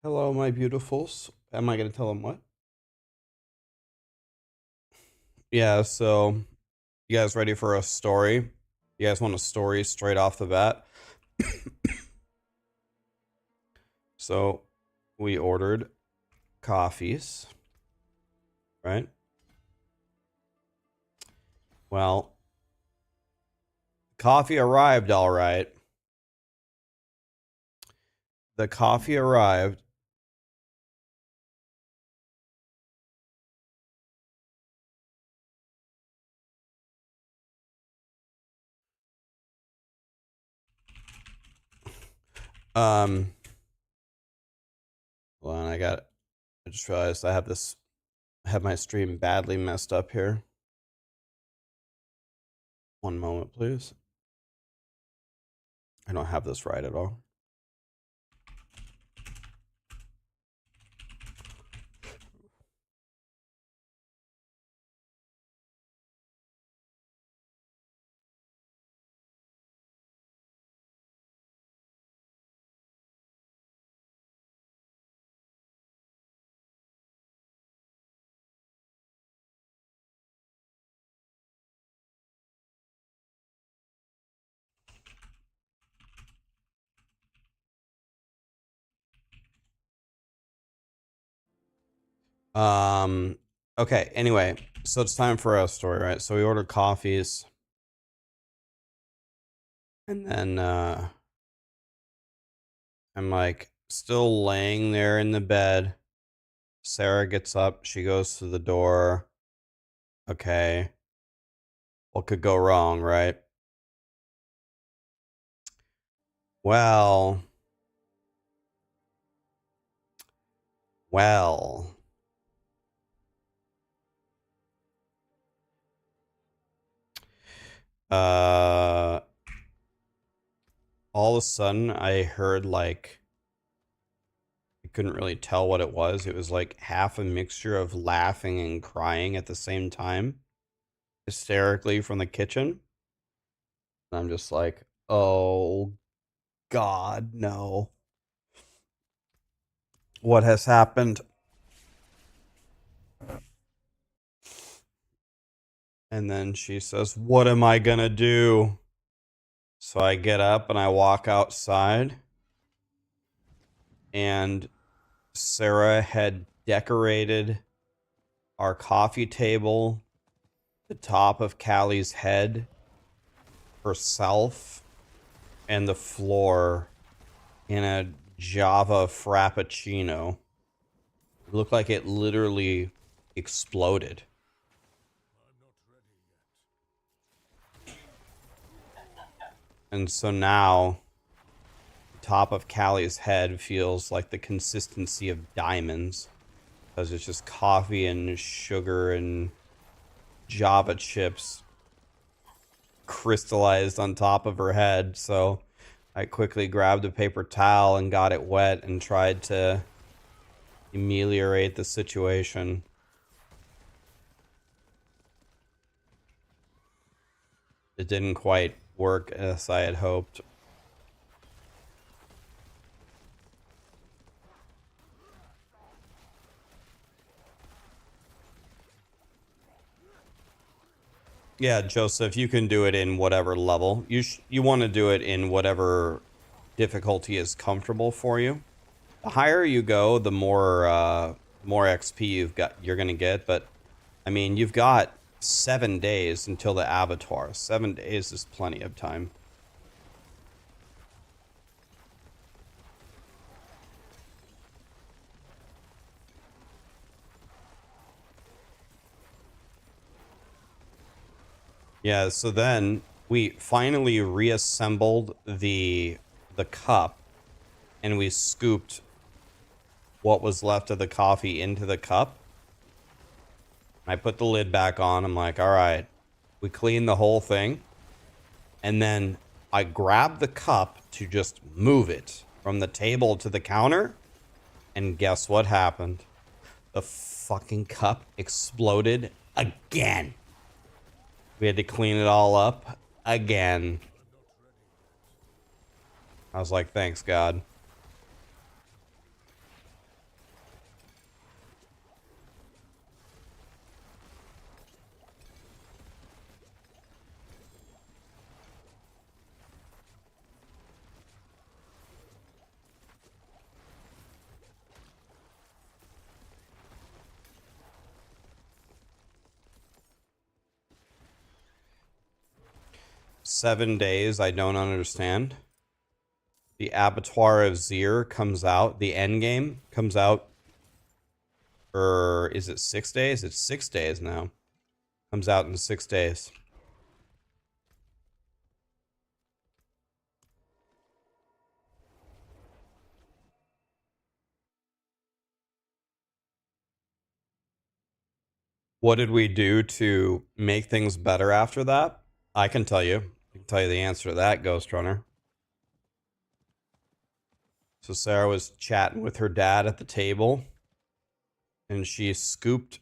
Hello, my beautifuls. Am I going to tell them what? Yeah, so you guys ready for a story? You guys want a story straight off the bat? So we ordered coffees, right? Well, coffee arrived all right. The coffee arrived. Um, hold on, I just realized I have my stream badly messed up here. One moment, please. I don't have this right at all. Um, okay, anyway, so it's time for a story, right? So we ordered coffees, and then I'm like still laying there in the bed. Sarah gets up, she goes to the door. Okay, what could go wrong, right? Well, well. Uh all of a sudden I heard like I couldn't really tell what it was. It was like half a mixture of laughing and crying at the same time, hysterically from the kitchen. And I'm just like, "Oh God, no. What has happened?" And then she says, "What am I gonna do?" So I get up and I walk outside, and Sarah had decorated our coffee table, the top of Callie's head, herself, and the floor in a Java Frappuccino. It looked like it literally exploded. And so now top of Callie's head feels like the consistency of diamonds because it's just coffee and sugar and Java chips crystallized on top of her head. So I quickly grabbed a paper towel and got it wet and tried to ameliorate the situation. It didn't quite work as I had hoped. Yeah, Joseph, you can do it in whatever level. You want to do it in whatever difficulty is comfortable for you. The higher you go, the more XP you're gonna get. But I mean, you've got 7 days until the Avatar. 7 days is plenty of time. Yeah, so then we finally reassembled the cup, and we scooped what was left of the coffee into the cup. I put the lid back on. I'm like, all right. We cleaned the whole thing. And then I grabbed the cup to just move it from the table to the counter. And guess what happened? The fucking cup exploded again. We had to clean it all up again. I was like, thanks, God. 7 days, I don't understand. The Abattoir of Zir comes out. The end game comes out. Or is it 6 days? It's 6 days now. Comes out in 6 days. What did we do to make things better after that? I can tell you. I can tell you the answer to that, Ghost Runner. So Sarah was chatting with her dad at the table, and we scooped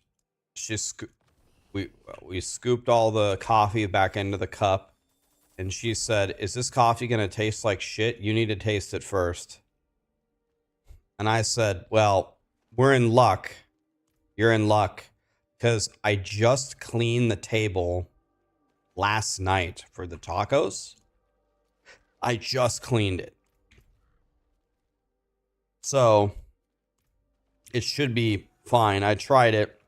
all the coffee back into the cup, and she said, "Is this coffee gonna taste like shit? You need to taste it first." And I said, "Well, we're in luck. You're in luck, because I just cleaned the table last night for the tacos. I just cleaned it. So it should be fine. I tried it.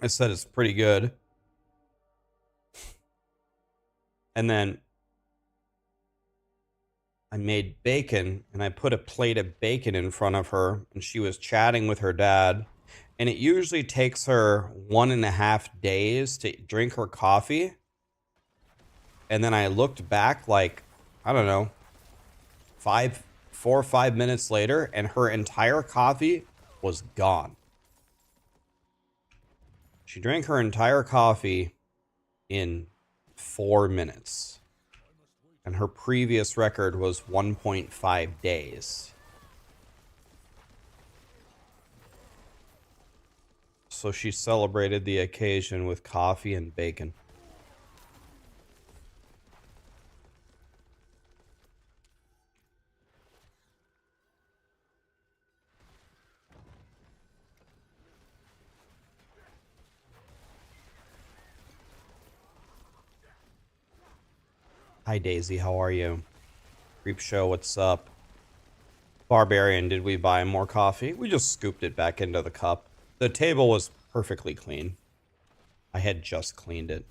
I said it's pretty good." And then I made bacon, and I put a plate of bacon in front of her, and she was chatting with her dad. And it usually takes her 1.5 days to drink her coffee. And then I looked back like, I don't know, 4 or 5 minutes later, and her entire coffee was gone. She drank her entire coffee in 4 minutes. And her previous record was 1.5 days. So she celebrated the occasion with coffee and bacon. Hi Daisy, how are you? Creep Show, what's up? Barbarian, did we buy more coffee? We just scooped it back into the cup. The table was perfectly clean. I had just cleaned it.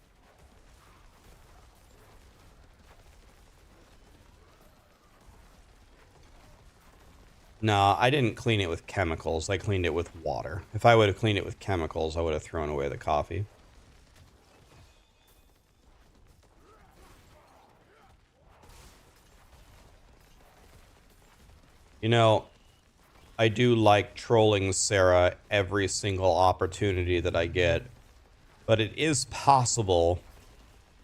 No, I didn't clean it with chemicals. I cleaned it with water. If I would have cleaned it with chemicals, I would have thrown away the coffee. You know, I do like trolling Sarah every single opportunity that I get. But it is possible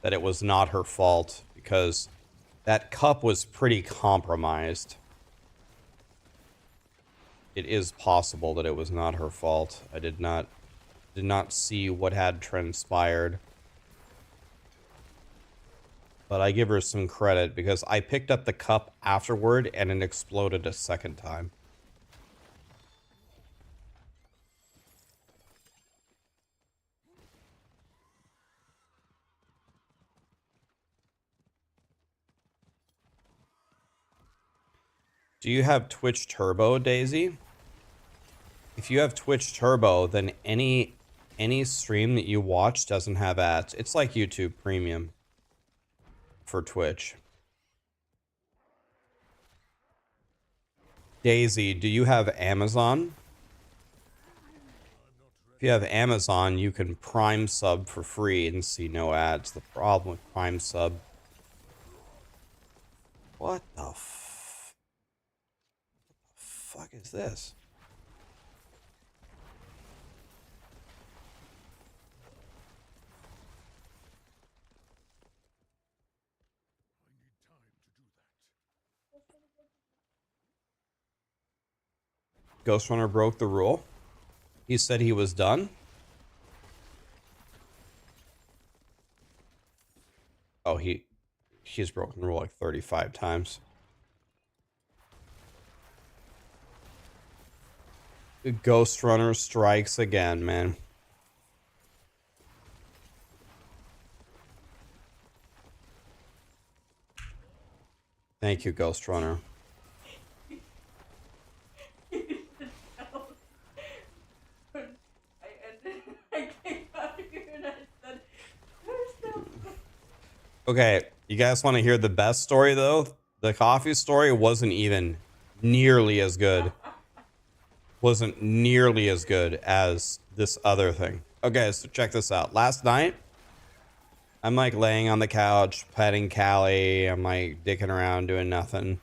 that it was not her fault, because that cup was pretty compromised. It is possible that it was not her fault. I did not see what had transpired. But I give her some credit, because I picked up the cup afterward and it exploded a second time. Do you have Twitch Turbo, Daisy? If you have Twitch Turbo, then any stream that you watch doesn't have ads. It's like YouTube Premium for Twitch. Daisy, do you have Amazon? If you have Amazon, you can Prime sub for free and see no ads. The problem with Prime sub... What the fuck is this? Ghost Runner broke the rule. He said he was done. Oh, he's broken the rule like 35 times. The Ghost Runner strikes again, man. Thank you, Ghost Runner. Okay, You guys want to hear the best story, though? The coffee story wasn't even nearly as good. Wasn't nearly as good as this other thing. Okay, so check this out. Last night, I'm like laying on the couch, petting Callie. I'm like dicking around, doing nothing.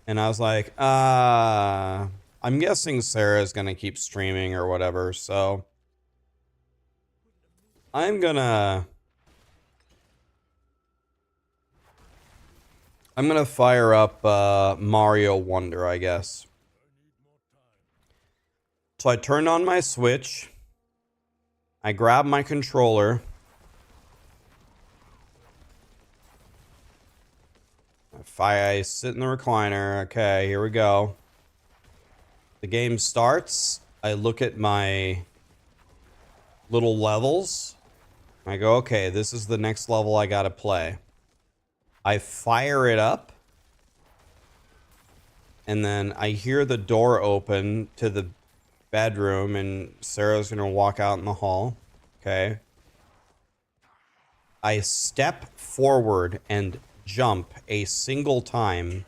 And I was like, I'm guessing Sarah's gonna keep streaming or whatever, so I'm gonna fire up Mario Wonder, I guess. So I turned on my Switch. I grabbed my controller. I sit in the recliner. Okay, here we go. The game starts. I look at my little levels. I go, okay, this is the next level I gotta play. I fire it up. And then I hear the door open to the bedroom and Sarah's gonna walk out in the hall. Okay. I step forward and jump a single time.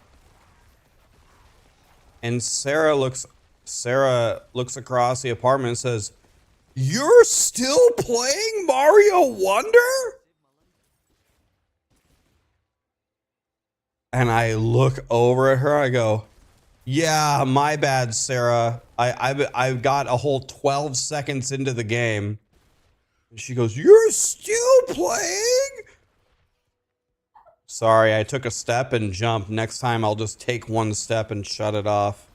And Sarah looks across the apartment and says, "You're still playing Mario Wonder?" And I look over at her, I go, "Yeah, my bad, Sarah. I've got a whole 12 seconds into the game." And she goes, "You're still playing?" Sorry, I took a step and jumped. Next time I'll just take one step and shut it off.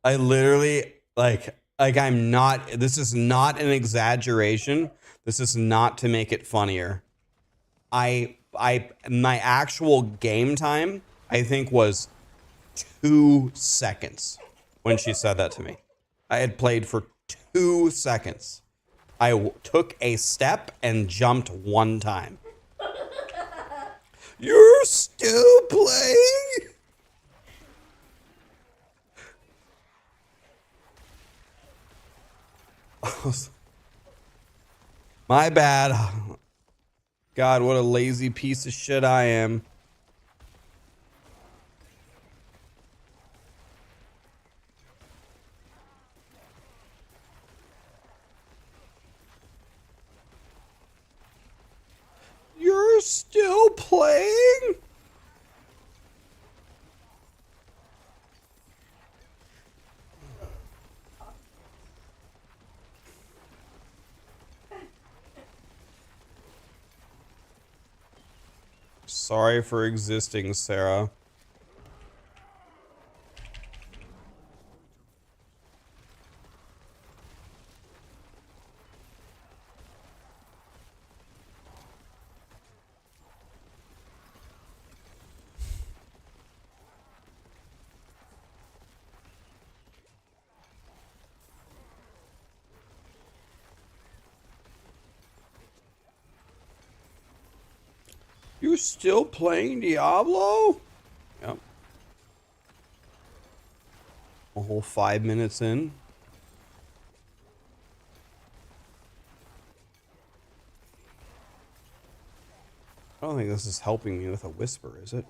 I literally, I'm not, this is not an exaggeration. This is not to make it funnier. My actual game time, I think, was 2 seconds when she said that to me. I had played for 2 seconds. I took a step and jumped one time. "You're still playing?" My bad. God, what a lazy piece of shit I am. "You're still playing?" Sorry for existing, Sarah. "You still playing Diablo?" Yep. A whole 5 minutes in. I don't think this is helping me with a whisper, is it?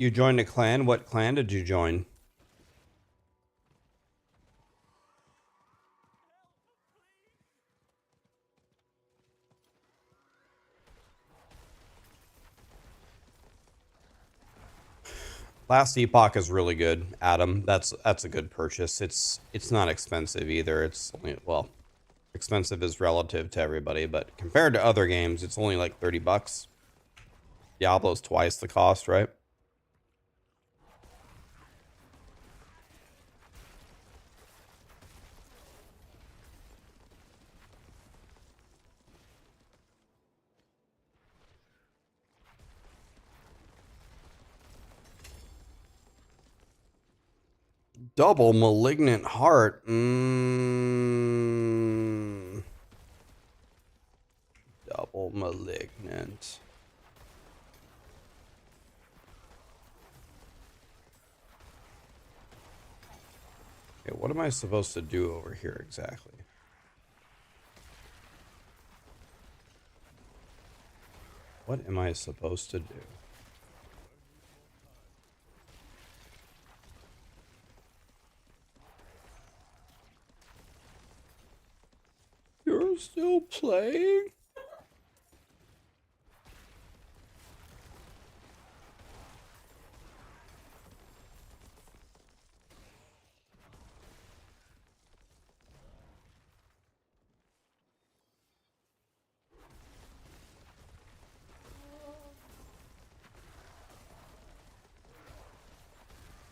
You joined a clan? What clan did you join? Last Epoch is really good, Adam. That's a good purchase. It's not expensive either. It's only, well, expensive is relative to everybody, but compared to other games, it's only like 30 bucks. Diablo's twice the cost, right? Double Malignant Heart. Double Malignant. Okay, what am I supposed to do over here exactly? What am I supposed to do? You're still playing?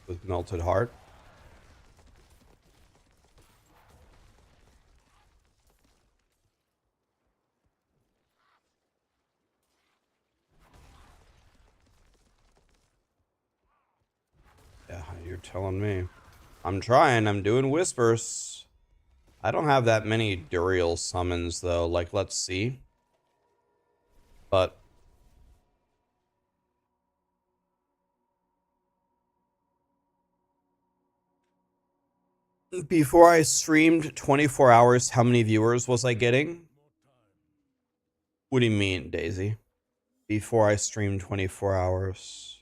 With Melted Heart? Yeah, you're telling me. I'm trying. I'm doing whispers. I don't have that many Duriel summons, though. Like, let's see. But before I streamed 24 hours, how many viewers was I getting? What do you mean, Daisy? Before I streamed 24 hours.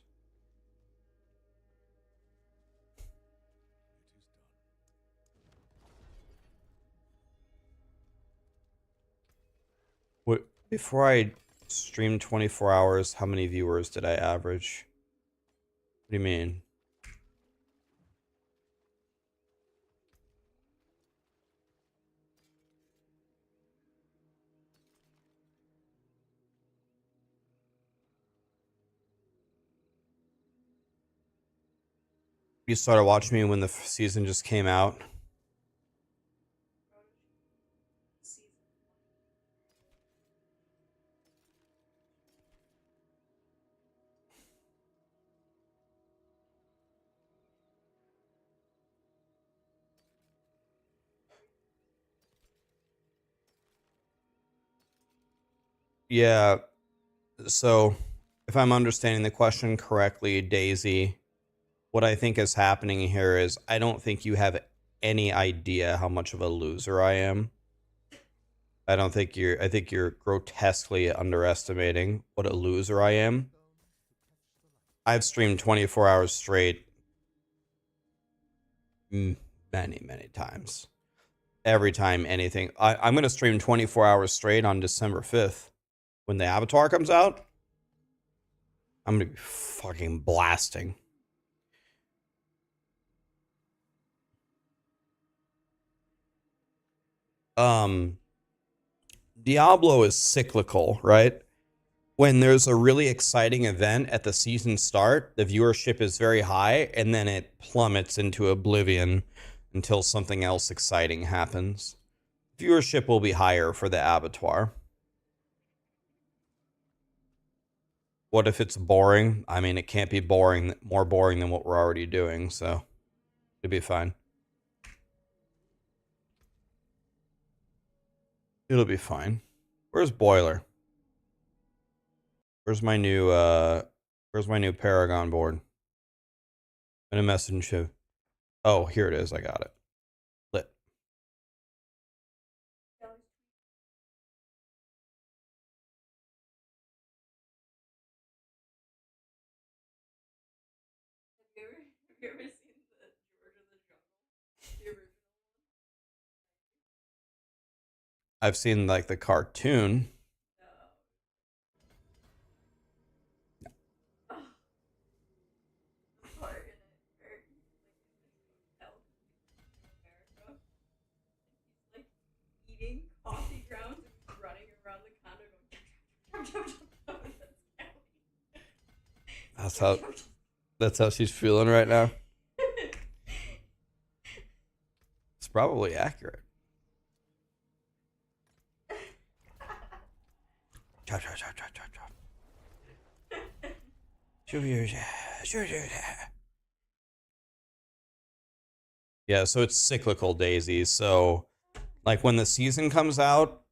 What? Before I streamed 24 hours, how many viewers did I average? What do you mean? You started watching me when the season just came out. Yeah, so if I'm understanding the question correctly, Daisy, what I think is happening here is I don't think you have any idea how much of a loser I am. I think you're grotesquely underestimating what a loser I am. I've streamed 24 hours straight many, many times. Every time anything. I'm going to stream 24 hours straight on December 5th. When the Avatar comes out, I'm going to be fucking blasting. Diablo is cyclical, right? When there's a really exciting event at the season start, the viewership is very high, and then it plummets into oblivion until something else exciting happens. Viewership will be higher for the Abattoir. What if it's boring? I mean, it can't be boring, more boring than what we're already doing, so it'll be fine. It'll be fine. Where's Boiler? Where's my new Paragon board? And a message. Oh, here it is. I got it. Lit. I've seen like the cartoon. That's how. That's how she's feeling right now. It's probably accurate. Chop, chop, chop, chop, chop, chop. Yeah, so it's cyclical, Daisy. So, like, when the season comes out,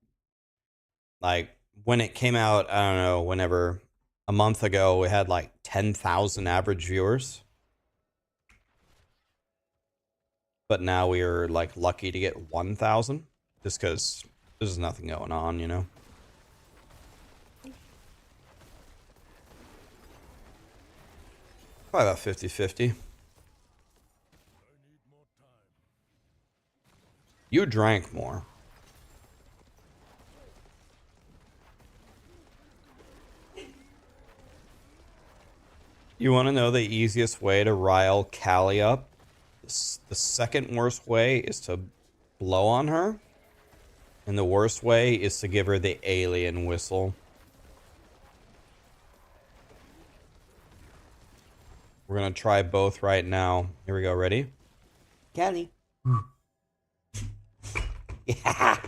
like, when it came out, I don't know, whenever, a month ago, we had, like, 10,000 average viewers. But now we are, like, lucky to get 1,000. Just because there's nothing going on, you know? Probably about 50-50. You drank more. You want to know the easiest way to rile Callie up? The second worst way is to blow on her. And the worst way is to give her the alien whistle. We're going to try both right now. Here we go. Ready? Callie. Yeah.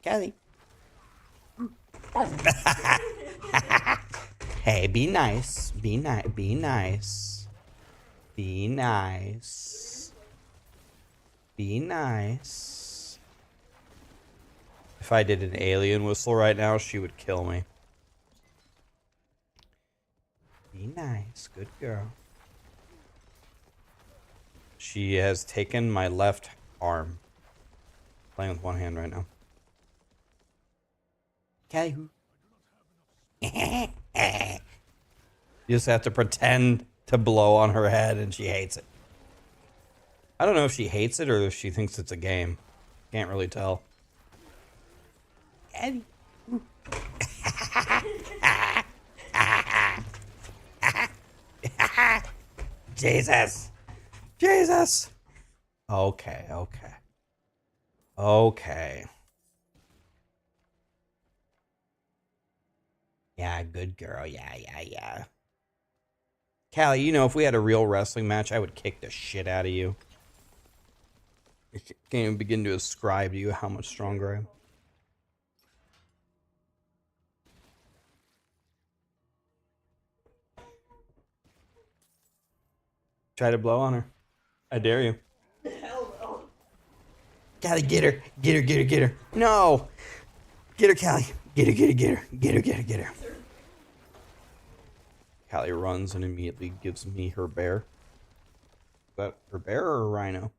Callie. Hey, be nice. Be nice. Be nice. Be nice. Be nice. If I did an alien whistle right now, she would kill me. Be nice. Good girl. She has taken my left arm. Playing with one hand right now. Okay. You just have to pretend to blow on her head and she hates it. I don't know if she hates it or if she thinks it's a game. Can't really tell. Jesus. Jesus. Okay, okay. Okay. Yeah, good girl. Yeah. Callie, you know, if we had a real wrestling match, I would kick the shit out of you. I can't even begin to ascribe to you how much stronger I am. Try to blow on her. I dare you. Hell no. Callie, get her. Get her. No. Get her, Callie. Get her. Callie runs and immediately gives me her bear. Is that her bear or a rhino?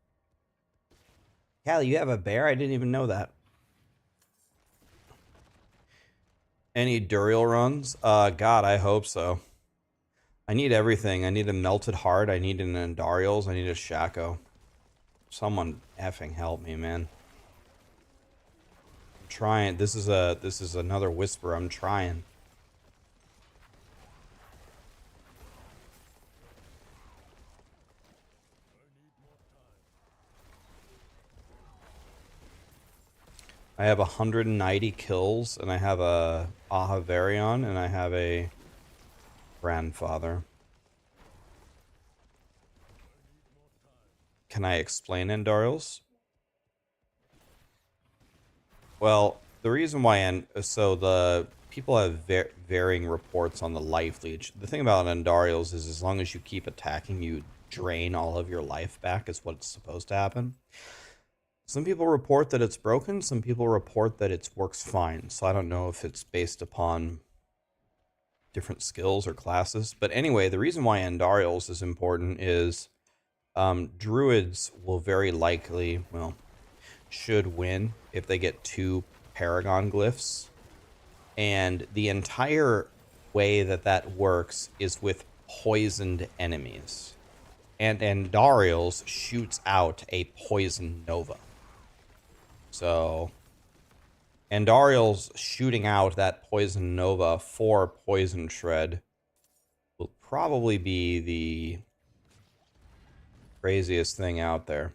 Callie, you have a bear? I didn't even know that. Any Duriel runs? God, I hope so. I need everything. I need a melted heart. I need an Andariels. I need a Shaco. Someone effing help me, man. I'm trying. This is another whisper. I'm trying. I have 190 kills, and I have a Ahavarion, and I have a grandfather. Can I explain Andariels? Well, the reason why, so the people have varying reports on the life leech. The thing about Andariels is as long as you keep attacking, you drain all of your life back is what's supposed to happen. Some people report that it's broken. Some people report that it works fine. So I don't know if it's based upon different skills or classes. But anyway, the reason why Andariels is important is Druids will very likely, well, should win if they get 2 Paragon Glyphs. And the entire way that works is with poisoned enemies. And Andariels shoots out a poison nova. So, Andariel's shooting out that poison nova for poison shred will probably be the craziest thing out there.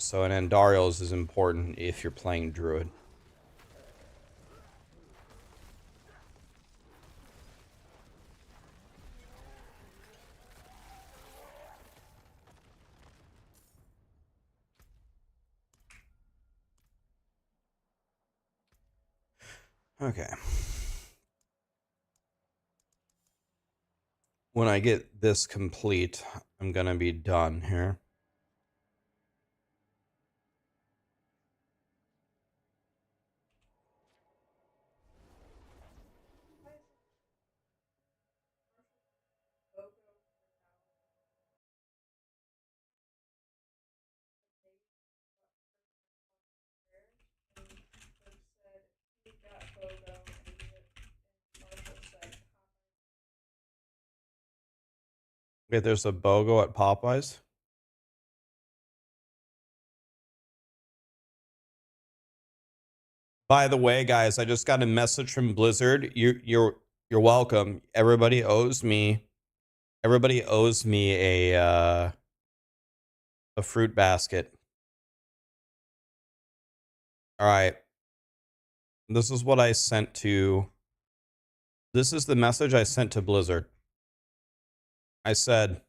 So an Andariel's is important if you're playing Druid. Okay. When I get this complete, I'm gonna be done here. Okay, there's a BOGO at Popeyes. By the way, guys, I just got a message from Blizzard. You're welcome. Everybody owes me a fruit basket. All right. This is what I sent to This is the message I sent to Blizzard. I said,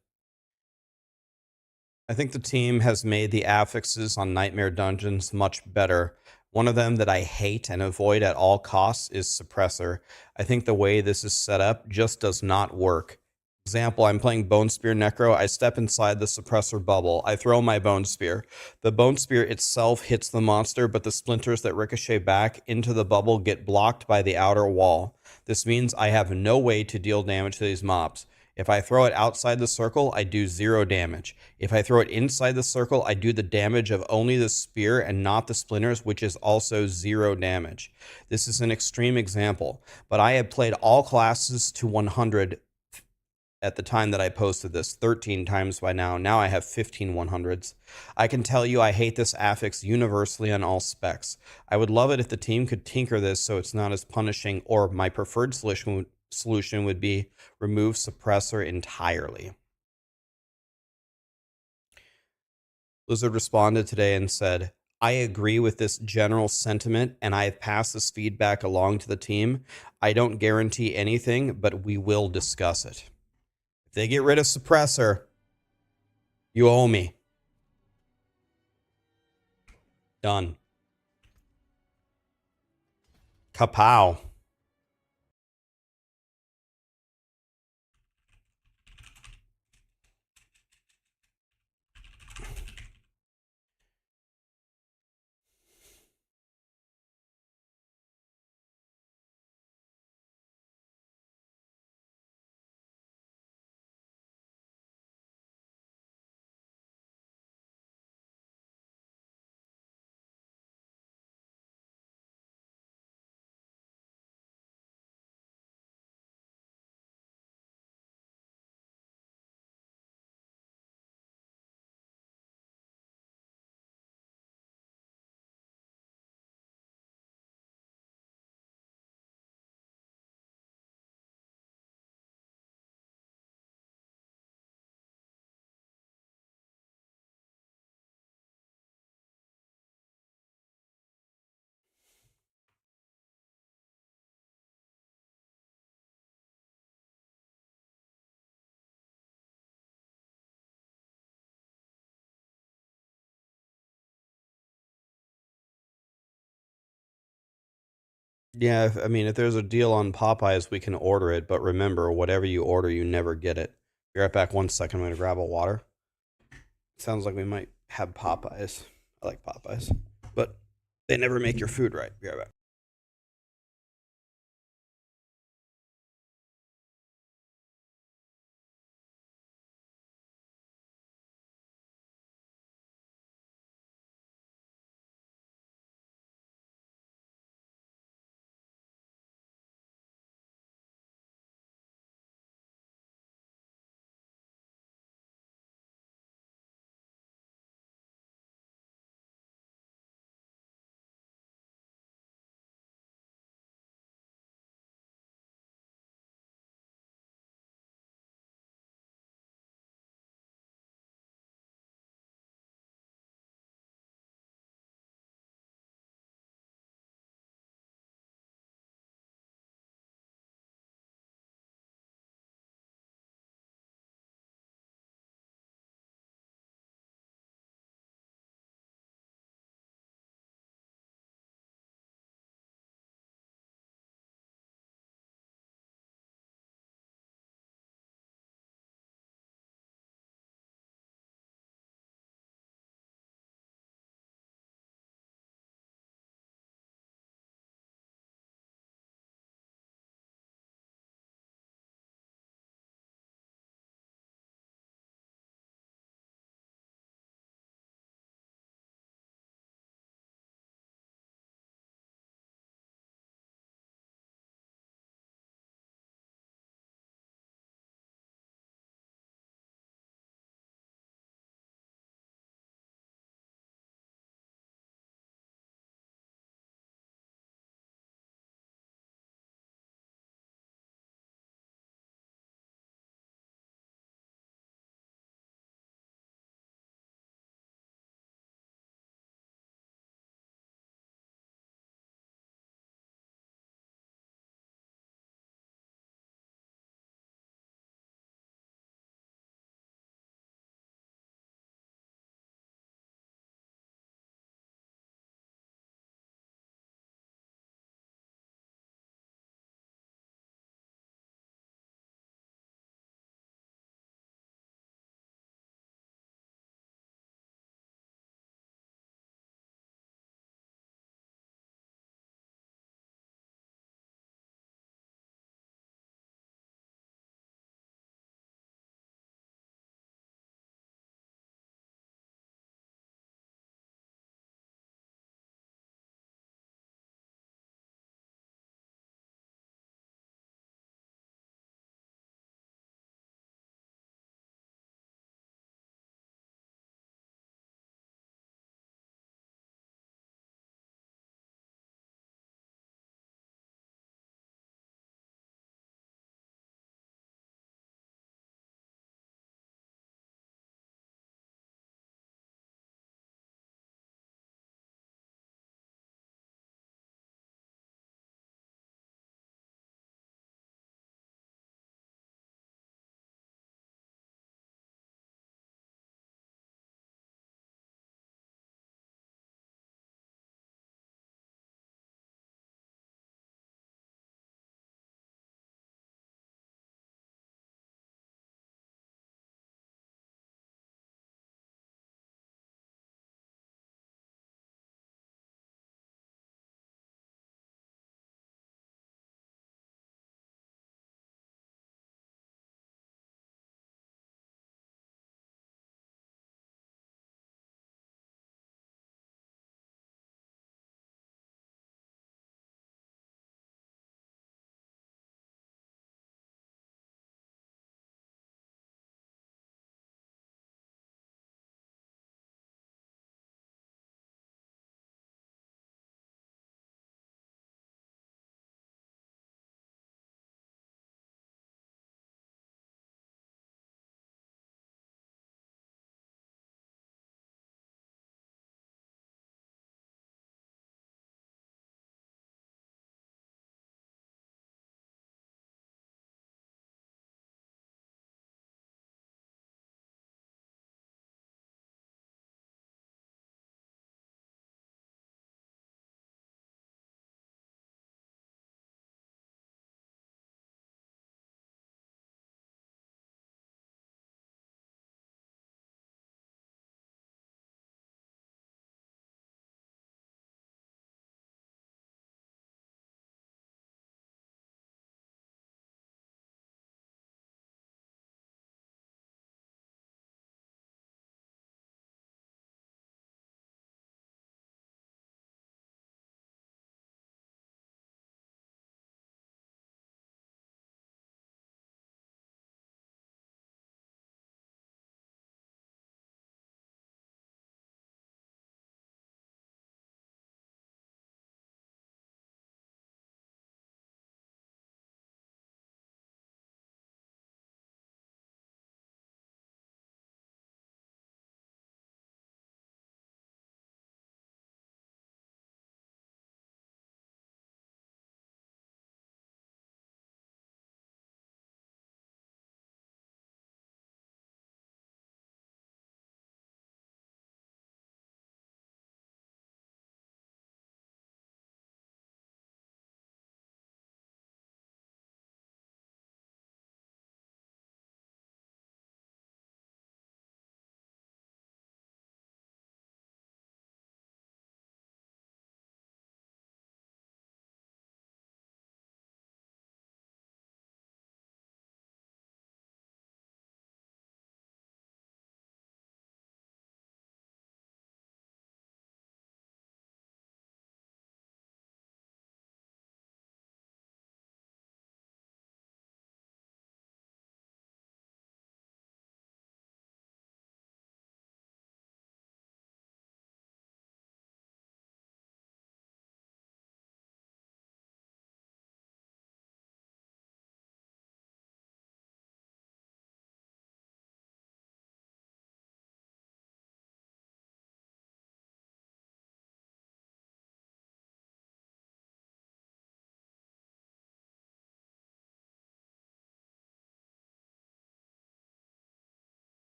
I think the team has made the affixes on Nightmare Dungeons much better. One of them that I hate and avoid at all costs is Suppressor. I think the way this is set up just does not work. Example, I'm playing Bone Spear Necro. I step inside the Suppressor bubble. I throw my Bone Spear. The Bone Spear itself hits the monster, but the splinters that ricochet back into the bubble get blocked by the outer wall. This means I have no way to deal damage to these mobs. If I throw it outside the circle, I do 0 damage. If I throw it inside the circle, I do the damage of only the spear and not the splinters, which is also 0 damage. This is an extreme example, but I have played all classes to 100 at the time that I posted this 13 times by now. Now I have 15 100s. I can tell you I hate this affix universally on all specs. I would love it if the team could tinker this so it's not as punishing, or my preferred solution would be remove suppressor entirely. Blizzard responded today and said, I agree with this general sentiment and I have passed this feedback along to the team. I don't guarantee anything, but we will discuss it. If they get rid of suppressor, you owe me. Done. Kapow. Yeah, I mean, if there's a deal on Popeyes, we can order it. But remember, whatever you order, you never get it. Be right back 1 second. I'm going to grab a water. Sounds like we might have Popeyes. I like Popeyes. But they never make your food right. Be right back.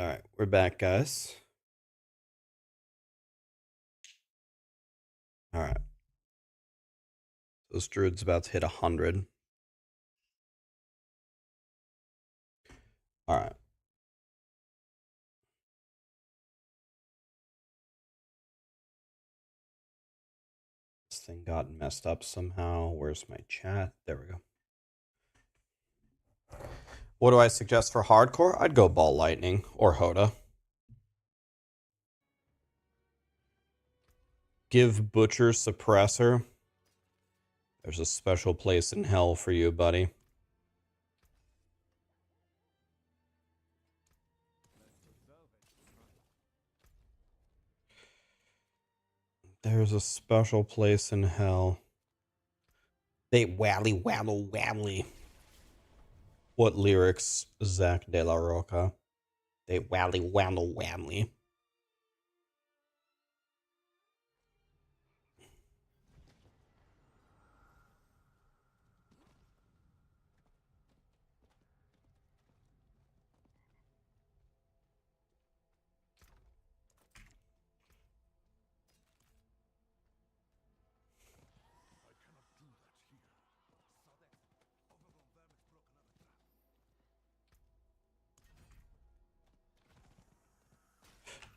All right, we're back, guys. All right. This druid's about to hit 100. All right. This thing got messed up somehow. Where's my chat? There we go. What do I suggest for hardcore? I'd go Ball Lightning or Hoda. Give Butcher Suppressor. There's a special place in hell for you, buddy. There's a special place in hell. They wally waddle wally. What lyrics, Zach De La Roca? They wally waddle wally.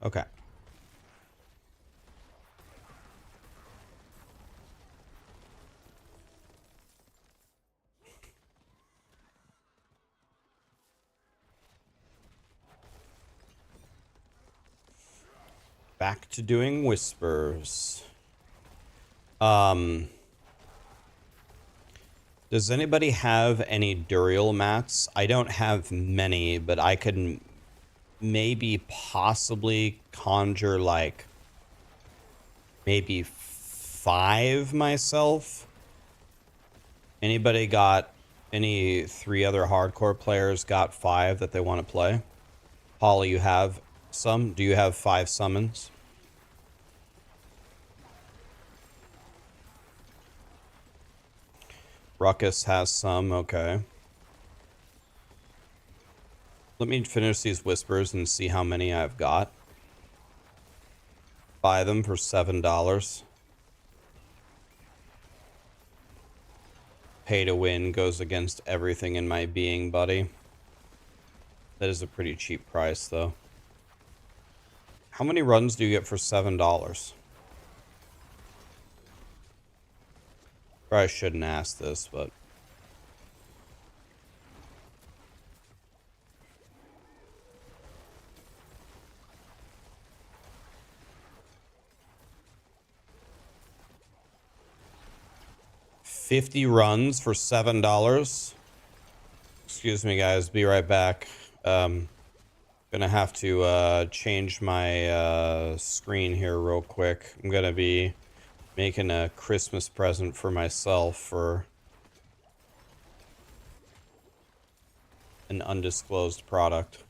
Okay. Back to doing whispers. Does anybody have any Duriel mats? I don't have many, but I can maybe possibly conjure like maybe 5 myself. Anybody got any 3 other hardcore players got 5 that they want to play? Holly, you have some? Do you have 5 summons? Ruckus has some, okay. Let me finish these whispers and see how many I've got. Buy them for $7. Pay to win goes against everything in my being, buddy. That is a pretty cheap price, though. How many runs do you get for $7? Probably shouldn't ask this, but... $50 runs for $7. Excuse me, guys. Be right back. Gonna have to change my screen here real quick. I'm gonna be making a Christmas present for myself for an undisclosed product.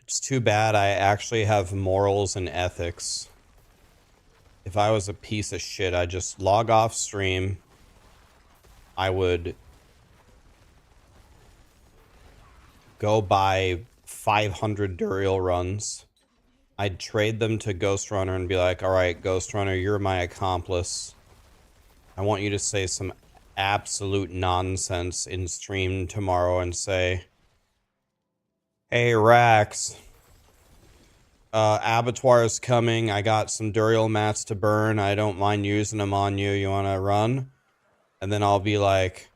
It's too bad I actually have morals and ethics. If I was a piece of shit, I'd just log off stream. I would go buy 500 Duriel runs. I'd trade them to Ghost Runner and be like, all right, Ghost Runner, you're my accomplice. I want you to say some absolute nonsense in stream tomorrow and say, hey, Rax, Abattoir is coming. I got some Duriel mats to burn. I don't mind using them on you. You want to run? And then I'll be like,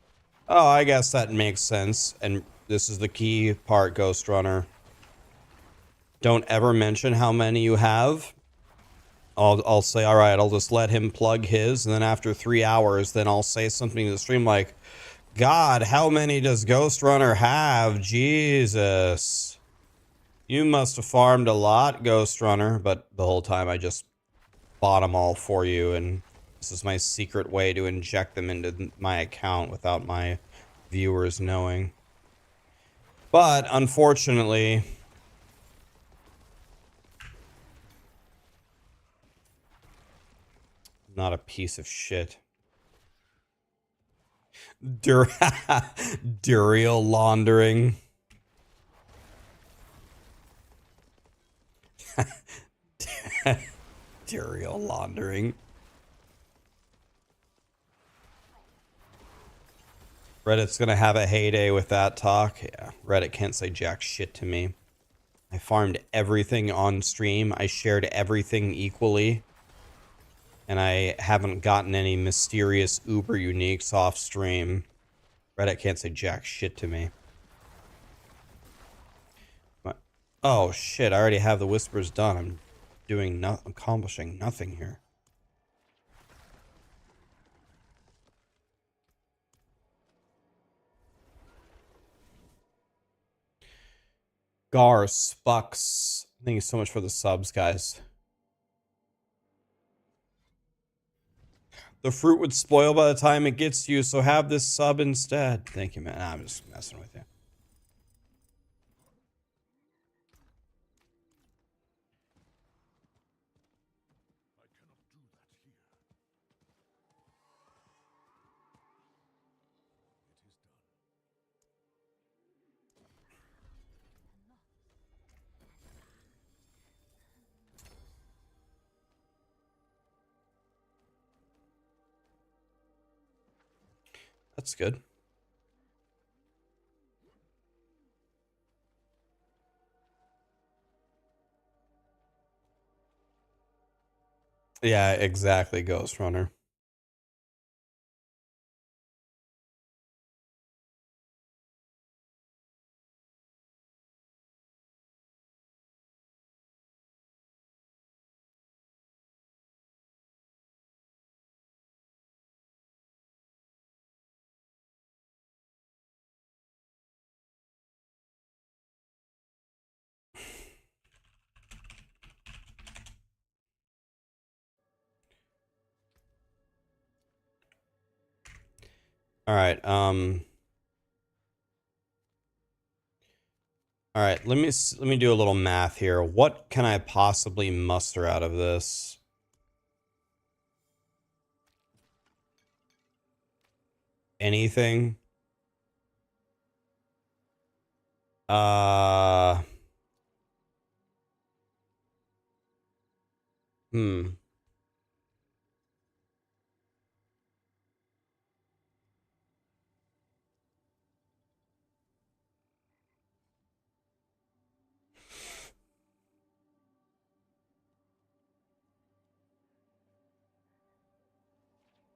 oh, I guess that makes sense. And this is the key part, Ghost Runner. Don't ever mention how many you have. I'll say, all right, I'll just let him plug his. And then after 3 hours, then I'll say something to the stream like, God, how many does Ghost Runner have? Jesus. You must have farmed a lot, Ghost Runner, but the whole time I just bought them all for you, and this is my secret way to inject them into my account without my viewers knowing. But unfortunately, not a piece of shit. Duriel laundering. Duriel laundering. Reddit's gonna have a heyday with that talk. Yeah, Reddit can't say jack shit to me. I farmed everything on stream. I shared everything equally. And I haven't gotten any mysterious uber uniques off stream. Reddit can't say jack shit to me. But, oh shit, I already have the whispers done. I'm doing accomplishing nothing here. Gar Spucks. Thank you so much for the subs, guys. The fruit would spoil by the time it gets to you, so have this sub instead. Thank you, man. I'm just messing with you. That's good. Yeah, exactly, Ghost Runner. All right, all right, let me do a little math here. What can I possibly muster out of this? Anything? Uh hmm.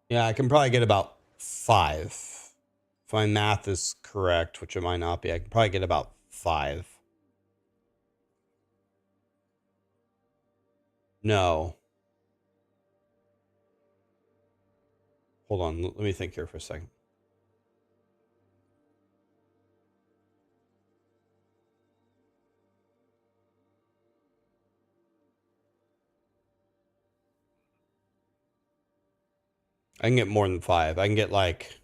Yeah, I can probably get about 5. If my math is correct, which it might not be, I can probably get about 5. No. Hold on, let me think here for a second. I can get more than 5. I can get like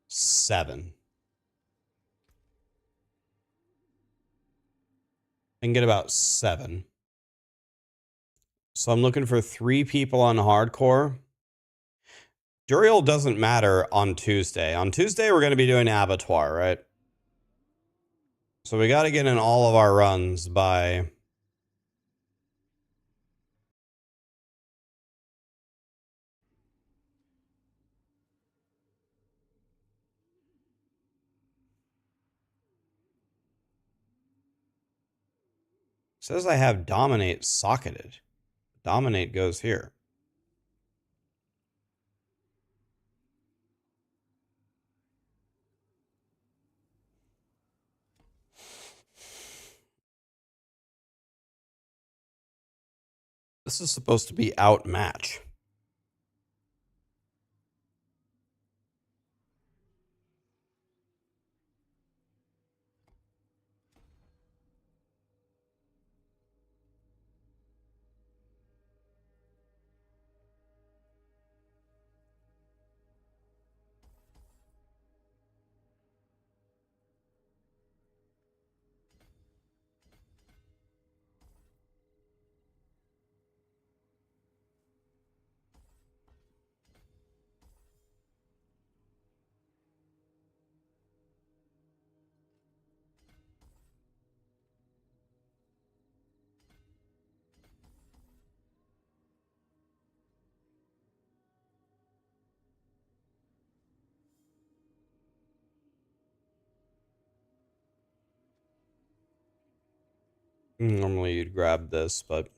7. I can get about 7. So I'm looking for 3 people on hardcore. Duriel doesn't matter on Tuesday. On Tuesday, we're going to be doing Abattoir, right? So we got to get in all of our runs by... It says I have Dominate socketed. Dominate goes here. This is supposed to be outmatch. Normally you'd grab this, but...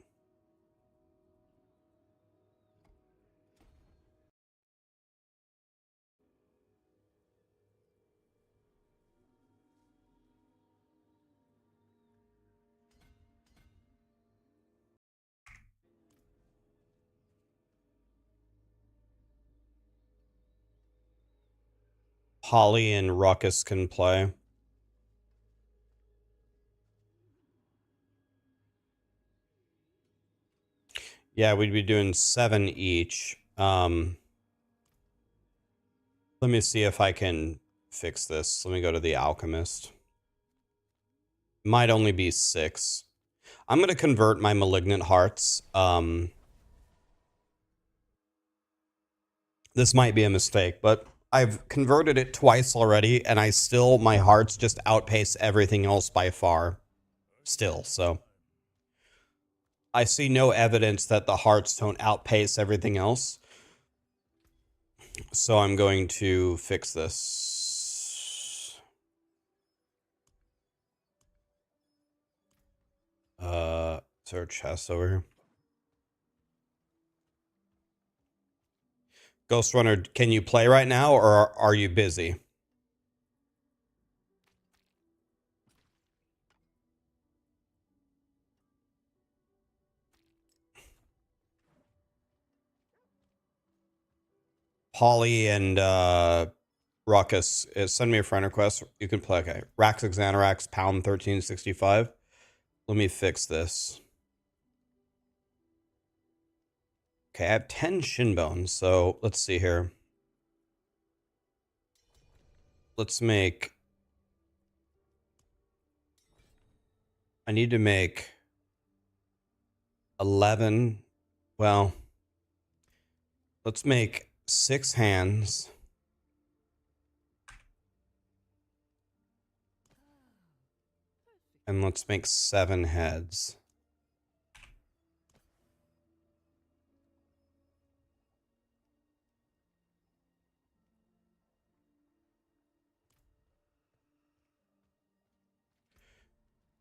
Holly and Ruckus can play. Yeah, we'd be doing 7 each. Let me see if I can fix this. Let me go to the Alchemist. Might only be 6. I'm going to convert my Malignant Hearts. This might be a mistake, but I've converted it twice already, and my hearts just outpace everything else by far. Still, so. I see no evidence that the hearts don't outpace everything else. So I'm going to fix this. Is there a chest over here? Ghost Runner, can you play right now, or are you busy? Polly and Ruckus, send me a friend request. You can play. Okay. Raxxanterax, pound 1365. Let me fix this. Okay, I have 10 shin bones, so let's see here. Let's make... I need to make 11. Well, let's make 6 hands. And let's make 7 heads.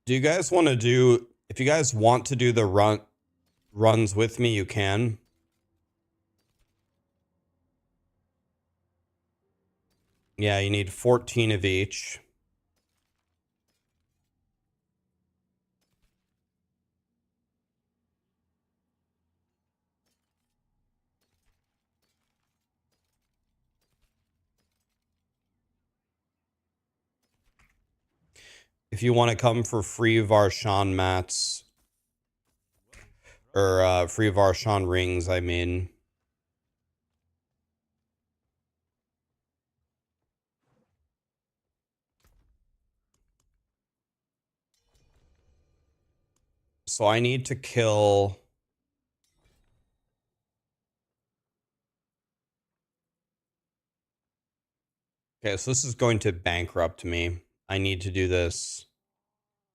Do you guys want to do... If you guys want to do the runs with me, you can. Yeah, you need 14 of each. If you want to come for free Varshan mats, or free Varshan rings, I mean. So I need to kill... Okay, so this is going to bankrupt me. I need to do this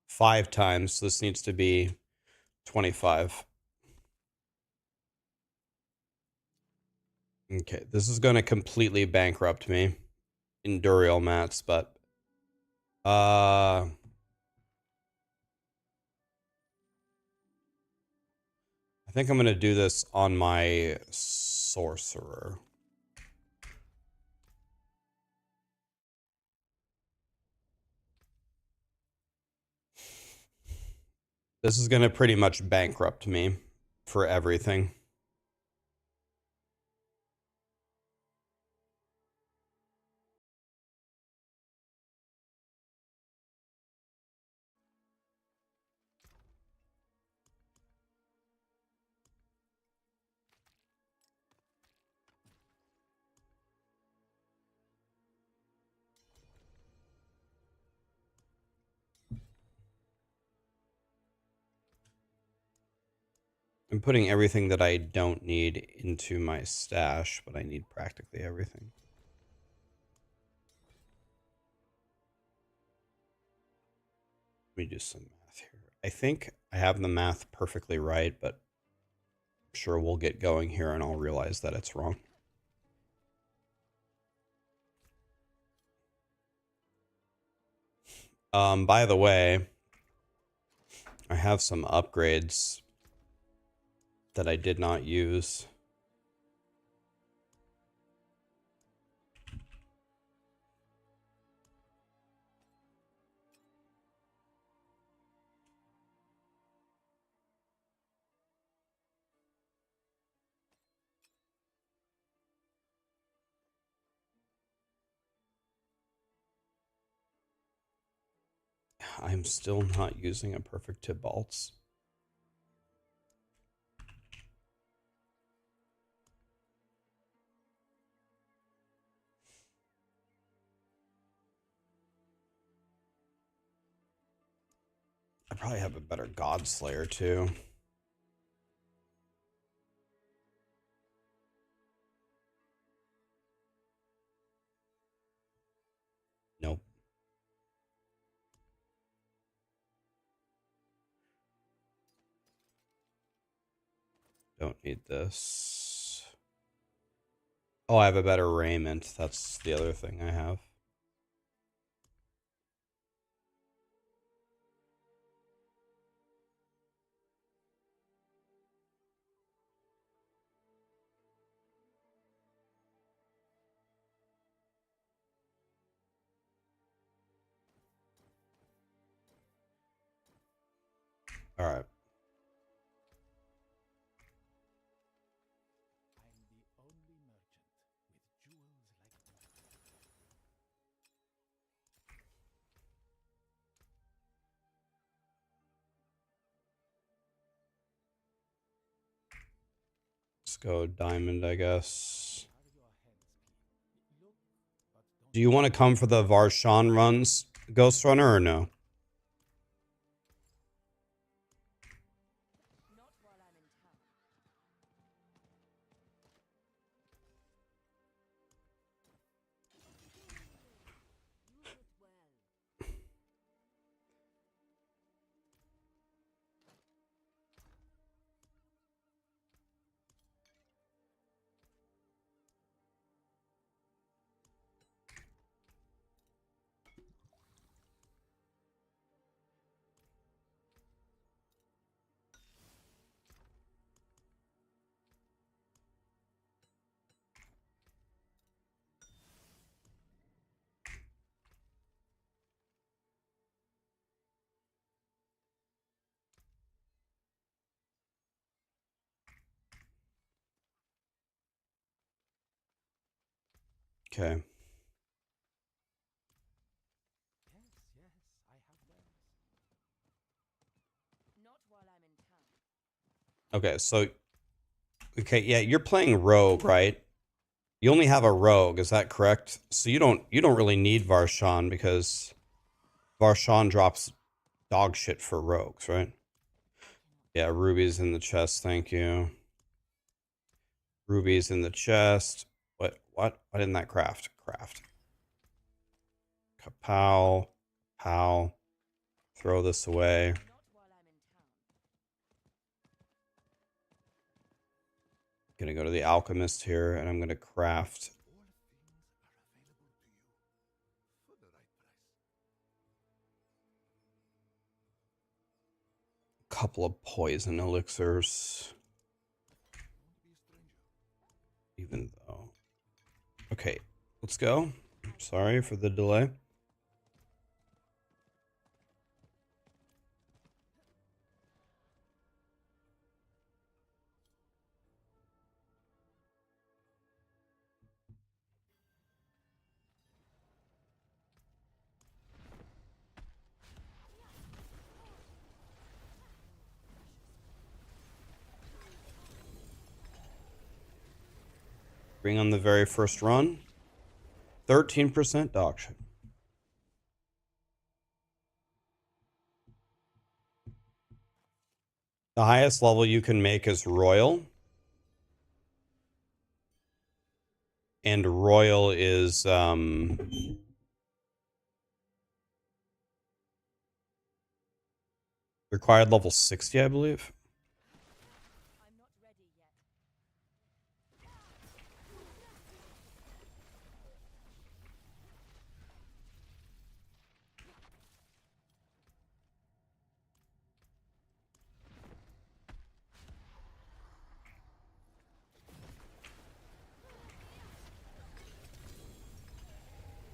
5 times. So this needs to be 25. Okay, this is going to completely bankrupt me in Duriel mats, but... I think I'm going to do this on my Sorcerer. This is going to pretty much bankrupt me for everything. I'm putting everything that I don't need into my stash, but I need practically everything. Let me do some math here. I think I have the math perfectly right, but I'm sure we'll get going here and I'll realize that it's wrong. By the way, I have some upgrades that I did not use. I'm still not using a perfect tip bolts. I probably have a better God Slayer too. Nope. Don't need this. Oh, I have a better raiment. That's the other thing I have. All right. Let's go diamond, I guess. Do you want to come for the Varshan runs, Ghost Runner, or no? Okay. Okay, so okay, yeah, you're playing rogue, right? You only have a rogue, is that correct? So you don't really need Varshan because Varshan drops dog shit for rogues, right? Yeah, rubies in the chest, thank you. Rubies in the chest. What? Why didn't that craft? Craft. Kapow. Pow. Throw this away. Gonna go to the alchemist here and I'm gonna craft a couple of poison elixirs. Even though. Okay, let's go. Sorry for the delay. Bring on the very first run. 13% dog shit. The highest level you can make is Royal. And Royal is required level 60, I believe.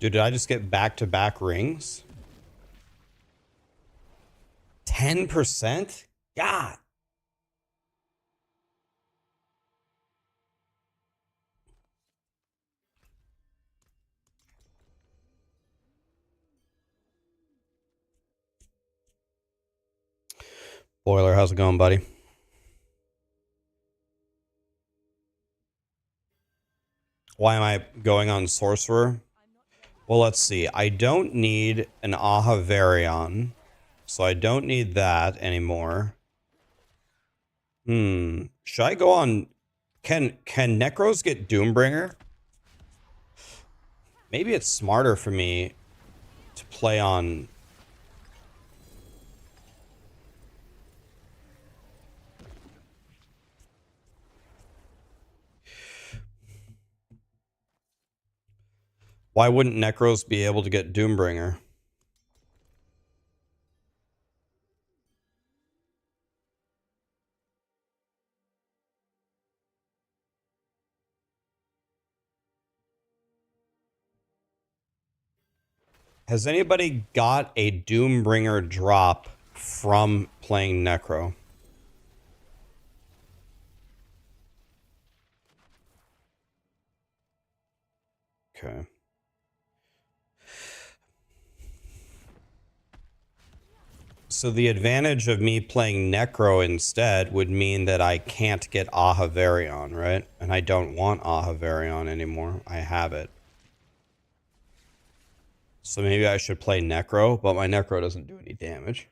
Dude, did I just get back-to-back rings? 10%? God. Boiler, how's it going, buddy? Why am I going on Sorcerer? Well, let's see. I don't need an Ahavarion, so I don't need that anymore. Should I go on... Can Necros get Doombringer? Maybe it's smarter for me to play on... Why wouldn't Necros be able to get Doombringer? Has anybody got a Doombringer drop from playing Necro? Okay. So the advantage of me playing Necro instead would mean that I can't get Ahavarion, right? And I don't want Ahavarion anymore. I have it. So maybe I should play Necro, but my Necro doesn't do any damage.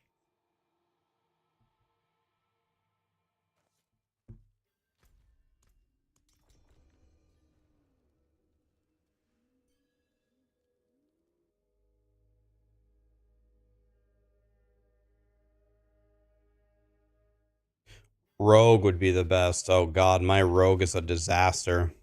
Rogue would be the best. Oh god, my Rogue is a disaster.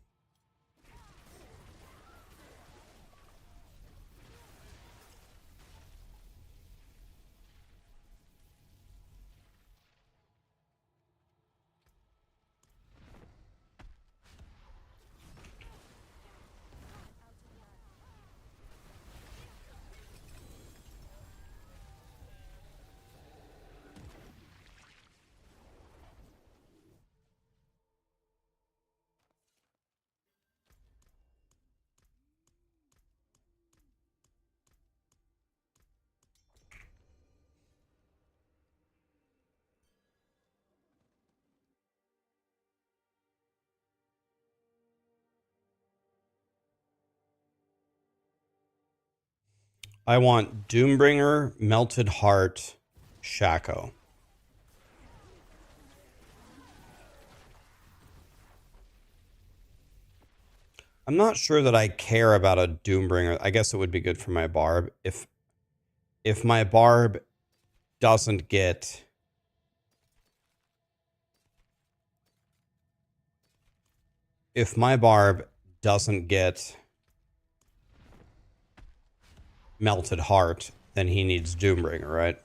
I want Doombringer, Melted Heart, Shaco. I'm not sure that I care about a Doombringer. I guess it would be good for my Barb. If my Barb doesn't get... If my Barb doesn't get Melted Heart, then he needs Doombringer, right?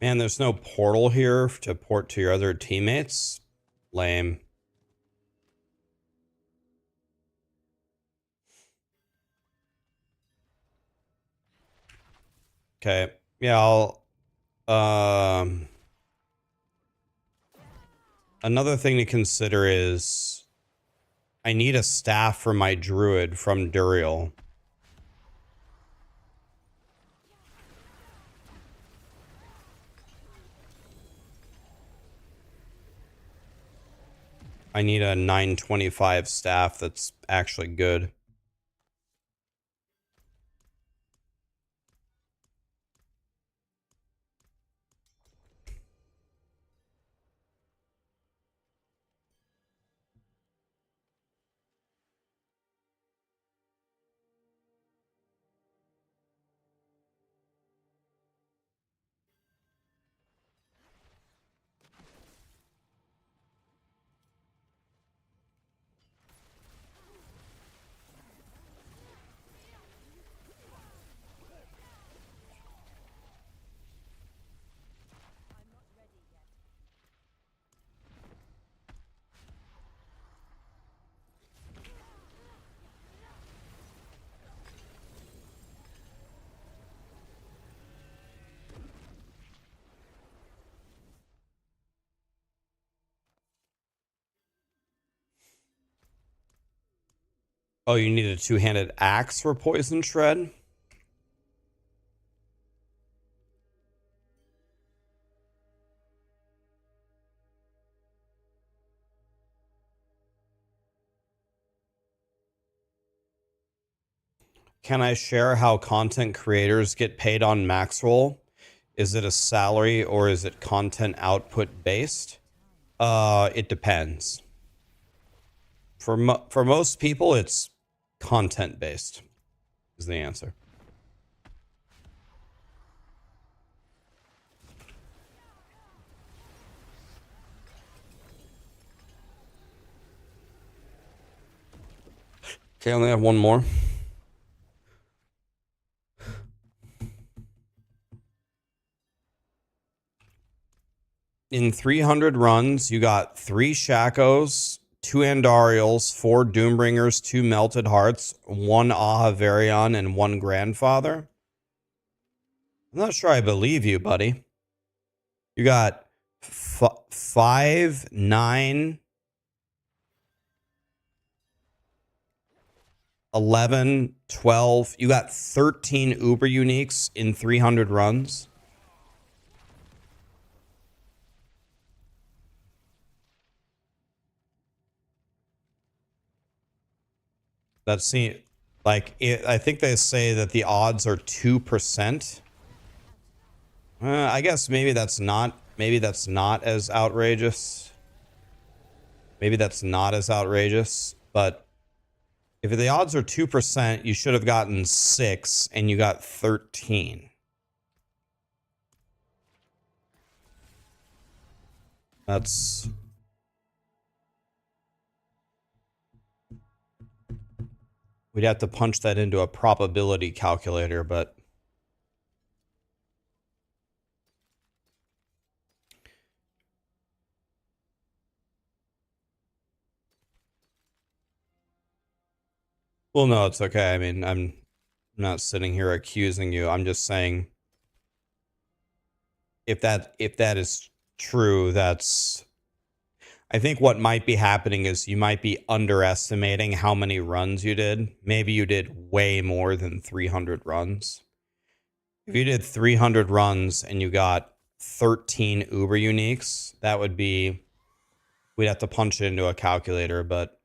Man, there's no portal here to port to your other teammates. Lame. Okay. Yeah, I'll... Another thing to consider is... I need a staff for my Druid from Duriel. I need a 925 staff that's actually good. Oh, you need a two-handed axe for poison shred? Can I share how content creators get paid on Maxroll? Is it a salary or is it content output based? It depends. For most people, it's content based is the answer. Okay, I only have one more. In 300 runs, you got 3 Shakos, 2 Andariels, 4 Doombringers, 2 Melted Hearts, 1 Ahavarion, and 1 Grandfather. I'm not sure I believe you, buddy. You got 5, 9, 11, 12. You got 13 Uber Uniques in 300 runs. That seems like I think they say that the odds are 2%. I guess maybe that's not as outrageous. Maybe that's not as outrageous, but if the odds are 2%, you should have gotten 6 and you got 13. That's we'd have to punch that into a probability calculator, but well, no, it's okay. I mean, I'm not sitting here accusing you. I'm just saying if that is true, that's I think what might be happening is you might be underestimating how many runs you did. Maybe you did way more than 300 runs. If you did 300 runs and you got 13 Uber Uniques, that would be, we'd have to punch it into a calculator, but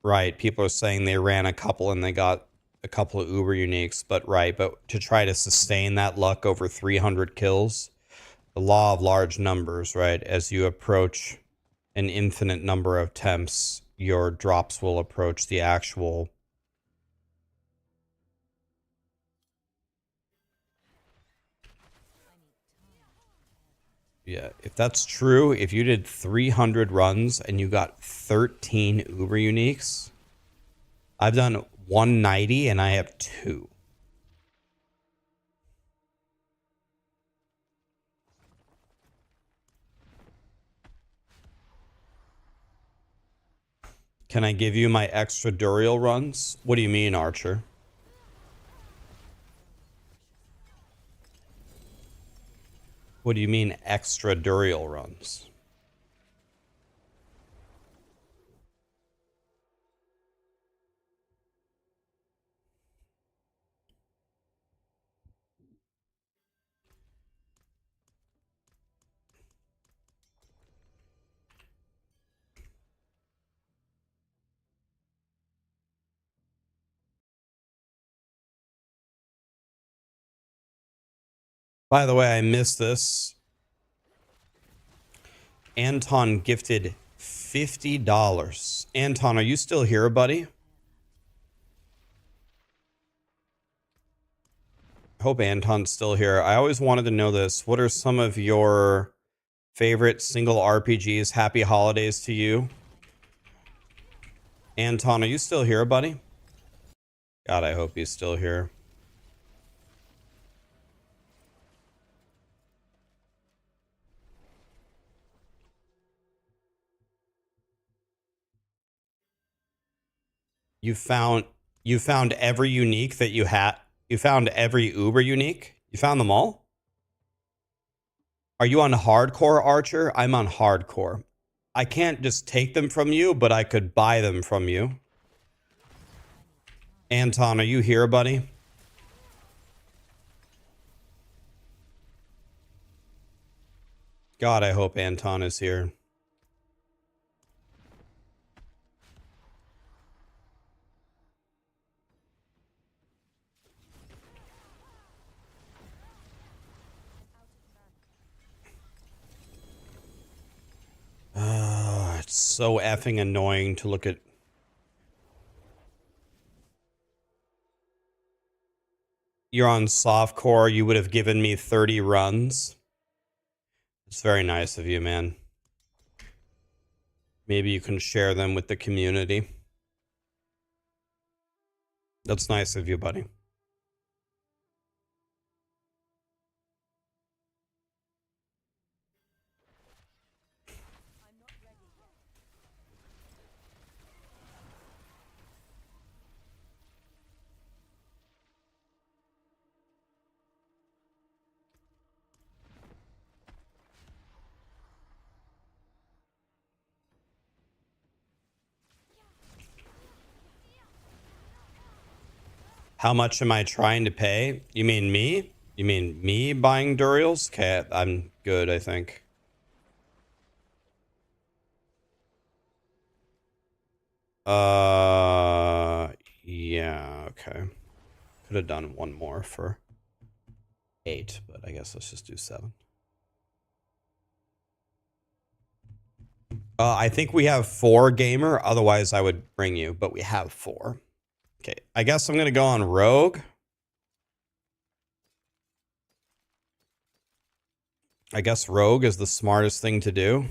right, people are saying they ran a couple and they got a couple of Uber Uniques, but right, but to try to sustain that luck over 300 kills, the law of large numbers, right? As you approach an infinite number of attempts, your drops will approach the actual. Yeah, if that's true, if you did 300 runs and you got 13 Uber Uniques, I've done 190 and I have 2. Can I give you my extra Duriel runs? What do you mean, Archer? What do you mean extra Duriel runs? By the way, I missed this. Anton gifted $50. Anton, are you still here, buddy? I hope Anton's still here. I always wanted to know this. What are some of your favorite single RPGs? Happy holidays to you. Anton, are you still here, buddy? God, I hope he's still here. You found every unique that you had. You found every Uber unique. You found them all? Are you on hardcore, Archer? I'm on hardcore. I can't just take them from you, but I could buy them from you. Anton, are you here, buddy? God, I hope Anton is here. It's so effing annoying to look at. You're on softcore. You would have given me 30 runs. It's very nice of you, man. Maybe you can share them with the community. That's nice of you, buddy. How much am I trying to pay? You mean me? You mean me buying Durials? Okay, I'm good, I think. Yeah, okay. Could have done one more for 8, but I guess let's just do 7. I think we have 4 gamer, otherwise I would bring you, but we have 4. Okay, I guess I'm gonna go on Rogue. I guess Rogue is the smartest thing to do.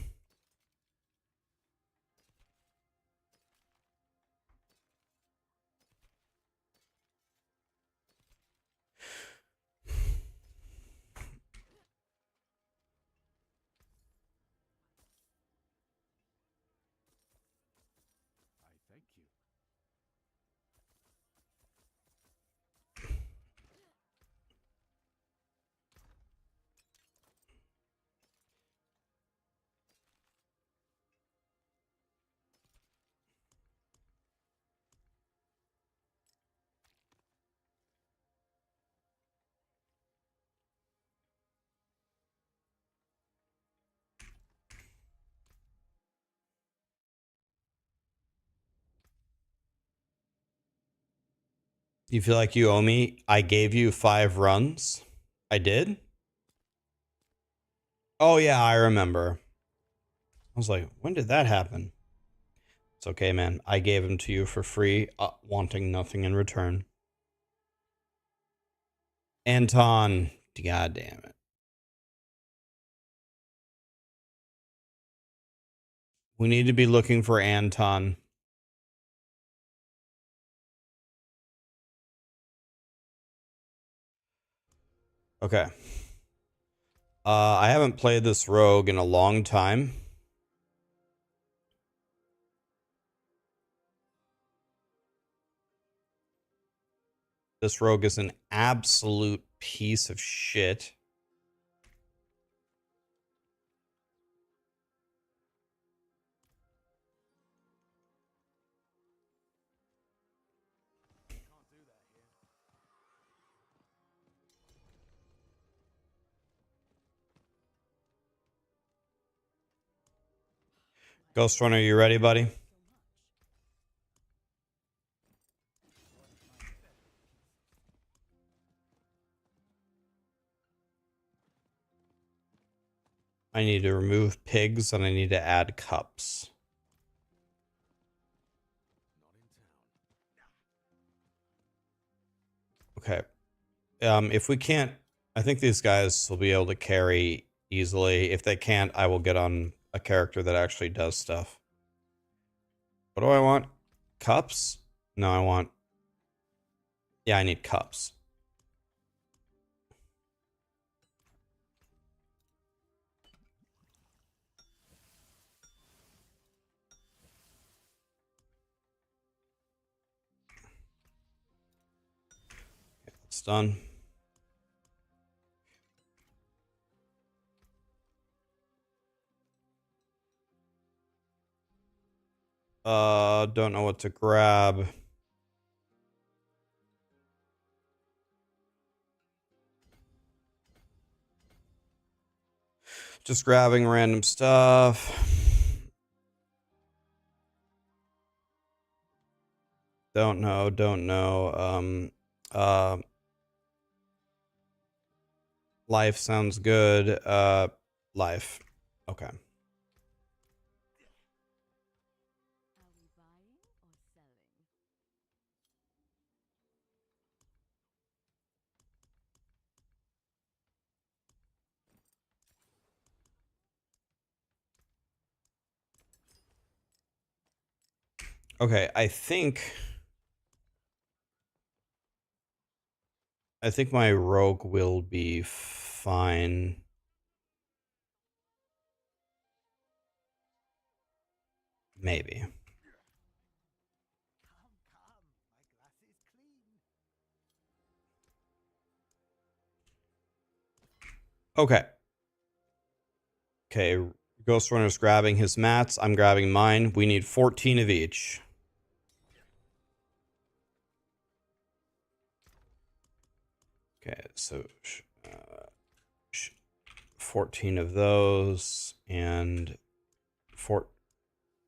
You feel like you owe me? I gave you 5 runs. I did? Oh yeah, I remember. I was like, when did that happen? It's okay, man. I gave them to you for free, wanting nothing in return. Anton, god damn it. We need to be looking for Anton. Okay. I haven't played this rogue in a long time. This rogue is an absolute piece of shit. Ghost Runner, you ready, buddy? I need to remove pigs and I need to add cups. Okay. If we can't, I think these guys will be able to carry easily. If they can't, I will get on a character that actually does stuff. What do I want? Cups? No, I want... Yeah, I need cups. Okay, it's done. Don't know what to grab. Just grabbing random stuff. Don't know. Life sounds good. Life. Okay. Okay, I think my rogue will be fine. Maybe. Okay. Okay, Ghost Runner's grabbing his mats. I'm grabbing mine. We need 14 of each. Okay, so 14 of those and 4.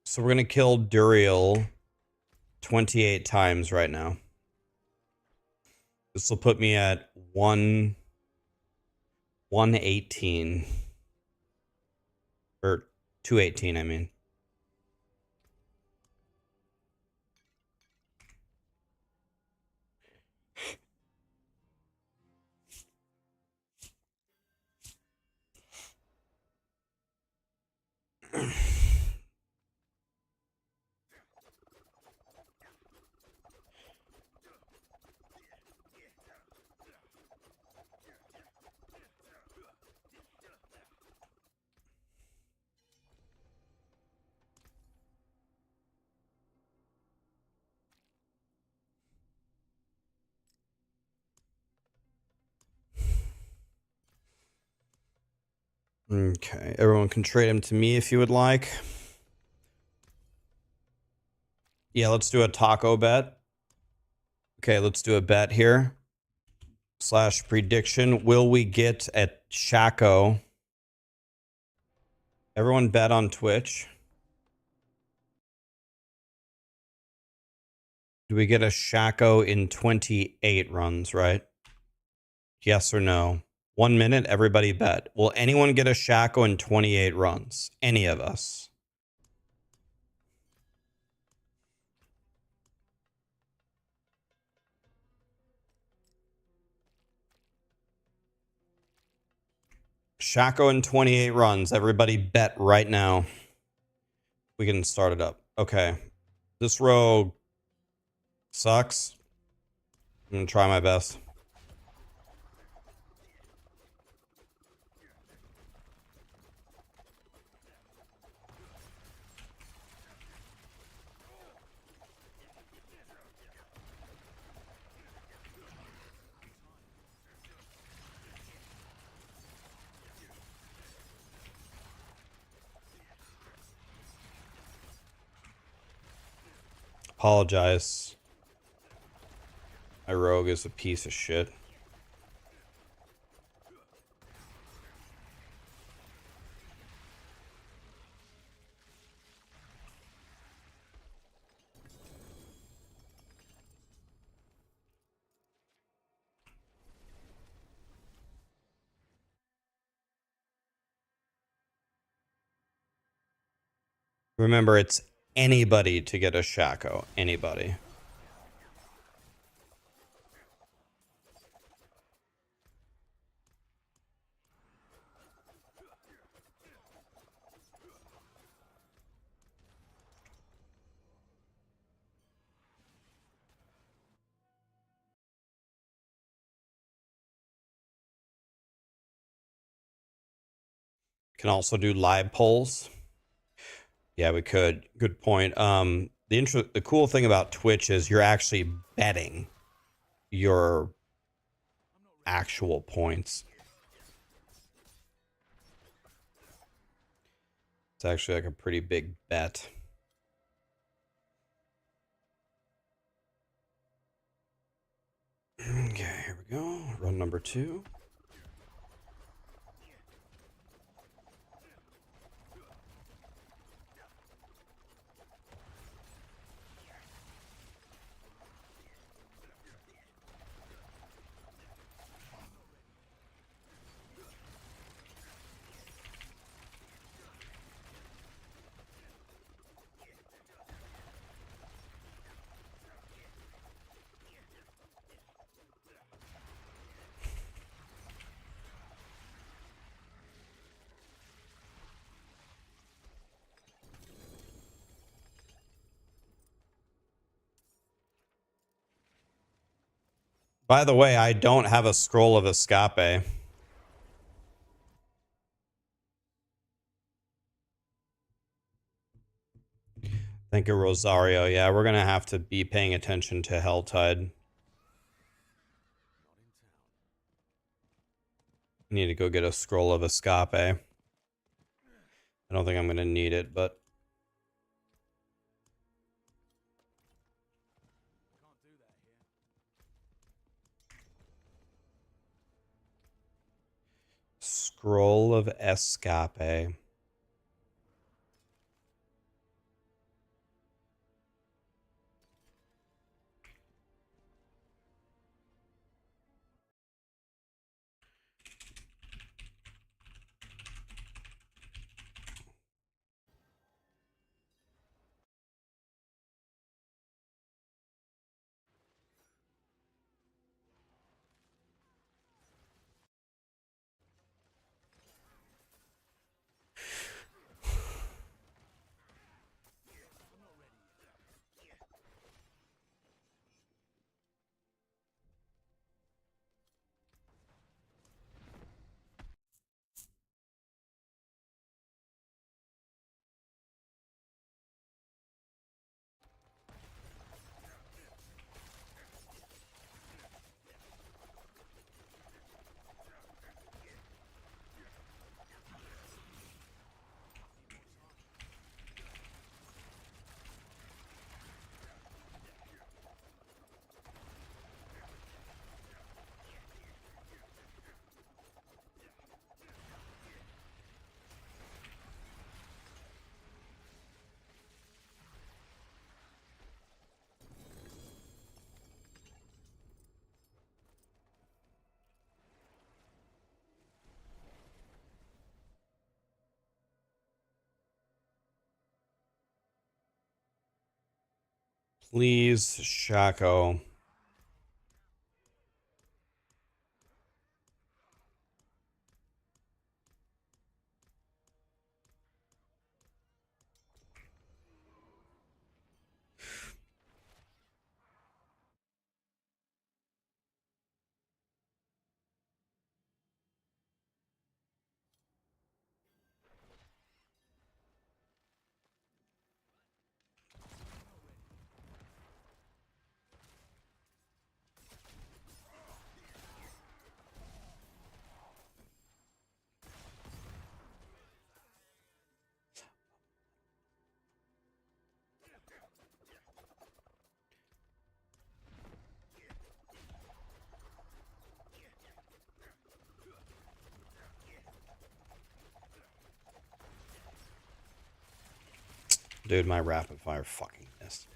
So we're gonna kill Duriel 28 times right now. This will put me at 118 or 218. I mean. Okay, everyone can trade him to me if you would like. Yeah, let's do a taco bet. Okay, let's do a bet here. / prediction. Will we get a Shaco? Everyone bet on Twitch. Do we get a Shaco in 28 runs, right? Yes or no? 1 minute, everybody bet. Will anyone get a Shaco in 28 runs? Any of us? Shaco in 28 runs. Everybody bet right now. We can start it up. Okay. This rogue sucks. I'm going to try my best. Apologize. My rogue is a piece of shit. Remember, it's anybody to get a Shaco. Anybody. Can also do live polls. Yeah, we could. Good point. The cool thing about Twitch is you're actually betting your actual points. It's actually like a pretty big bet. Okay, here we go. Run number 2. By the way, I don't have a scroll of escape. Thank you, Rosario. Yeah, we're going to have to be paying attention to Helltide. Need to go get a scroll of escape. I don't think I'm going to need it, but... Scroll of escape. Please, Shaco. Dude, my rapid fire fucking missed.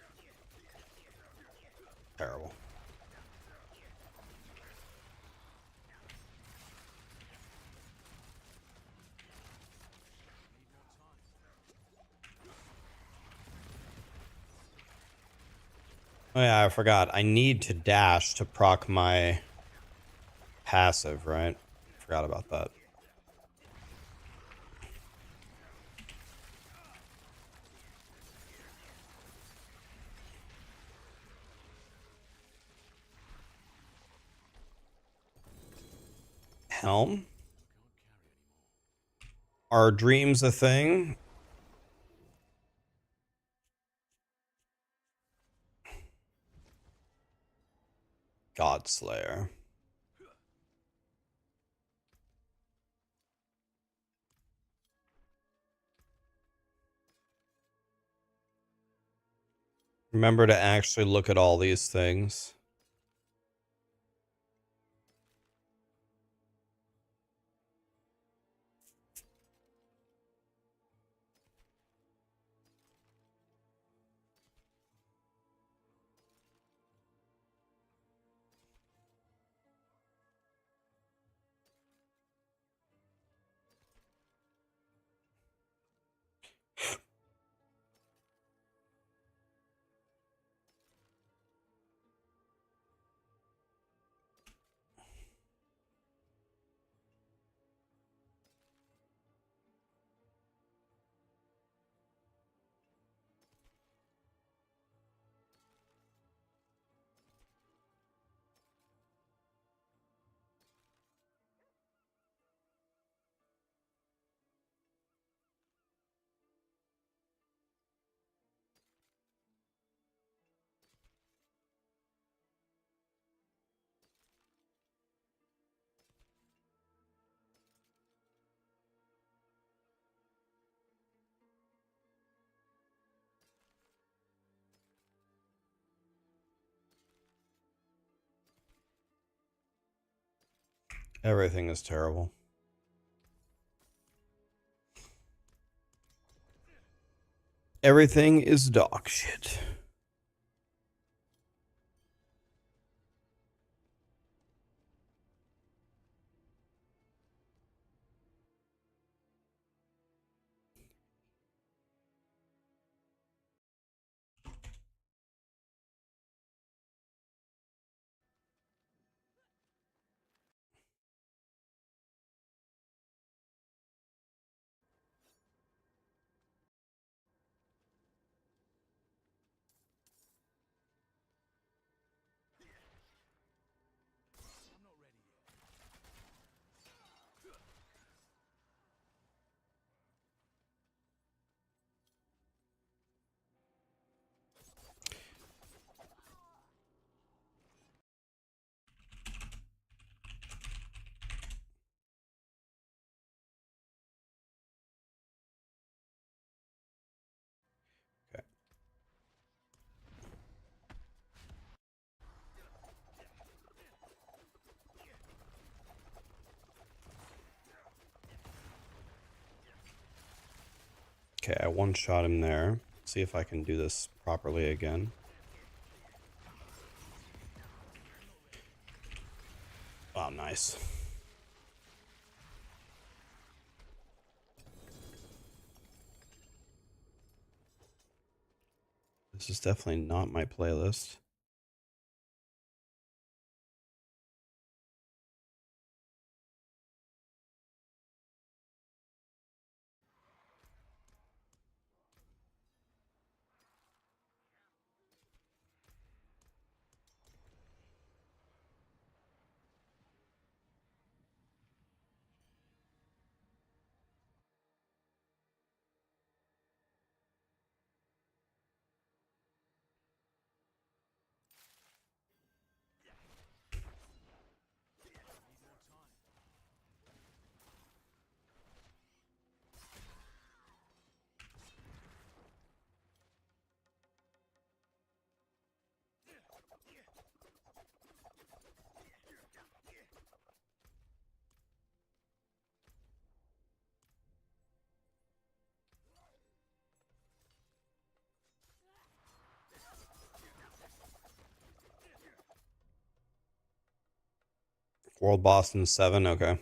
Terrible. Oh yeah, I forgot. I need to dash to proc my passive, right? Forgot about that. Helm? Are dreams a thing? Godslayer. Remember to actually look at all these things. Everything is terrible. Everything is dog shit. Okay. Okay, I one-shot him there. See if I can do this properly again. Oh, nice. This is definitely not my playlist. World Boston 7, okay.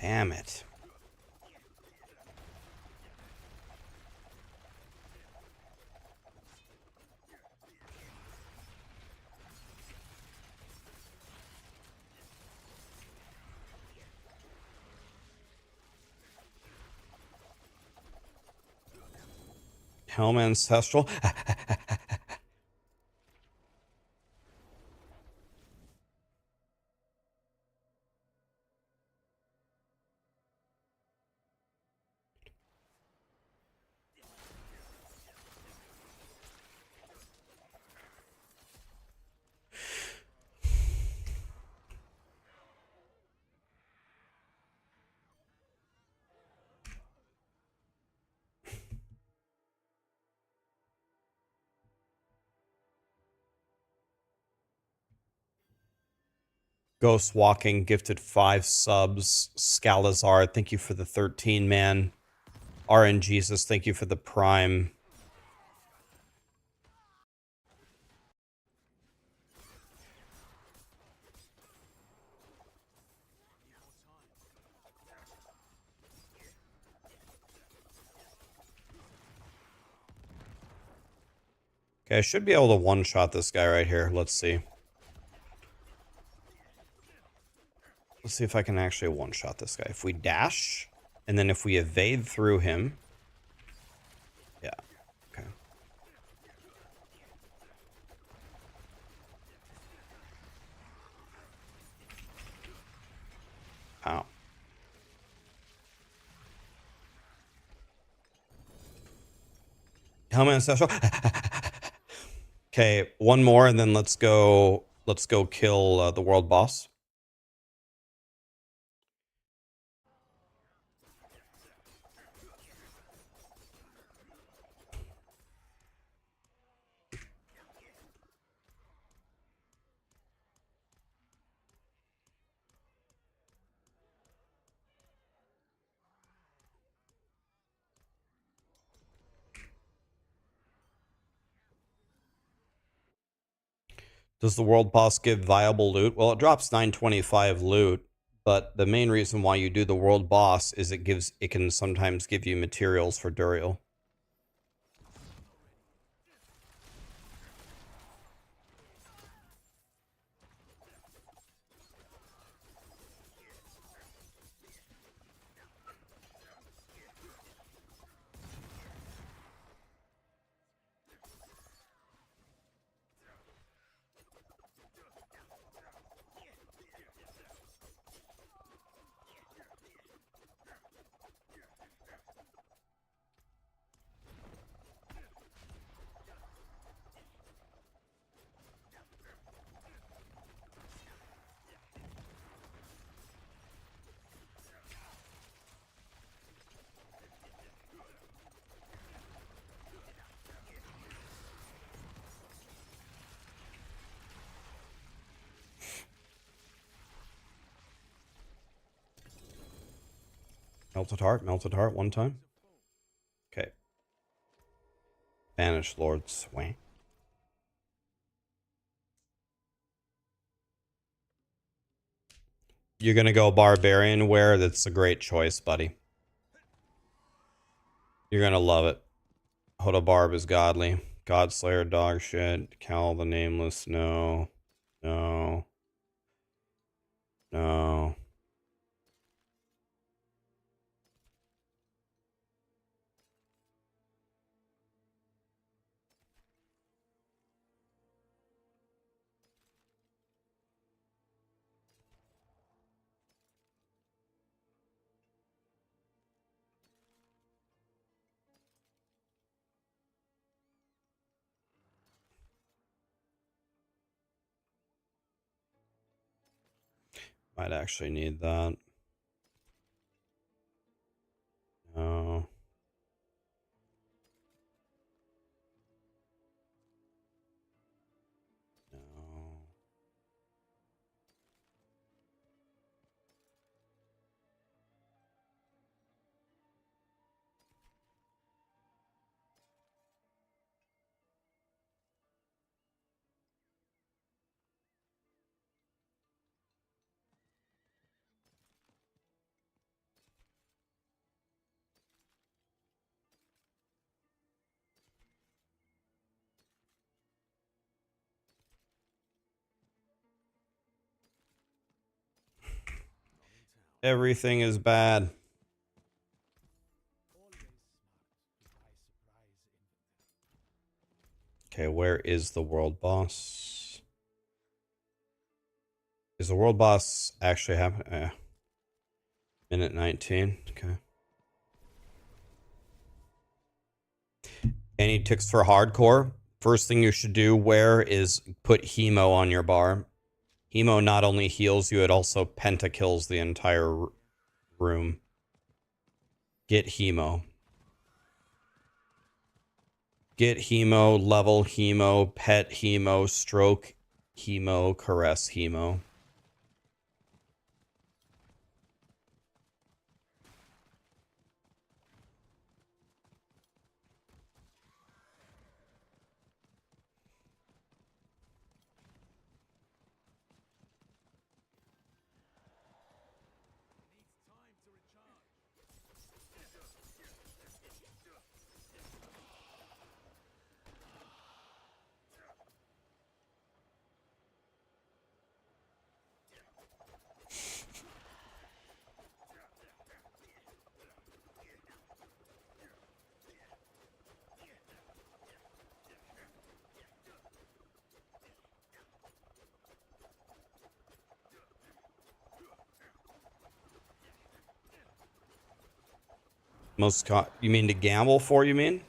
Damn it. Helm Ancestral. Ghost Walking gifted 5 subs. Scalazar, thank you for the 13, man. RN Jesus, thank you for the Prime. Okay, I should be able to one-shot this guy right here. Let's see. Let's see if I can actually one-shot this guy. If we dash, and then if we evade through him. Yeah, okay. Ow. Helmet Ancestral. Okay, one more, and then let's go kill the world boss. Does the world boss give viable loot? Well, it drops 925 loot, but the main reason why you do the world boss is it can sometimes give you materials for Duriel. Melted heart one time. Okay. Banish Lord Swain. You're gonna go Barbarian wear? That's a great choice, buddy. You're gonna love it. Hoda Barb is godly. Godslayer, dog shit. Cal the Nameless, no. No. No. Might actually need that. No. No. Everything is bad. Okay, where is the world boss? Is the world boss actually happening? Minute 19. Okay. Any ticks for hardcore? First thing you should do is put Hemo on your bar. Hemo not only heals you, it also pentakills the entire room. Get Hemo. Get Hemo, level Hemo, pet Hemo, stroke Hemo, caress Hemo. You mean to gamble for, you mean?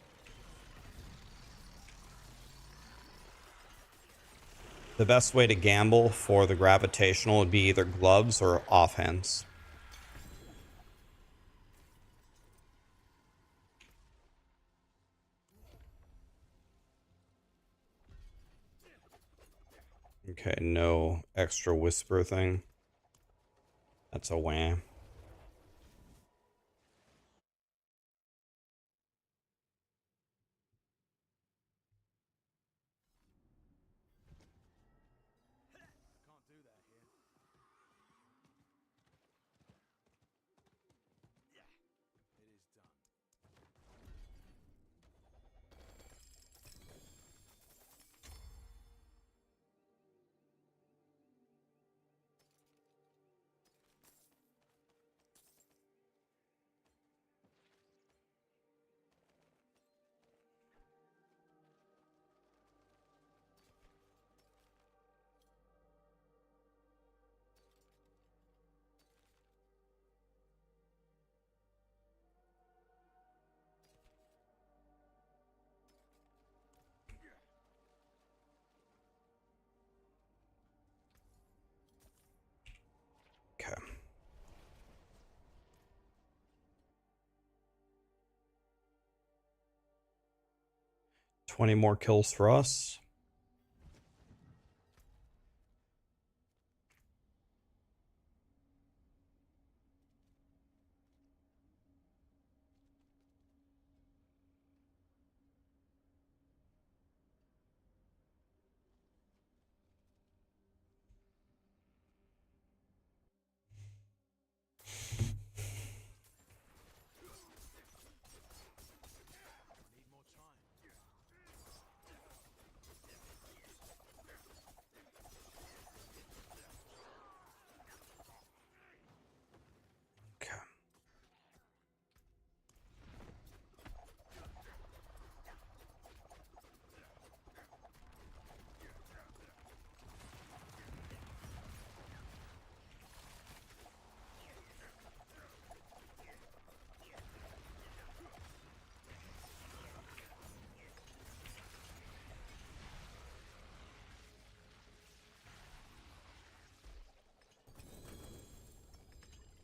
The best way to gamble for the gravitational would be either gloves or offhands. Okay, no extra whisper thing. That's a wham. Okay. $20 more kills for us.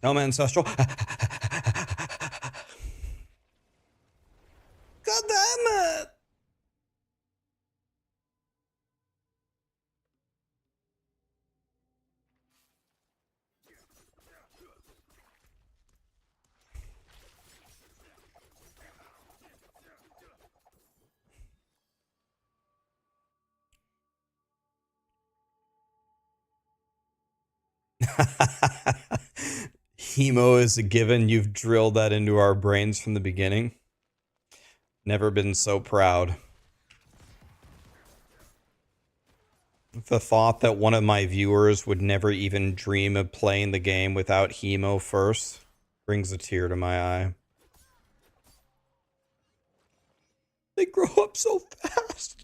Helm Ancestral. God damn it! Hemo is a given. You've drilled that into our brains from the beginning. Never been so proud. The thought that one of my viewers would never even dream of playing the game without Hemo first brings a tear to my eye. They grow up so fast.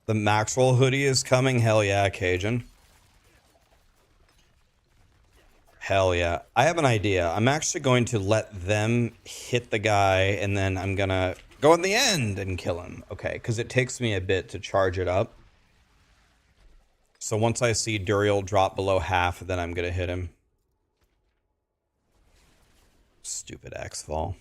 The Maxroll hoodie is coming. Hell yeah, Cajun. Hell yeah. I have an idea. I'm actually going to let them hit the guy, and then I'm going to go in the end and kill him. Okay, because it takes me a bit to charge it up. So once I see Duriel drop below half, then I'm going to hit him. Stupid X-Fall.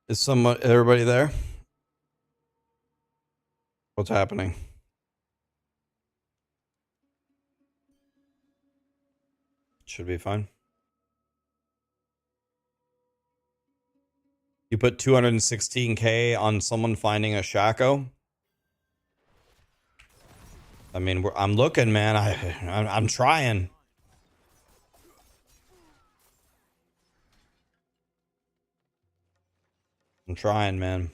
Is everybody there? What's happening? Should be fine. You put 216k on someone finding a Shaco? I mean, I'm looking, man. I'm trying. I'm trying, man.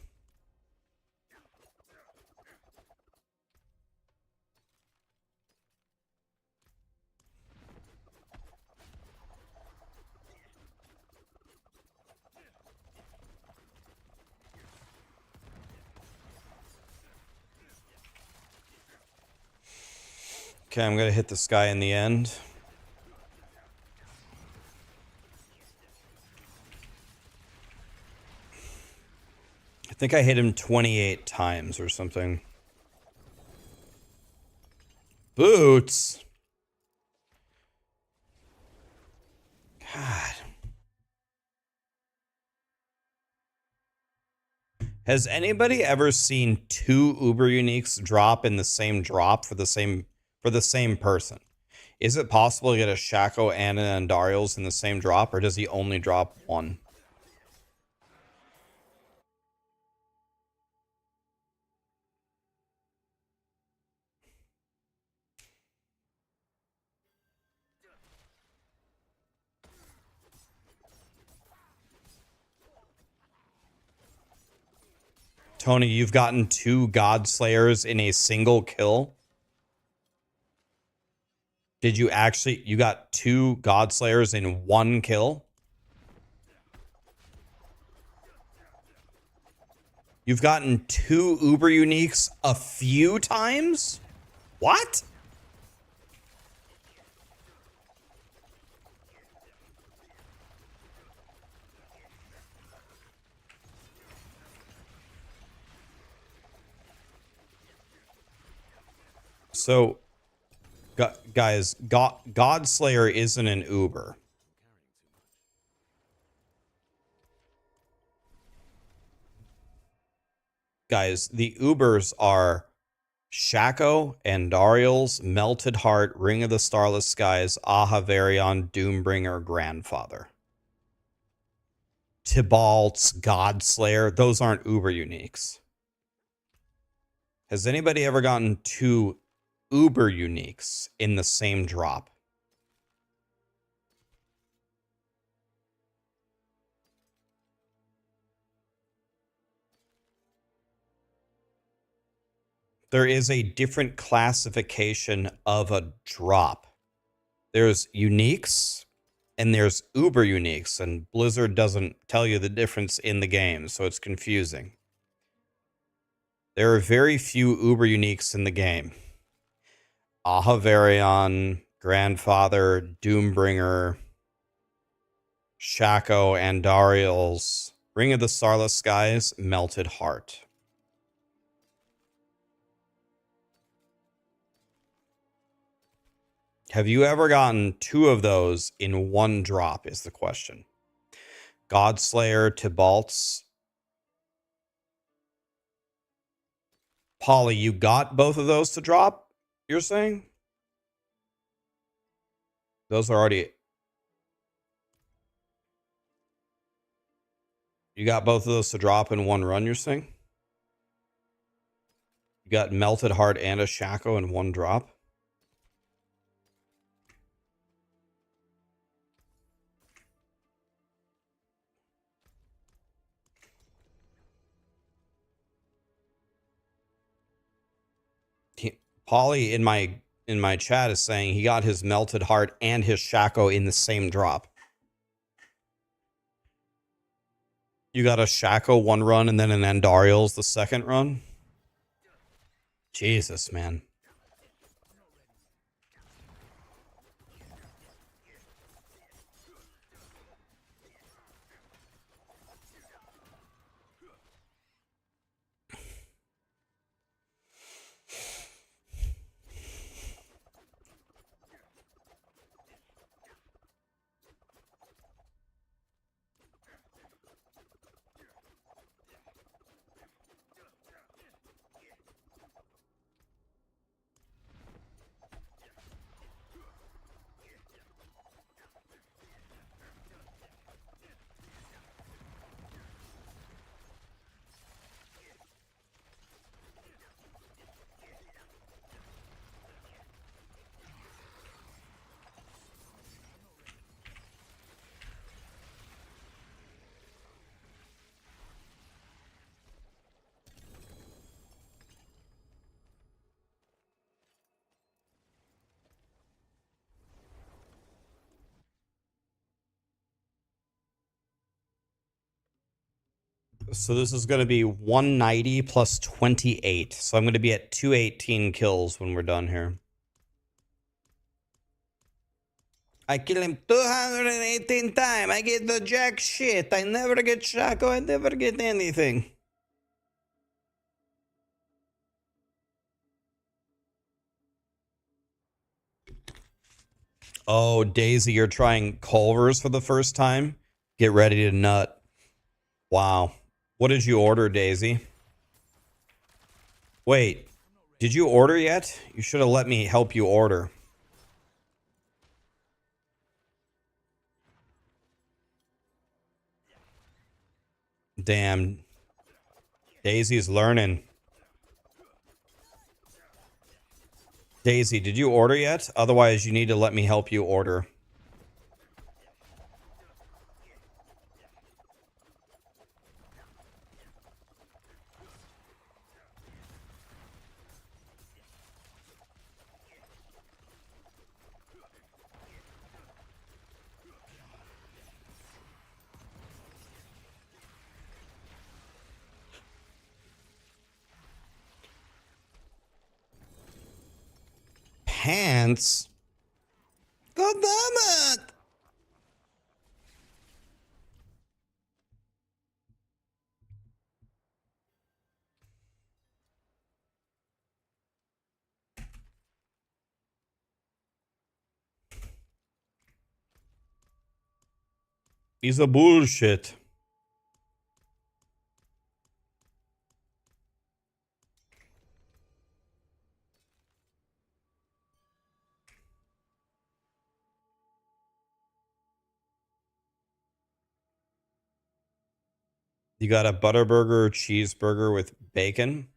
Okay, I'm gonna hit this guy in the end. I think I hit him 28 times or something. Boots. God. Has anybody ever seen two Uber Uniques drop in the same drop for the same person? Is it possible to get a Shaco and an Andariels in the same drop, or does he only drop one? Tony, you've gotten two Godslayers in a single kill? Did you actually... You got two Godslayers in one kill? You've gotten two Uber Uniques a few times? What? So, guys, Godslayer isn't an Uber. Guys, the Ubers are Shaco, Andariels, Melted Heart, Ring of the Starless Skies, Ahavarion, Doombringer, Grandfather. Tibalt's, Godslayer, those aren't Uber Uniques. Has anybody ever gotten two Uber Uniques in the same drop? There is a different classification of a drop. There's uniques and there's Uber Uniques, and Blizzard doesn't tell you the difference in the game, so it's confusing. There are very few Uber Uniques in the game. Ahavarion, Grandfather, Doombringer, Shaco, Andariels, Ring of the Starless Skies, Melted Heart. Have you ever gotten 2 of those in 1 drop is the question. Godslayer, Tibalt's. Polly, you got both of those to drop, you're saying? Those are already... You got both of those to drop in 1 run, you're saying? You got Melted Heart and a Shaco in 1 drop? Polly in my chat is saying he got his Melted Heart and his Shaco in the same drop. You got a Shaco 1 run and then an Andariel's the 2nd run? Jesus, man. So this is going to be 190 plus 28. So I'm going to be at 218 kills when we're done here. I kill him 218 times. I get the jack shit. I never get Shaco. I never get anything. Oh, Daisy, you're trying Culver's for the first time? Get ready to nut. Wow. What did you order, Daisy? Wait, did you order yet? You should have let me help you order. Damn. Daisy's learning. Daisy, did you order yet? Otherwise, you need to let me help you order. Pants? God damn it! He's a bullshit. You got a Butterburger cheeseburger with bacon.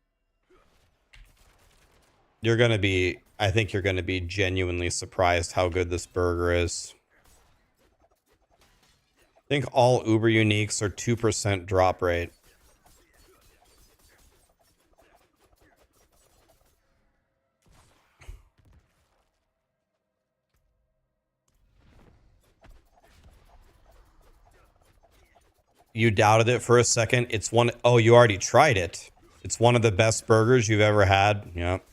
You're going to be, I think you're going to be genuinely surprised how good this burger is. I think all Uber Uniques are 2% drop rate. You doubted it for a second. It's one, oh, you already tried it. It's one of the best burgers you've ever had. Yep.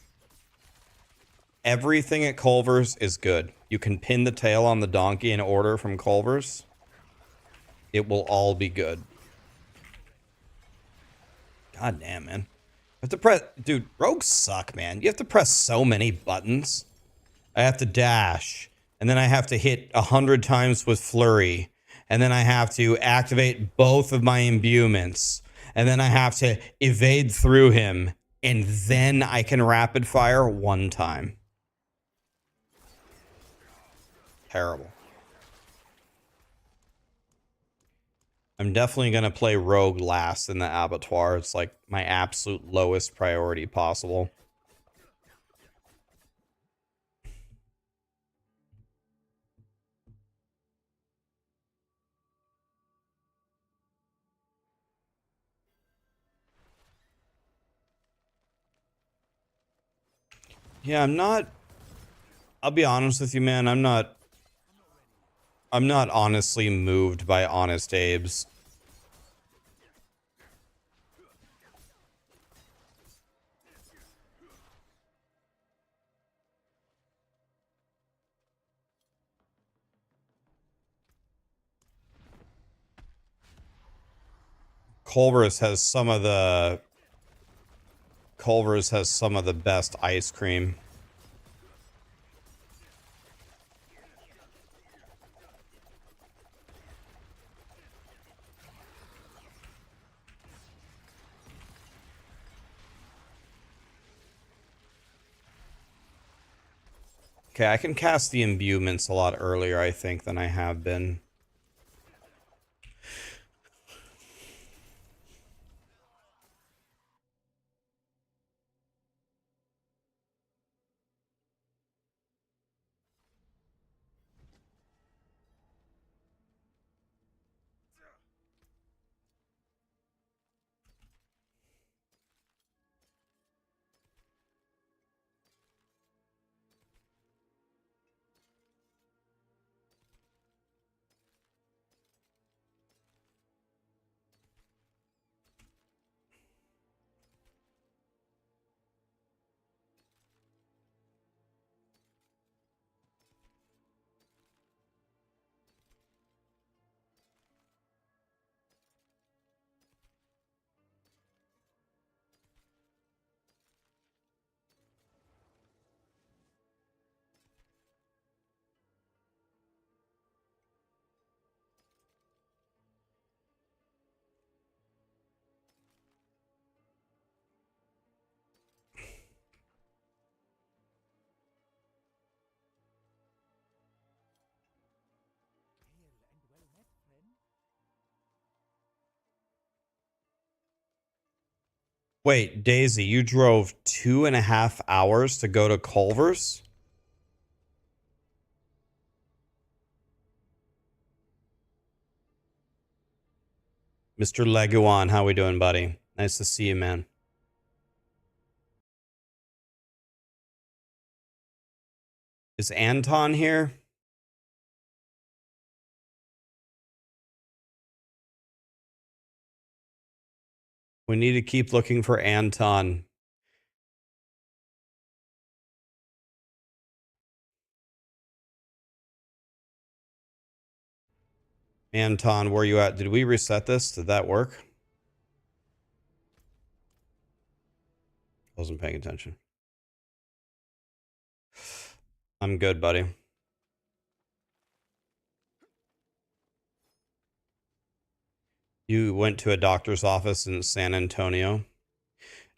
Everything at Culver's is good. You can pin the tail on the donkey and order from Culver's. It will all be good. God damn, man. I have to press... Dude, rogues suck, man. You have to press so many buttons. I have to dash. And then I have to hit 100 times with flurry. And then I have to activate both of my imbuements. And then I have to evade through him. And then I can rapid fire one time. Terrible. I'm definitely going to play rogue last in the abattoir. It's like my absolute lowest priority possible. Yeah, I'm not... I'll be honest with you, man. I'm not honestly moved by Honest Abe's. Culver's has some of the best ice cream. Okay, I can cast the imbuements a lot earlier, I think, than I have been. Wait, Daisy, you drove 2.5 hours to go to Culver's? Mr. Leguan, how we doing, buddy? Nice to see you, man. Is Anton here? We need to keep looking for Anton. Anton, where you at? Did we reset this? Did that work? Wasn't paying attention. I'm good, buddy. You went to a doctor's office in San Antonio.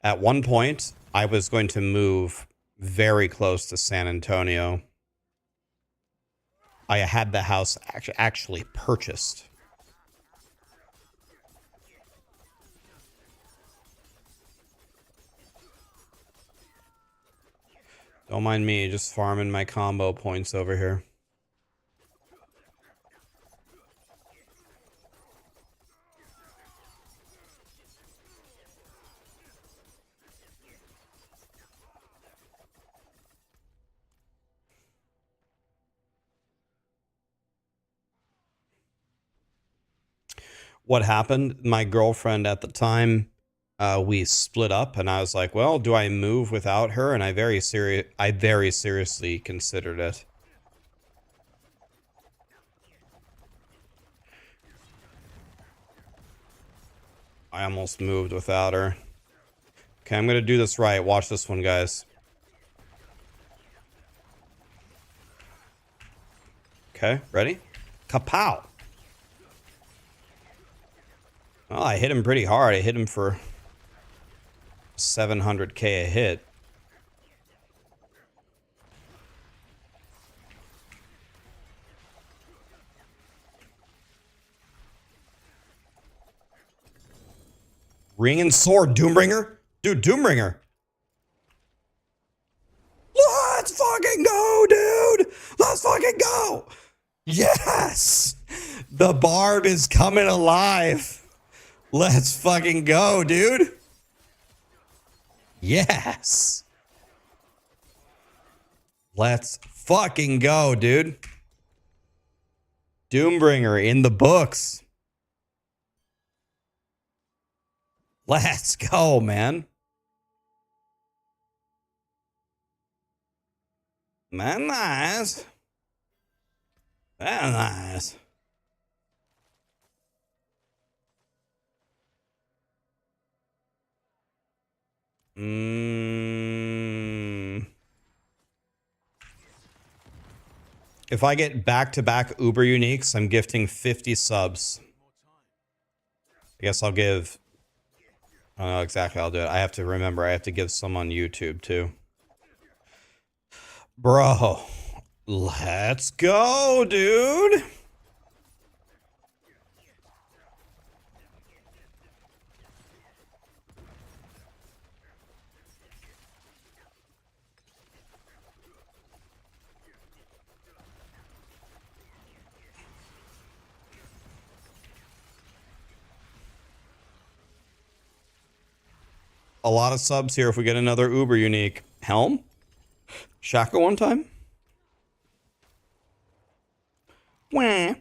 At one point, I was going to move very close to San Antonio. I had the house actually purchased. Don't mind me, just farming my combo points over here. What happened? My girlfriend at the time, we split up, and I was like, well, do I move without her? And I very seriously considered it. I almost moved without her. Okay, I'm gonna do this right. Watch this one, guys. Okay, ready? Kapow! Well, I hit him pretty hard. I hit him for 700k a hit. Ring and sword, Doombringer. Dude, Doombringer. Let's fucking go, dude. Let's fucking go. Yes. The barb is coming alive. Let's fucking go, dude. Yes. Let's fucking go, dude. Doombringer in the books. Let's go, man. Man, nice. Very nice. If I get back-to-back Uber Uniques, I'm gifting 50 subs. I guess I'll give... I don't know exactly how I'll do it. I have to remember, I have to give some on YouTube, too. Bro, let's go, dude. A lot of subs here if we get another Uber Unique. Helm? Shaka one time? Wah.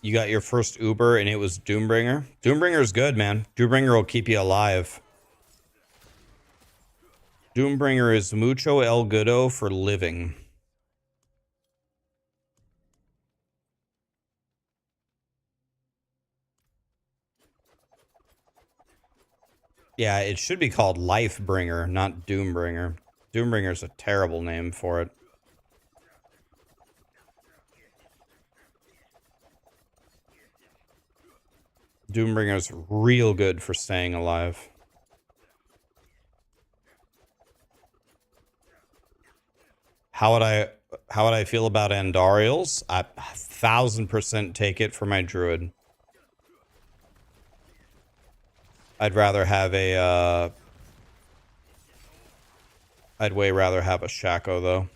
You got your first Uber and it was Doombringer. Doombringer's good, man. Doombringer will keep you alive. Doombringer is mucho el goodo for living. Yeah, it should be called Lifebringer, not Doombringer. Doombringer's a terrible name for it. Doombringer's real good for staying alive. How would I feel about Andariels? I 1000% take it for my Druid. I'd rather have a I'd way rather have a Shaco though.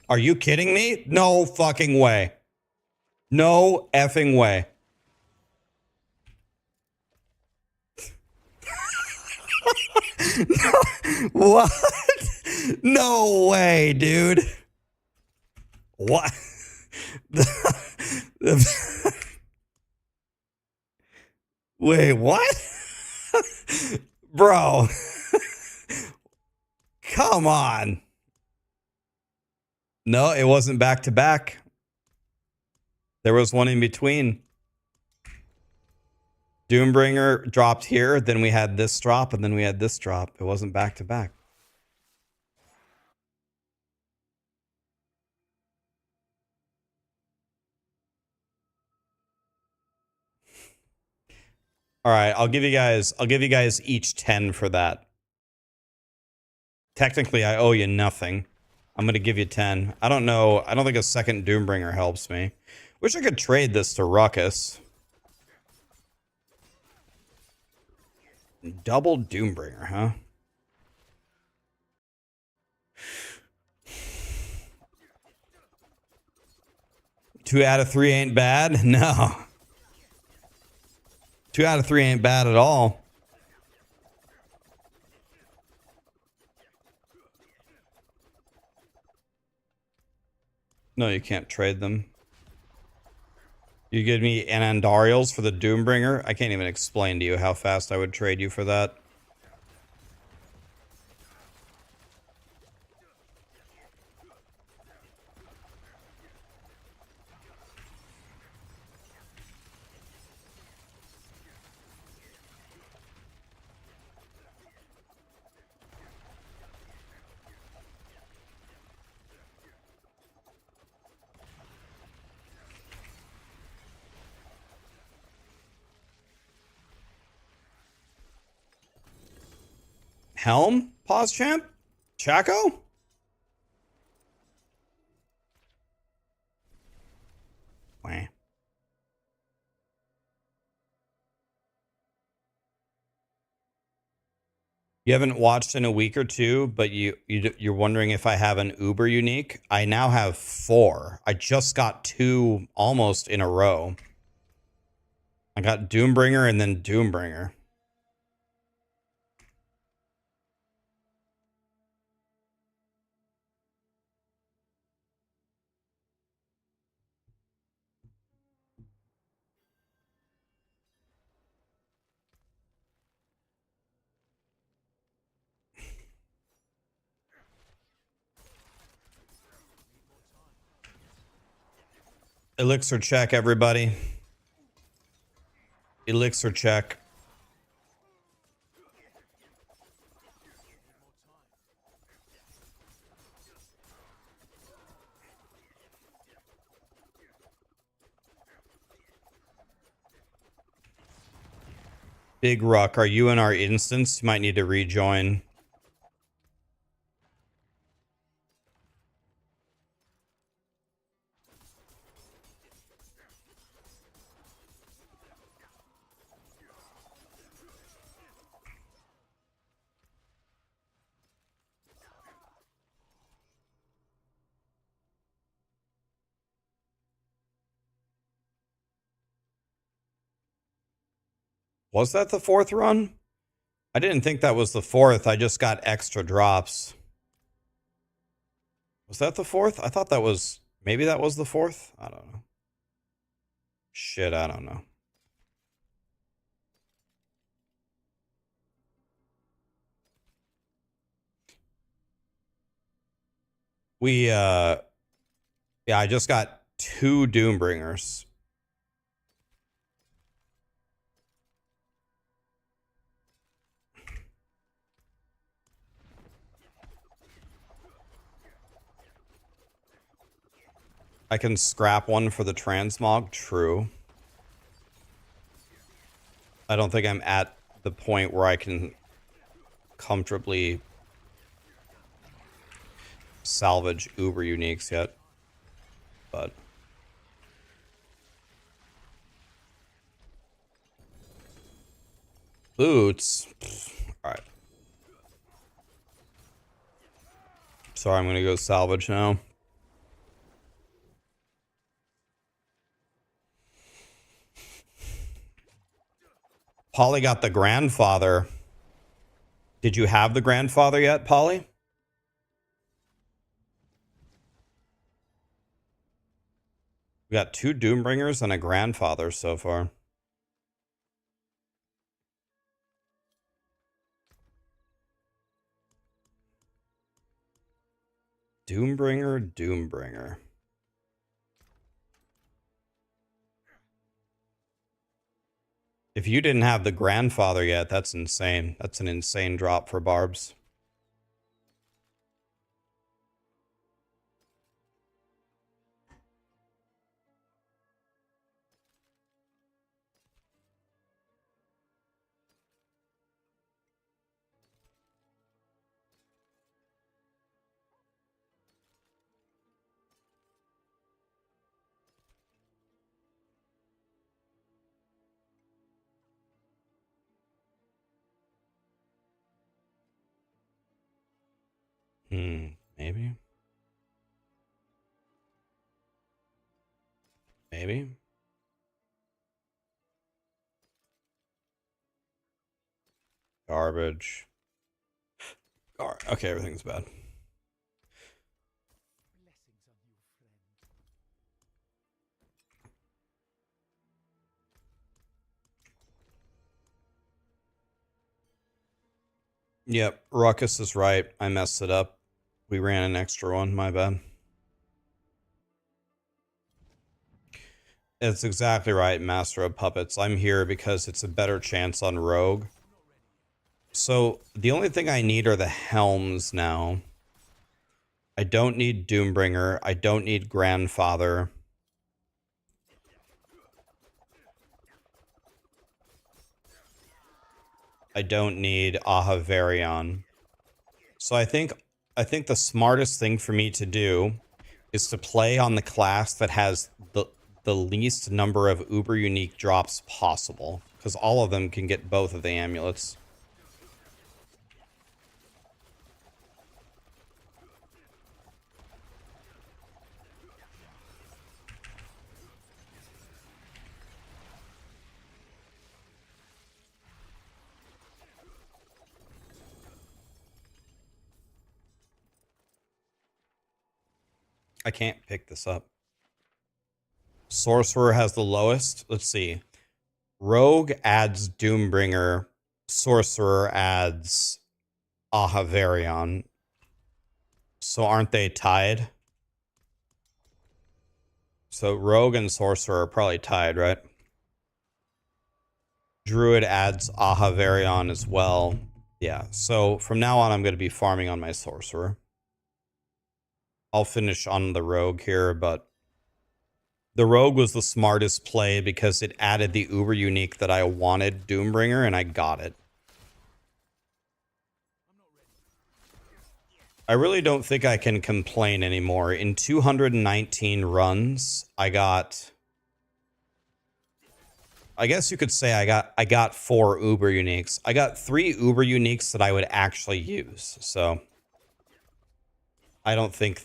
Are you kidding me? No fucking way. No effing way. No, what? No way, dude. What? Wait, what? Bro. Come on. No, it wasn't back to back. There was one in between. Doombringer dropped here, then we had this drop, and then we had this drop. It wasn't back to back. All right, I'll give you guys each 10 for that. Technically, I owe you nothing. I'm going to give you 10. I don't know. I don't think a second Doombringer helps me. Wish I could trade this to Ruckus. Double Doombringer, huh? Two out of three ain't bad? No. 2 out of 3 ain't bad at all. No, you can't trade them. You give me an Andariels for the Doombringer? I can't even explain to you how fast I would trade you for that. Helm? Pause champ? Chaco? Wah. You haven't watched in a week or two, but you're wondering if I have an Uber unique. I now have 4. I just got 2 almost in a row. I got Doombringer and then Doombringer. Elixir check, everybody. Elixir check. Big Ruck, are you in our instance? You might need to rejoin. Was that the 4th run? I didn't think that was the 4th. I just got extra drops. Was that the 4th? I thought that was... Maybe that was the 4th? I don't know. Shit, I don't know. Yeah, I just got 2 Doombringers. I can scrap one for the transmog. True. I don't think I'm at the point where I can comfortably salvage Uber uniques yet. But boots. All right. Sorry, I'm going to go salvage now. Polly got the grandfather. Did you have the grandfather yet, Polly? We got 2 Doombringers and a grandfather so far. Doombringer, Doombringer. If you didn't have the grandfather yet, that's insane. That's an insane drop for Barbs. Maybe. Maybe. Garbage. Okay, everything's bad. Yep, Ruckus is right. I messed it up. We ran an extra one, my bad. It's exactly right, Master of Puppets. I'm here because it's a better chance on Rogue. So, the only thing I need are the helms now. I don't need Doombringer. I don't need Grandfather. I don't need Ahavarion. So I think the smartest thing for me to do is to play on the class that has the least number of uber unique drops possible, because all of them can get both of the amulets. I can't pick this up. Sorcerer has the lowest. Let's see. Rogue adds Doombringer. Sorcerer adds Ahavarion. So aren't they tied? So Rogue and Sorcerer are probably tied, right? Druid adds Ahavarion as well. Yeah, so from now on I'm going to be farming on my Sorcerer. I'll finish on the Rogue here, but the Rogue was the smartest play because it added the uber unique that I wanted, Doombringer, and I got it. I really don't think I can complain anymore. In 219 runs, I guess you could say I got 4 uber uniques. I got 3 uber uniques that I would actually use. So I don't think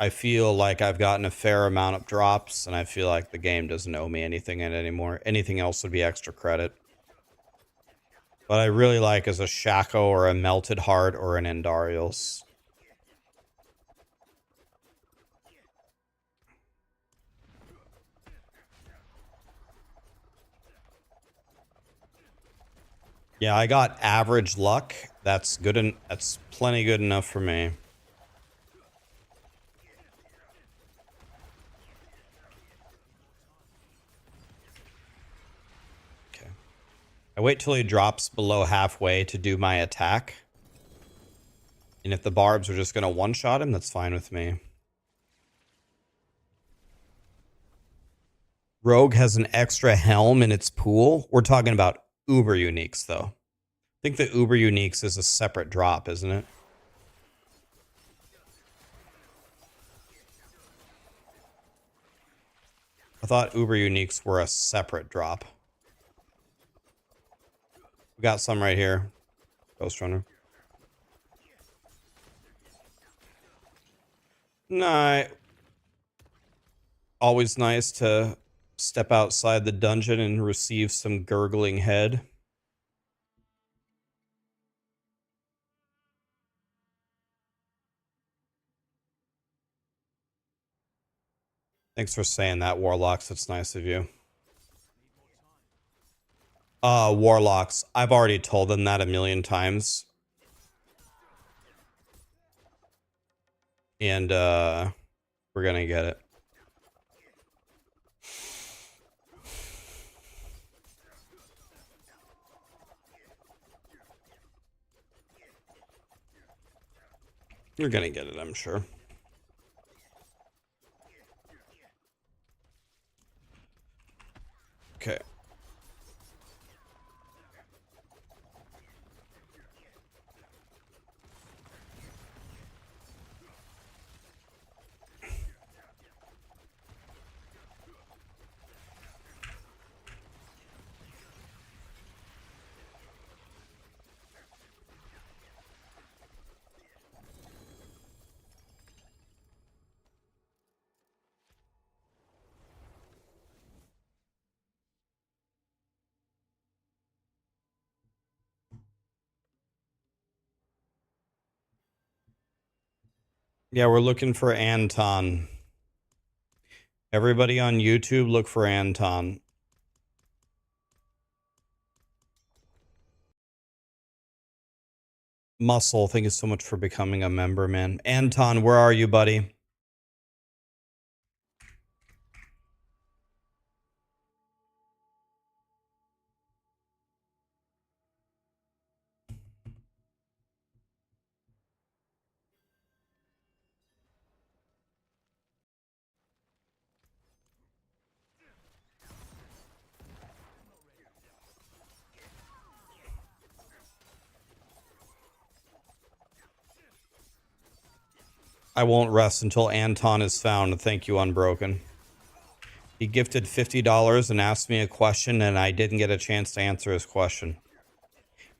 I feel like I've gotten a fair amount of drops, and I feel like the game doesn't owe me anything anymore. Anything else would be extra credit. But I really like as a Shaco or a Melted Heart or an Endariel's. Yeah, I got average luck. That's good, and that's plenty good enough for me. Okay. I wait till he drops below halfway to do my attack. And if the barbs are just going to one-shot him, that's fine with me. Rogue has an extra helm in its pool. We're talking about uber uniques, though. I think the uber uniques is a separate drop, isn't it? I thought uber uniques were a separate drop. We got some right here. Ghost Runner. Nah. Always nice to step outside the dungeon and receive some gurgling head. Thanks for saying that, Warlocks. That's nice of you. Warlocks. I've already told them that a million times. And, we're gonna get it. You're gonna get it, I'm sure. Okay. Yeah, we're looking for Anton. Everybody on YouTube, look for Anton. Muscle, thank you so much for becoming a member, man. Anton, where are you, buddy? I won't rest until Anton is found. Thank you, Unbroken. He gifted $50 and asked me a question, and I didn't get a chance to answer his question.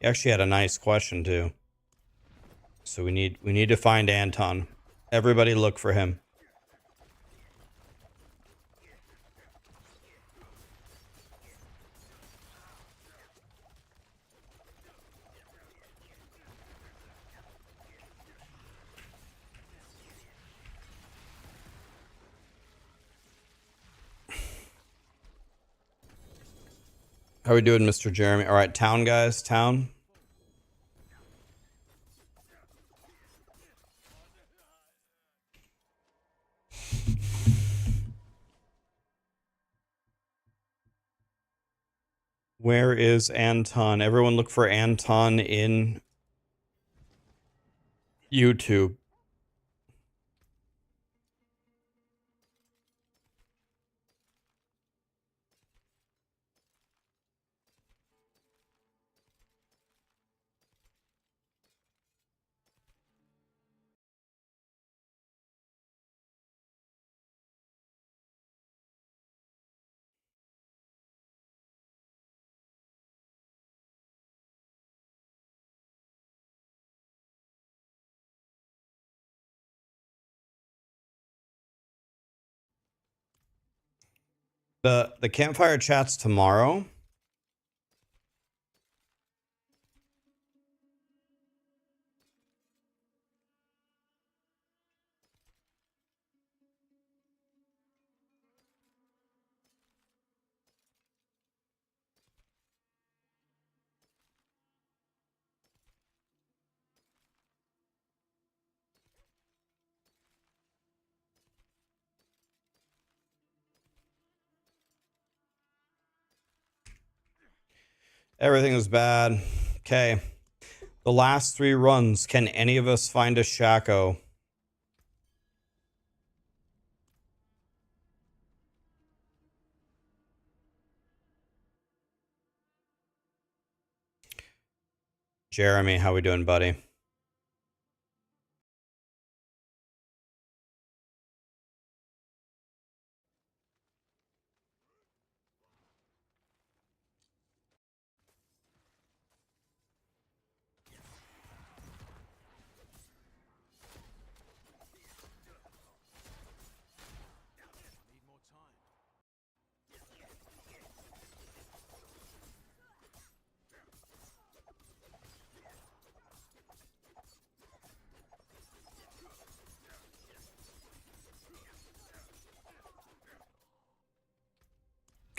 He actually had a nice question too. So we need to find Anton. Everybody look for him. How we doing, Mr. Jeremy? All right, town guys, town. Where is Anton? Everyone look for Anton in YouTube. The campfire chat's tomorrow. Everything is bad. Okay. The last 3 runs. Can any of us find a Shaco? Jeremy, how we doing, buddy?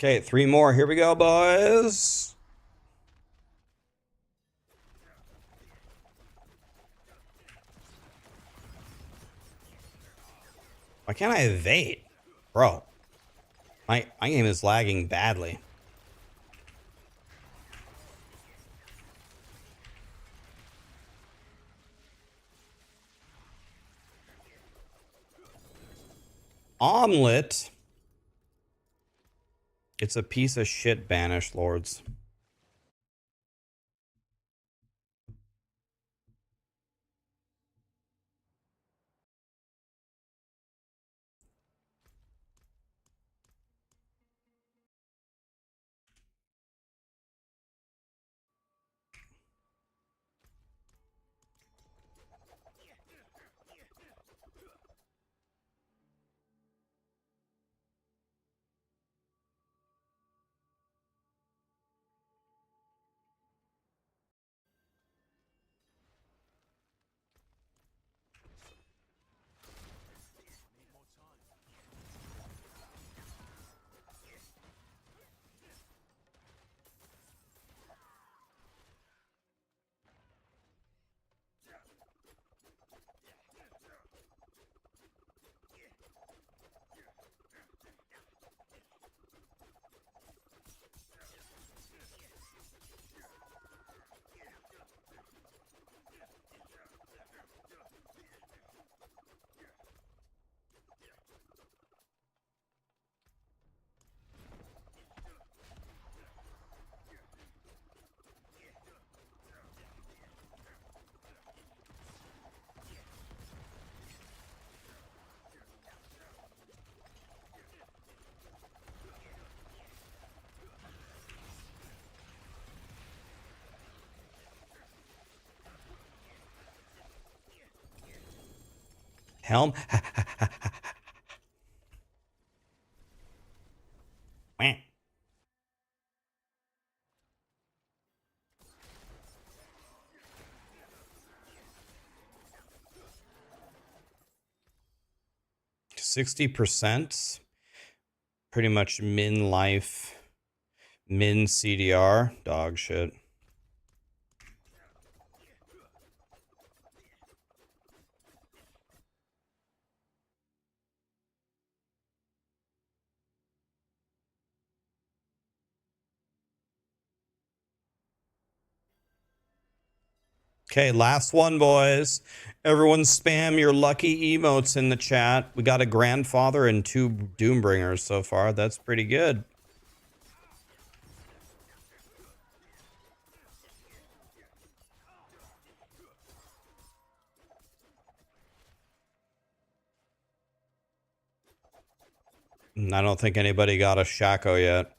Okay, 3 more. Here we go, boys. Why can't I evade? Bro. My game is lagging badly. Omelet. It's a piece of shit, Banished Lords. Helm. 60%. Pretty much min life, min CDR. Dog shit. Okay, last one, boys. Everyone spam your lucky emotes in the chat. We got a grandfather and 2 Doombringers so far. That's pretty good. I don't think anybody got a Shaco yet.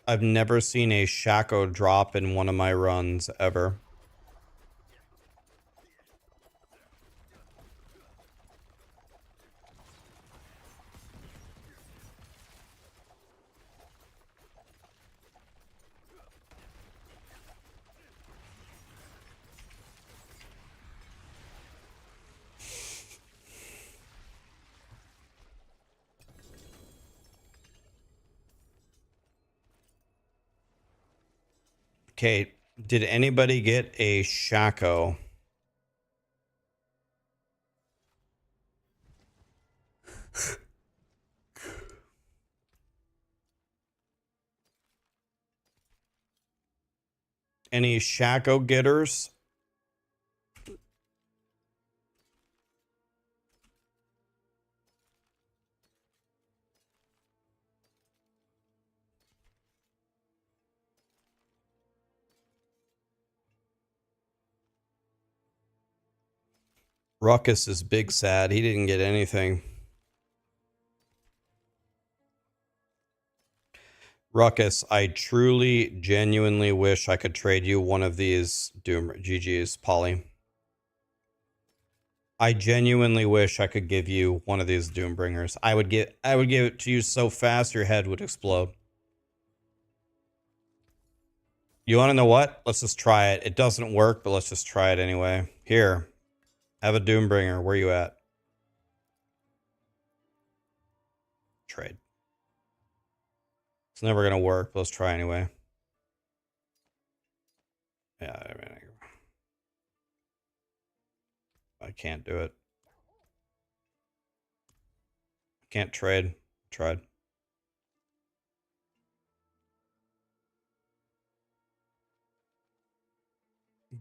I've never seen a Shaco drop in one of my runs ever. Okay, did anybody get a Shaco? Any Shaco getters? Ruckus is big sad. He didn't get anything. Ruckus, I truly, genuinely wish I could trade you one of these Doom GG's, Polly. I genuinely wish I could give you one of these Doombringers. I would give it to you so fast your head would explode. You want to know what? Let's just try it. It doesn't work, but let's just try it anyway. Here. Have a Doombringer. Where you at? Trade. It's never going to work, but let's try anyway. Yeah, I mean, I can't do it. Can't trade. Tried.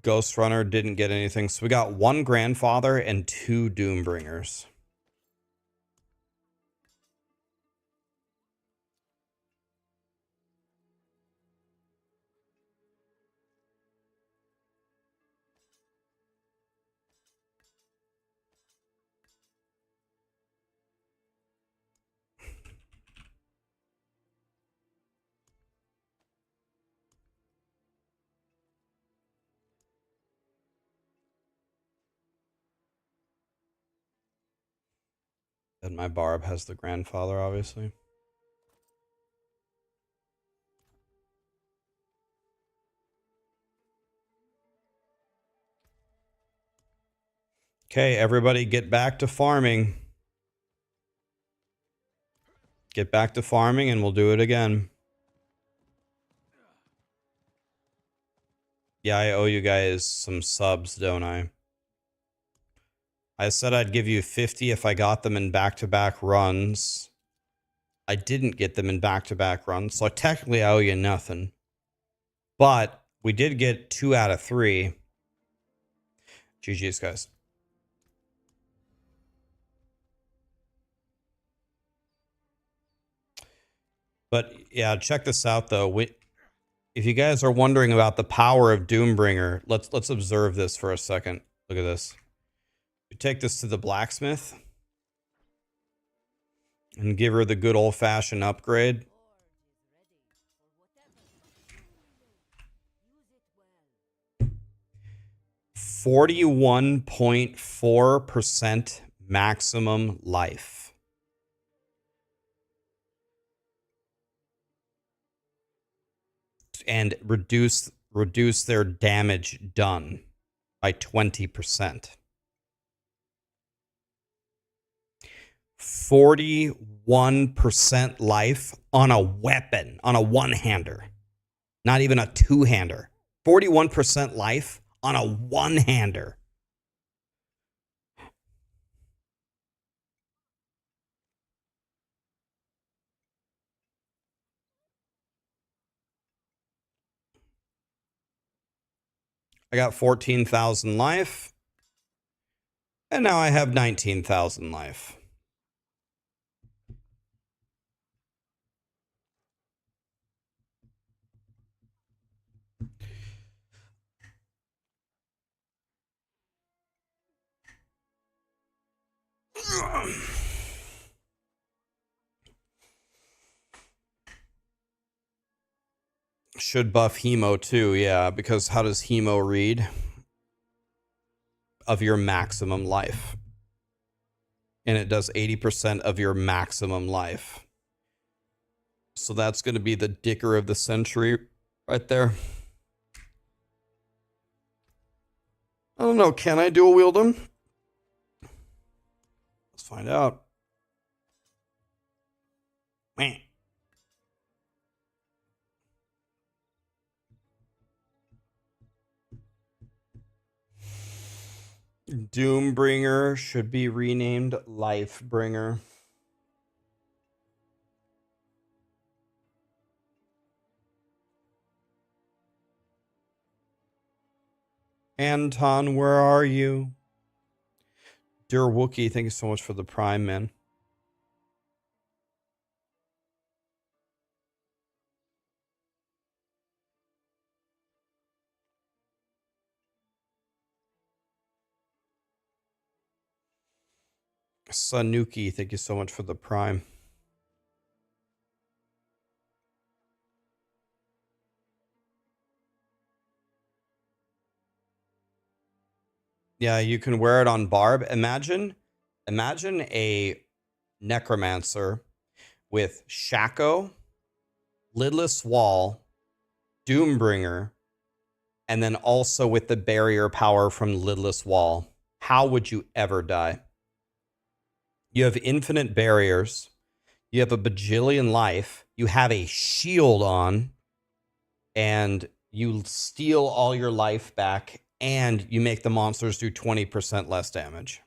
Ghost Runner didn't get anything. So we got 1 Grandfather and 2 Doombringers. And my Barb has the Grandfather, obviously. Okay, everybody get back to farming. Get back to farming and we'll do it again. Yeah, I owe you guys some subs, don't I? I said I'd give you 50 if I got them in back-to-back runs. I didn't get them in back-to-back runs, so technically I owe you nothing. But we did get 2 out of 3. GG's, guys. But yeah, check this out though. If you guys are wondering about the power of Doombringer, let's observe this for a second. Look at this. We take this to the blacksmith and give her the good old-fashioned upgrade. 41.4% maximum life. And reduce their damage done by 20%. 41% life on a weapon, on a one-hander. Not even a two-hander. 41% life on a one-hander. I got 14,000 life. And now I have 19,000 life. Should buff Hemo too, yeah, because how does Hemo read? Of your maximum life. And it does 80% of your maximum life. So that's going to be the dicker of the century right there. I don't know, can I dual wield him? Let's find out. Meh. Doombringer should be renamed Lifebringer. Anton, where are you? Dear Wookie, thank you so much for the Prime, man. Sanuki, thank you so much for the Prime. Yeah, you can wear it on Barb. Imagine a necromancer with Shaco, Lidless Wall, Doombringer, and then also with the barrier power from Lidless Wall. How would you ever die? You have infinite barriers. You have a bajillion life. You have a shield on. And you steal all your life back. And you make the monsters do 20% less damage.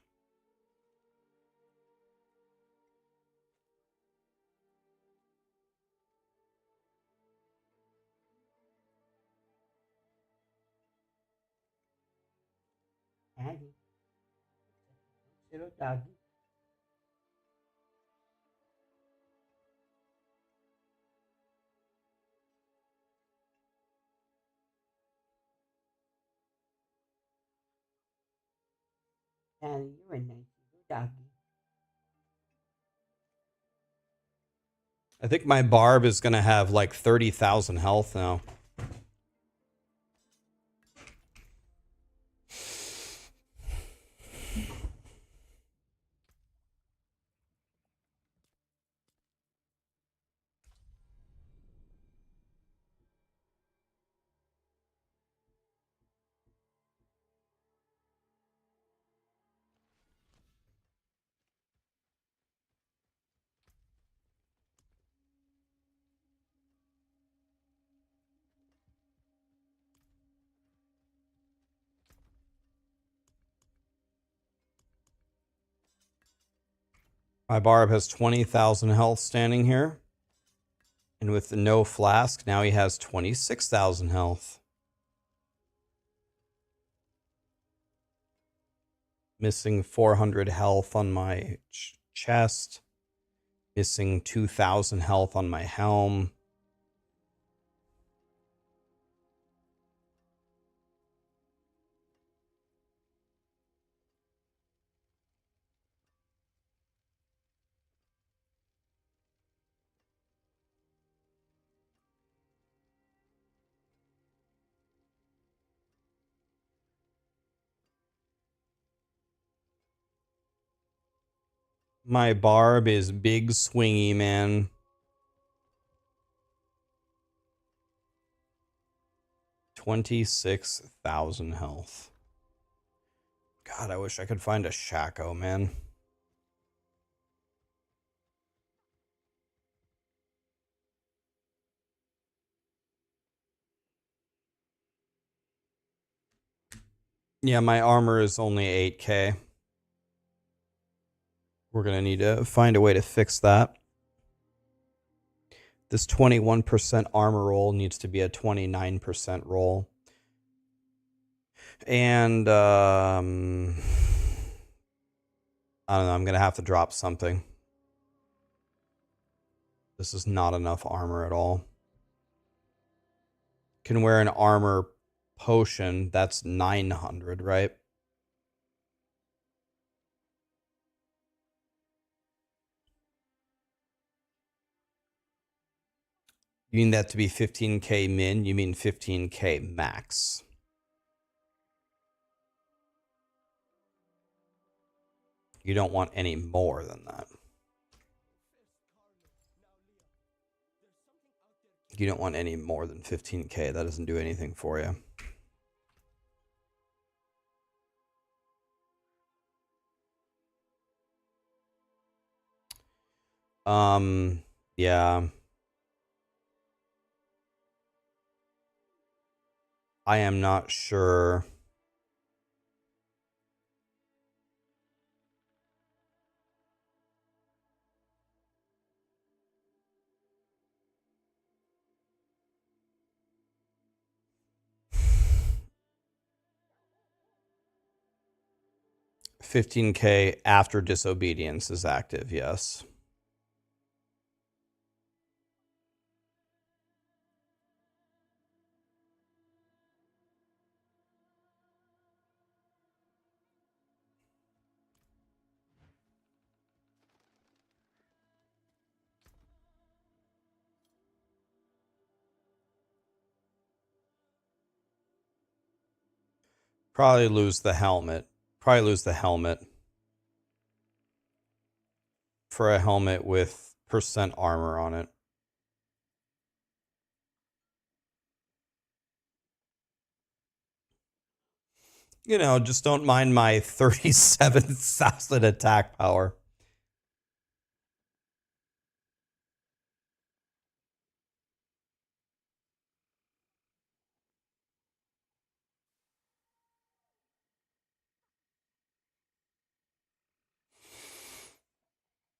Aggie. Little doggy. Daddy, you're a nice little doggy. I think my Barb is going to have like 30,000 health now. My Barb has 20,000 health standing here. And with the no flask, now he has 26,000 health. Missing 400 health on my chest. Missing 2,000 health on my helm. My barb is big swingy, man. $26,000 health. God, I wish I could find a Shaco, man. Yeah, my armor is only 8K. We're going to need to find a way to fix that. This 21% armor roll needs to be a 29% roll. And, I don't know, I'm going to have to drop something. This is not enough armor at all. Can wear an armor potion. That's 900, right? You mean that to be 15K min? You mean 15K max? You don't want any more than that. You don't want any more than 15K. That doesn't do anything for you. Yeah. I am not sure. $15K after disobedience is active, yes. Probably lose the helmet. Probably lose the helmet. For a helmet with percent armor on it. You know, just don't mind my 37,000 attack power.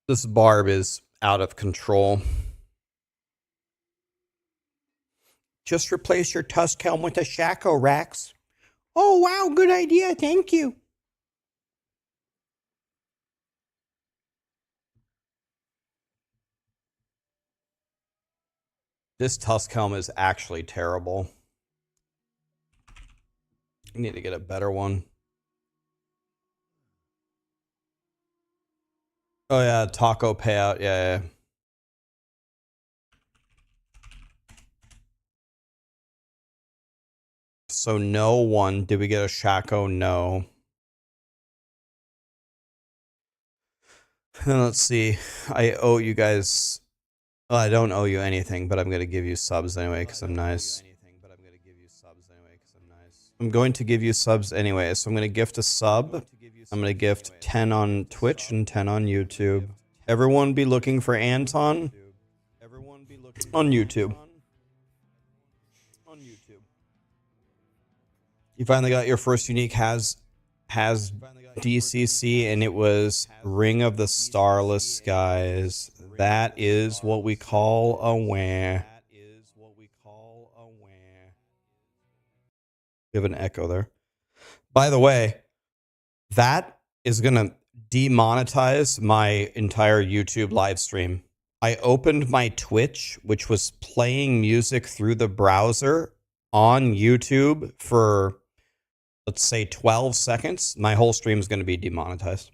This barb is out of control. Just replace your tusk helm with a Shaco, Rax. Oh, wow, good idea. Thank you. This tusk helm is actually terrible. You need to get a better one. Oh, yeah, taco payout. Yeah. So no one. Did we get a Shaco? No. Let's see. I owe you guys. Well, I don't owe you anything, but I'm going to give you subs anyway because I'm nice. I'm going to give you subs anyway, so I'm going to gift a sub. I'm going to gift 10 on Twitch and 10 on YouTube. Everyone be looking for Anton on YouTube. You finally got your first unique has DCC, and it was Ring of the Starless Skies. That is what we call a win. We have an echo there. By the way, that is going to demonetize my entire YouTube live stream. I opened my Twitch, which was playing music through the browser on YouTube for, let's say, 12 seconds. My whole stream is going to be demonetized.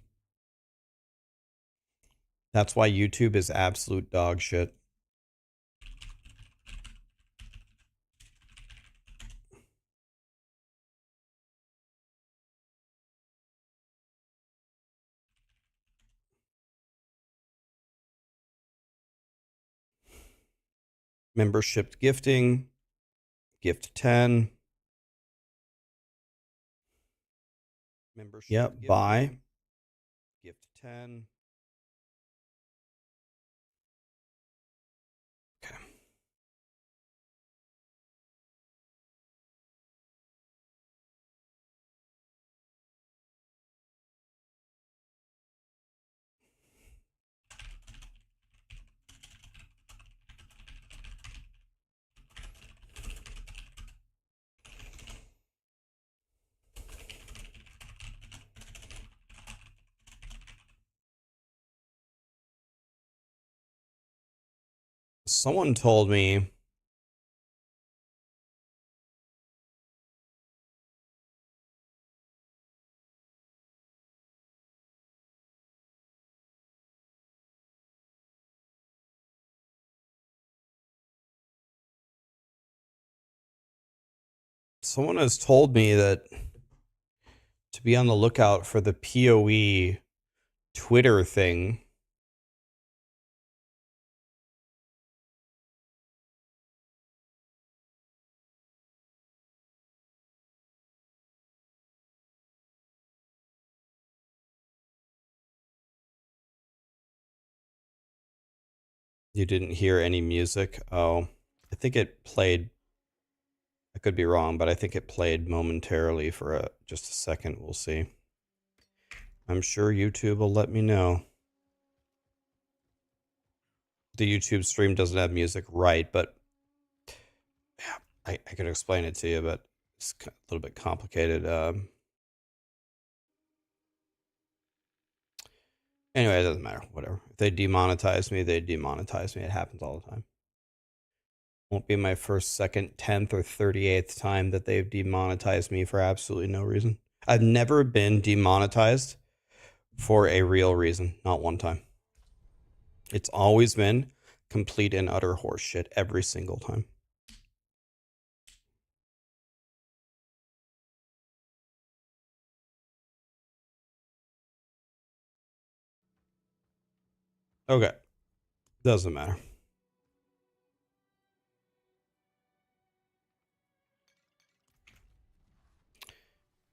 That's why YouTube is absolute dog shit. Membership gifting. Gift 10. Membership. Yep, buy. Gift 10. Okay. Someone told me someone has told me that to be on the lookout for the PoE Twitter thing. You didn't hear any music? Oh, I think it played. I could be wrong, but I think it played momentarily for just a second. We'll see. I'm sure YouTube will let me know. The YouTube stream doesn't have music, right? But yeah, I could explain it to you, but it's a little bit complicated. Anyway, it doesn't matter. Whatever. If they demonetize me, they demonetize me. It happens all the time. Won't be my first, second, 10th, or 38th time that they've demonetized me for absolutely no reason. I've never been demonetized for a real reason. Not one time. It's always been complete and utter horseshit every single time. Okay. Doesn't matter.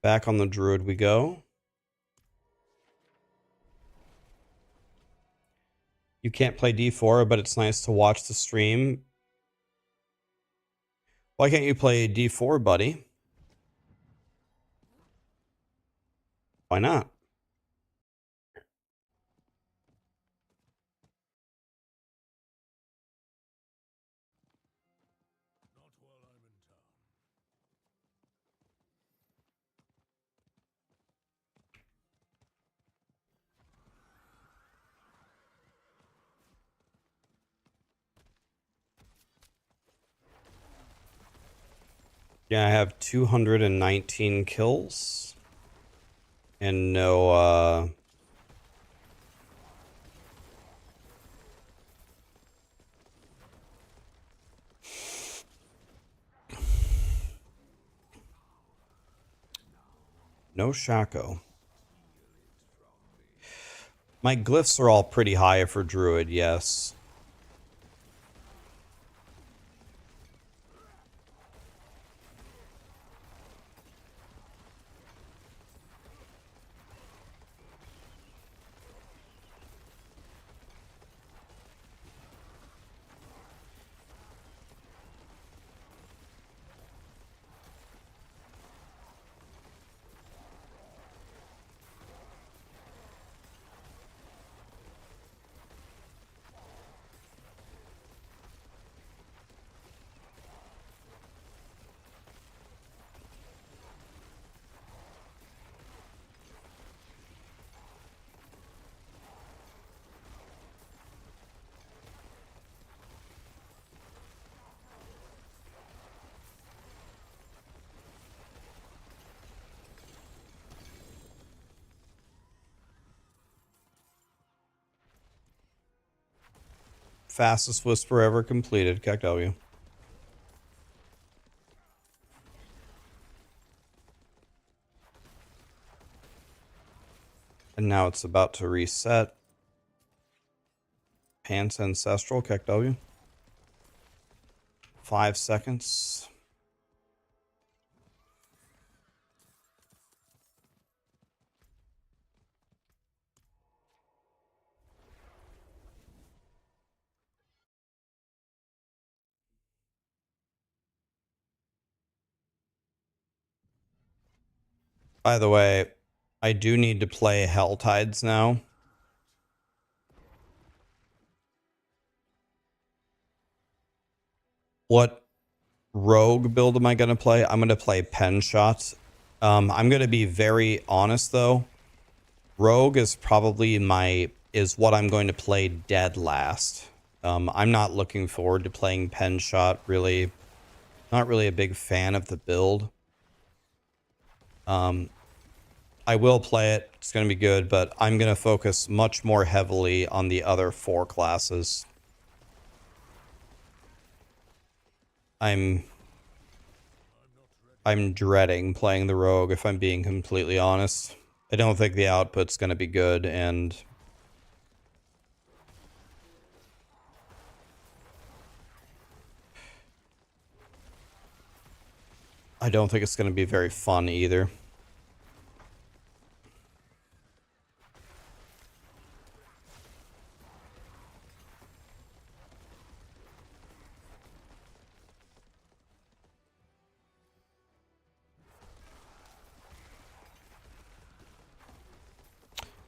Back on the Druid we go. You can't play D4, but it's nice to watch the stream. Why can't you play D4, buddy? Why not? Yeah, I have 219 kills. And no, no Shaco. My glyphs are all pretty high for Druid, yes. Fastest whisper ever completed, KW. And now it's about to reset. Pants Ancestral, KW. 5 seconds. By the way, I do need to play Hell Tides now. What rogue build am I going to play? I'm going to play Pen Shot. I'm going to be very honest though. Rogue is probably is what I'm going to play dead last. I'm not looking forward to playing Pen Shot, really. Not really a big fan of the build. I will play it. It's going to be good, but I'm going to focus much more heavily on the other 4 classes. I'm dreading playing the rogue, if I'm being completely honest. I don't think the output's going to be good, and I don't think it's going to be very fun either.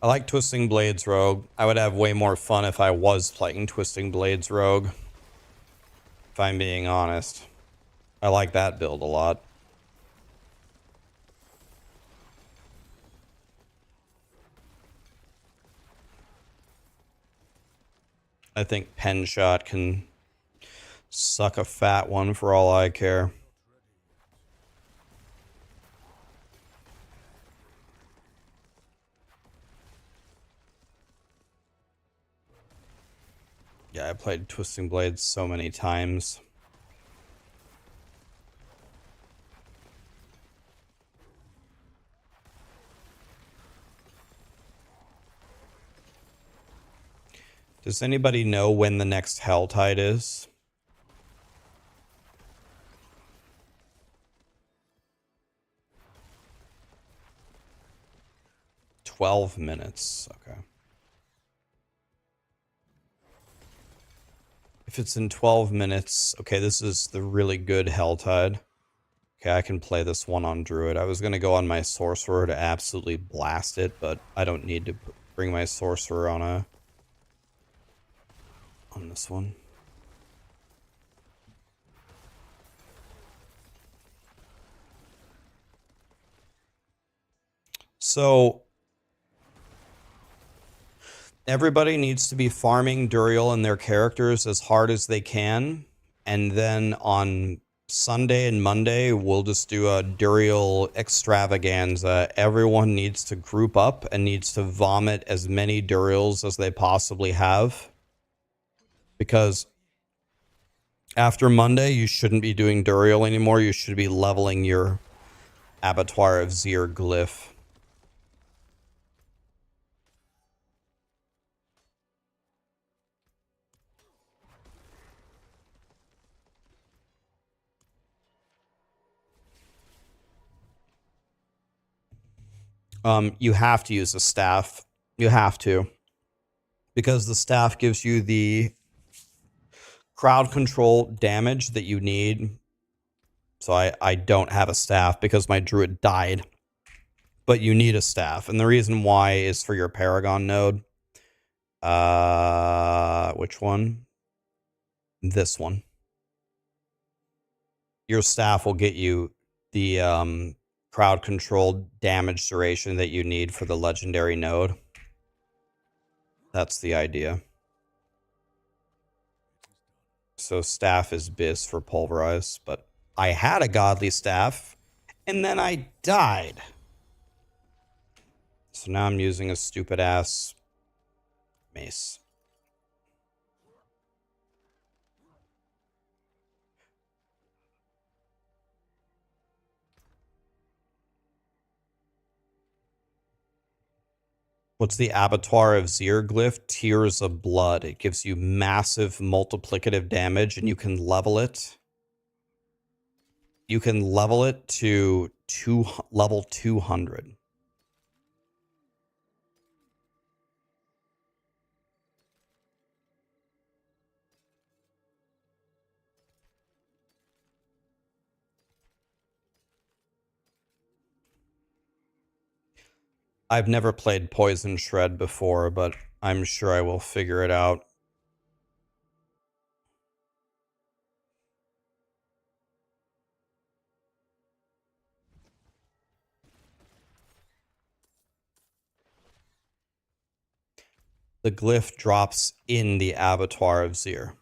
I like Twisting Blades Rogue. I would have way more fun if I was playing Twisting Blades Rogue. If I'm being honest. I like that build a lot. I think Pen Shot can suck a fat one for all I care. Yeah, I played Twisting Blades so many times. Does anybody know when the next Helltide is? "12 minutes. Okay. If it's in 12 minutes, okay, this is the really good Helltide. Okay, I can play this one on Druid. I was going to go on my Sorcerer to absolutely blast it, but I don't need to bring my Sorcerer on this one. So everybody needs to be farming Duriel and their characters as hard as they can. And then on Sunday and Monday, we'll just do a Duriel extravaganza. Everyone needs to group up and needs to vomit as many Duriels as they possibly have. Because after Monday, you shouldn't be doing Duriel anymore. You should be leveling your Abattoir of Zir glyph. You have to use the staff. You have to. Because the staff gives you the crowd control damage that you need. So I don't have a staff because my Druid died. But you need a staff. And the reason why is for your Paragon node. Which one? This one. Your staff will get you the crowd control damage duration that you need for the legendary node. That's the idea. So staff is bis for pulverize, but I had a godly staff and then I died. So now I'm using a stupid ass mace. What's the Abattoir of Zir glyph? Tears of Blood. It gives you massive multiplicative damage and you can level it. You can level it to level 200. I've never played Poison Shred before, but I'm sure I will figure it out. The glyph drops in the avatar of Zir.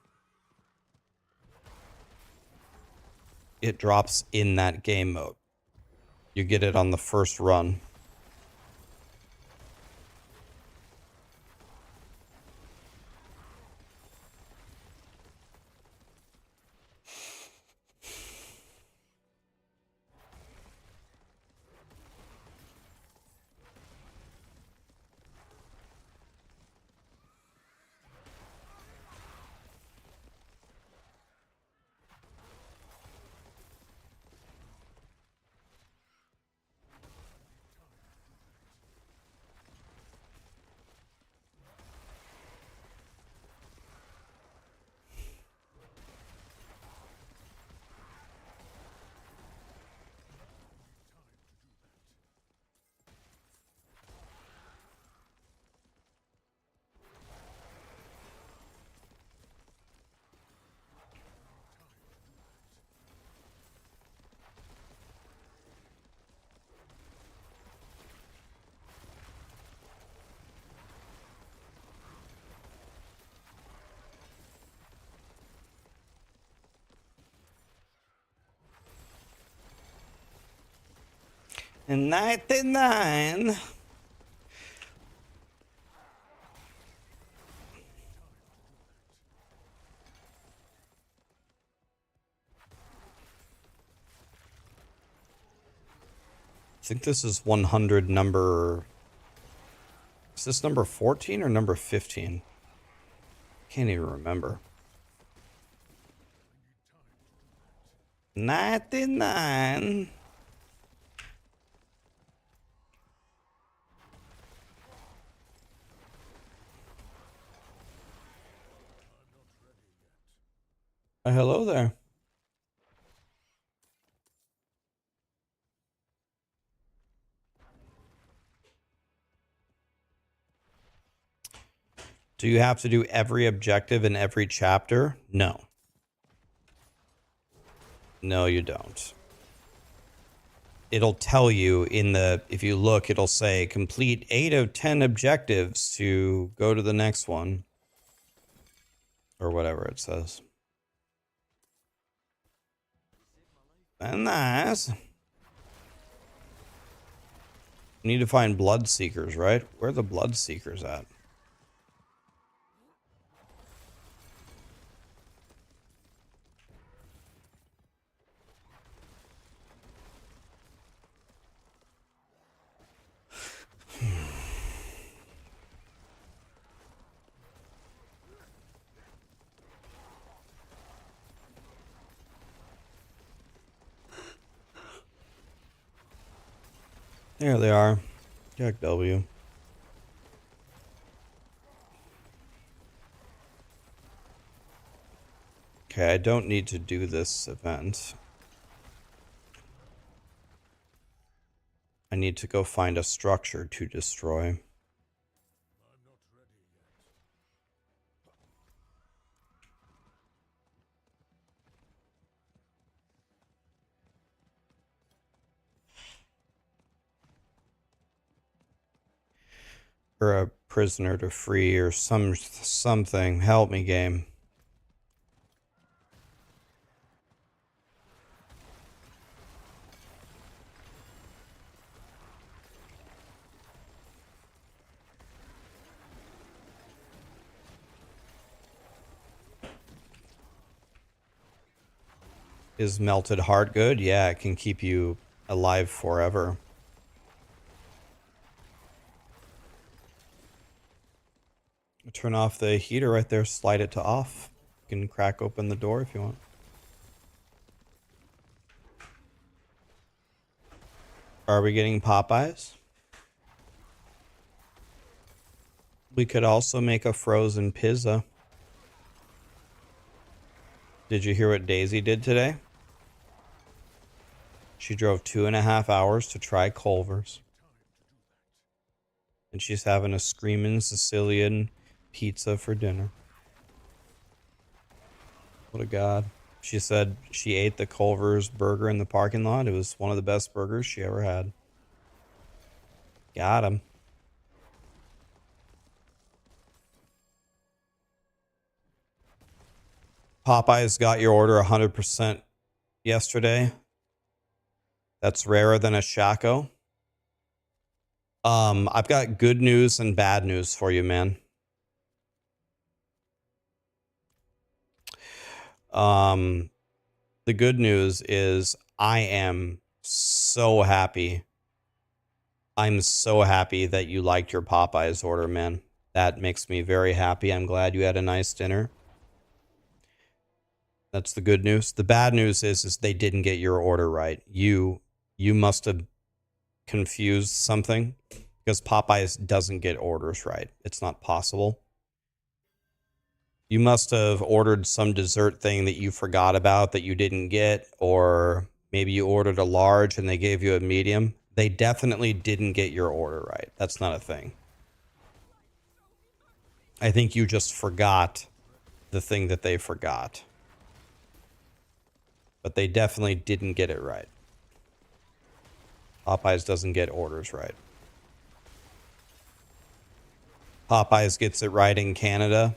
It drops in that game mode. You get it on the first run. In 99. I think this is 100 number. Is this number 14 or number 15? Can't even remember. 99. Hello there. Do you have to do every objective in every chapter? No. No, you don't. It'll tell you in the, if you look, it'll say complete 8 of 10 objectives to go to the next one. Or whatever it says. And nice. Need to find blood seekers, right? Where are the blood seekers at? There they are. Jack W. Okay, I don't need to do this event. I need to go find a structure to destroy. Or a prisoner to free or something. Help me, game. Is melted heart good? Yeah, it can keep you alive forever. Turn off the heater right there, slide it to off. You can crack open the door if you want. Are we getting Popeyes? We could also make a frozen pizza. Did you hear what Daisy did today? She drove 2.5 hours to try Culver's. And she's having a screaming Sicilian pizza for dinner. What a god. She said she ate the Culver's burger in the parking lot. It was one of the best burgers she ever had. Got him. Popeyes got your order 100% yesterday. That's rarer than a Shaco. I've got good news and bad news for you, man. The good news is I am so happy. I'm so happy that you liked your Popeyes order, man. That makes me very happy. I'm glad you had a nice dinner. That's the good news. The bad news is they didn't get your order right. You must have confused something, because Popeyes doesn't get orders right. It's not possible. You must have ordered some dessert thing that you forgot about that you didn't get, or maybe you ordered a large and they gave you a medium. They definitely didn't get your order right. That's not a thing. I think you just forgot the thing that they forgot. But they definitely didn't get it right. Popeyes doesn't get orders right. Popeyes gets it right in Canada.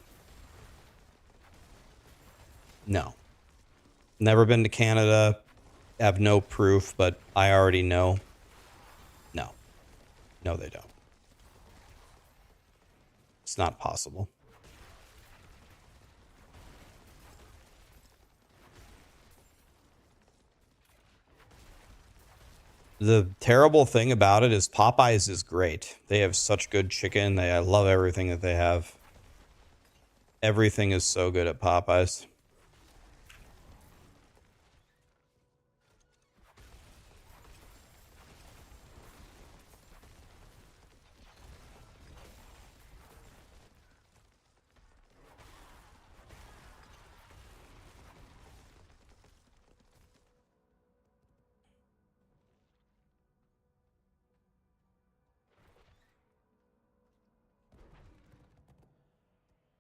No. Never been to Canada. Have no proof, but I already know. No. No, they don't. It's not possible. The terrible thing about it is Popeyes is great. They have such good chicken. I love everything that they have. Everything is so good at Popeyes.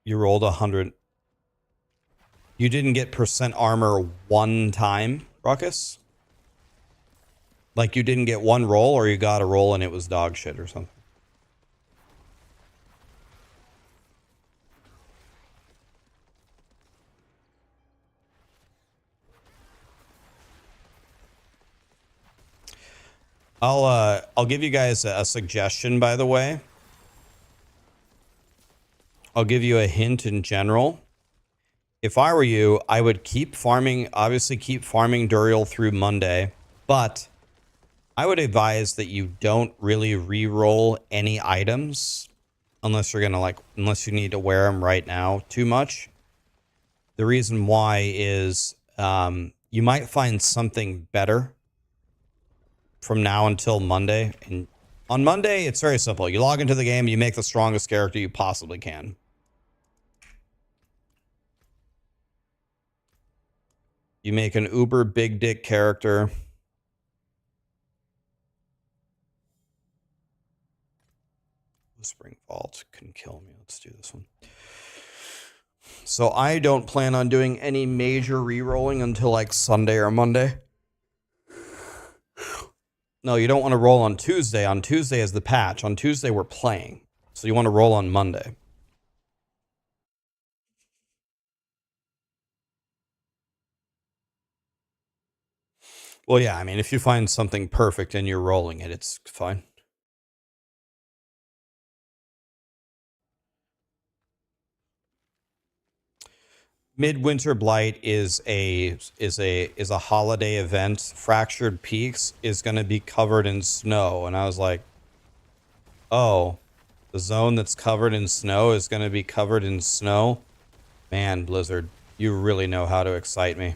You rolled 100. You didn't get percent armor one time, Ruckus? Like you didn't get one roll, or you got a roll and it was dog shit or something? I'll give you guys a suggestion, by the way. I'll give you a hint in general. If I were you, I would keep farming, obviously keep farming Duriel through Monday, but I would advise that you don't really re-roll any items unless you're gonna unless you need to wear them right now too much. The reason why is you might find something better from now until Monday. And on Monday, it's very simple. You log into the game, you make the strongest character you possibly can. You make an uber big dick character. Whispering Vault can kill me. Let's do this one. So I don't plan on doing any major re-rolling until like Sunday or Monday. No, you don't want to roll on Tuesday. On Tuesday is the patch. On Tuesday we're playing. So you want to roll on Monday. Well, yeah, I mean, if you find something perfect and you're rolling it, it's fine. Midwinter Blight is a holiday event. Fractured Peaks is going to be covered in snow, and I was like, "Oh, the zone that's covered in snow is going to be covered in snow." Man, Blizzard, you really know how to excite me.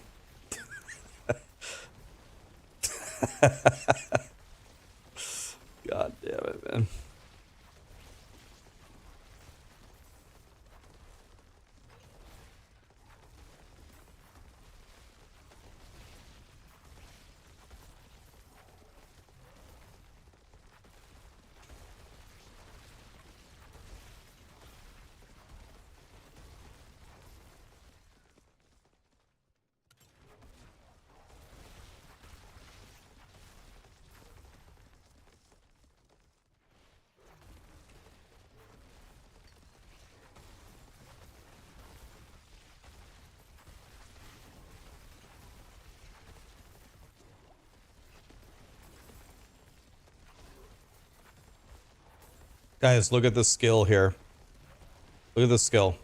Guys, look at the skill here. Look at the skill.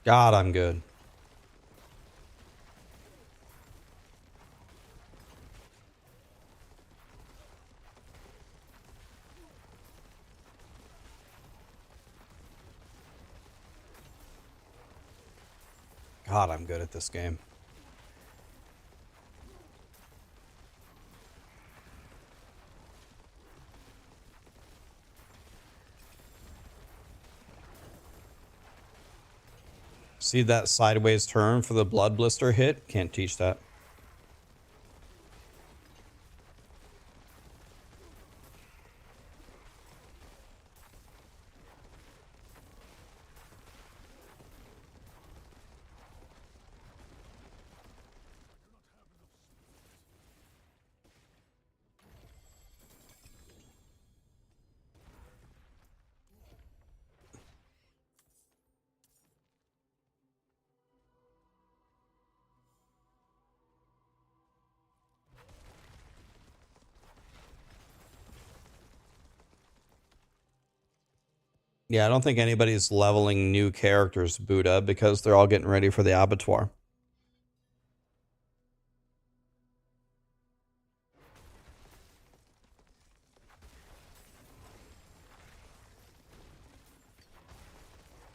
God, I'm good. God, I'm good at this game. See that sideways turn for the blood blister hit? Can't teach that. Yeah, I don't think anybody's leveling new characters, Buddha, because they're all getting ready for the abattoir.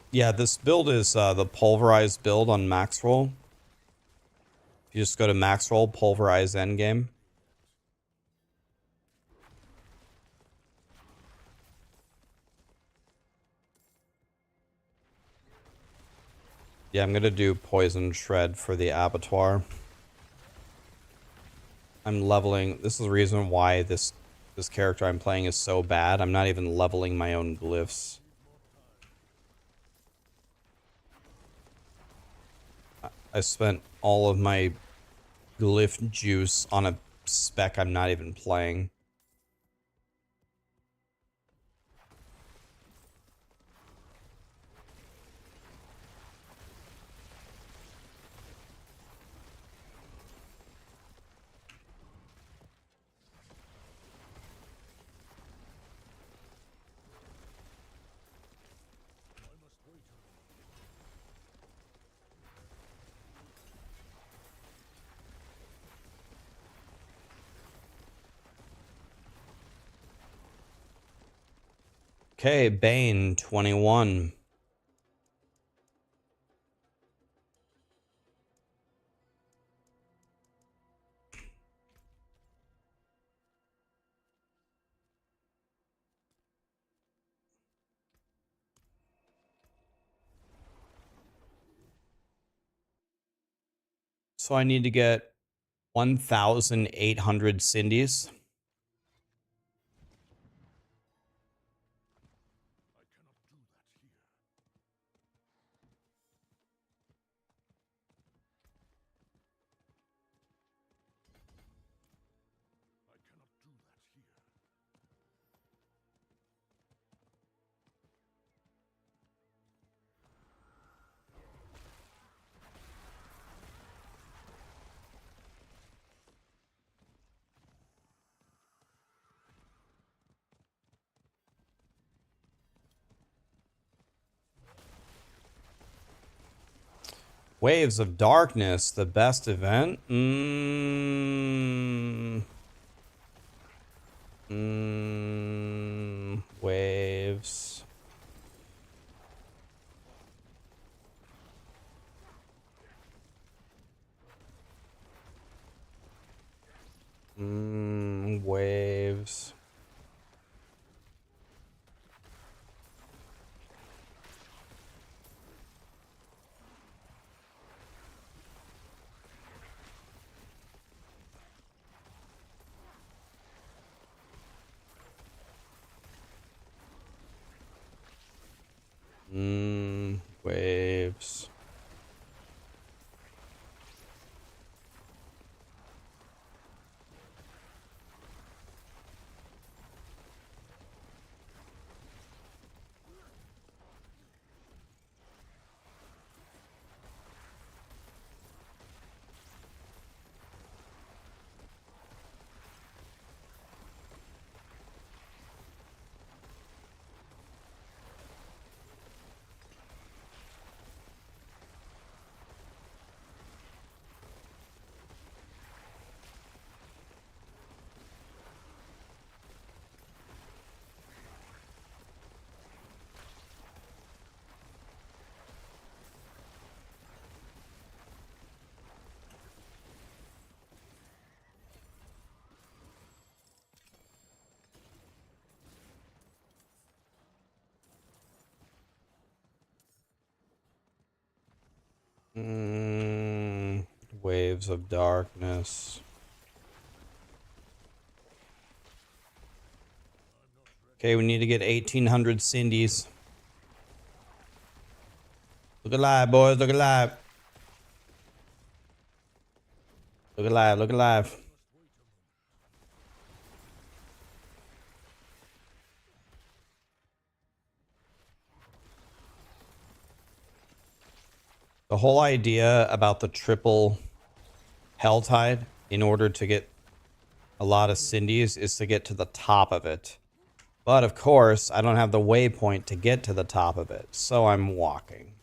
Yeah, this build is the pulverized build on Maxroll. You just go to Maxroll, pulverize endgame. Yeah, I'm gonna do poison shred for the abattoir. I'm leveling. This is the reason why this character I'm playing is so bad. I'm not even leveling my own glyphs. I spent all of my glyph juice on a spec I'm not even playing. Okay, Bane 21. So I need to get 1,800 Cindy's. Waves of Darkness, the best event? Waves. Waves. Waves of darkness. Okay, we need to get 1,800 Cindy's. Look alive, boys. Look alive. Look alive. Look alive. The whole idea about the triple Helltide in order to get a lot of Cindy's is to get to the top of it. But of course, I don't have the waypoint to get to the top of it, so I'm walking.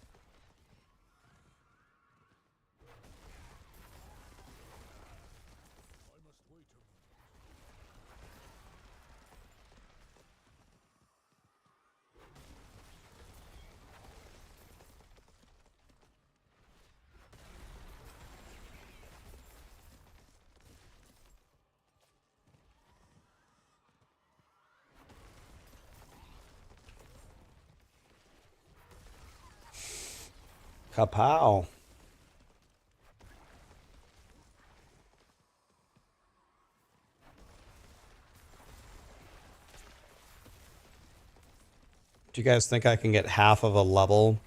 Kapow. Do you guys think I can get half of a level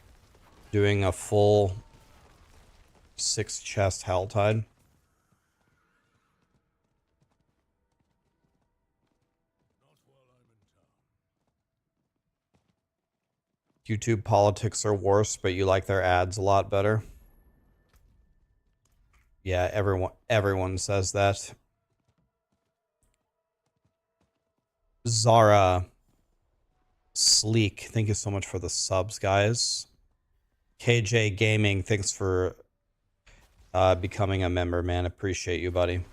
doing a full 6 chest Helltide? YouTube politics are worse, but you like their ads a lot better. Yeah, everyone says that. Zara Sleek, thank you so much for the subs, guys. KJ Gaming, thanks for becoming a member, man. Appreciate you, buddy.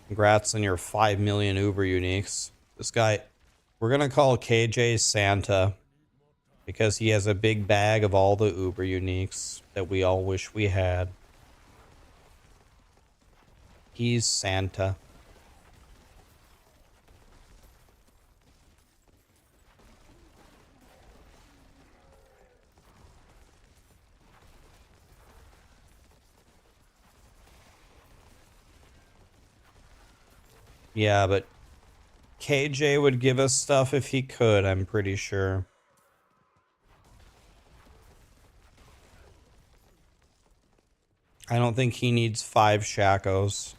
Congrats on your 5 million Uber uniques. This guy, we're gonna call KJ Santa because he has a big bag of all the Uber uniques that we all wish we had. He's Santa. Yeah, but KJ would give us stuff if he could, I'm pretty sure. I don't think he needs 5 Shacos.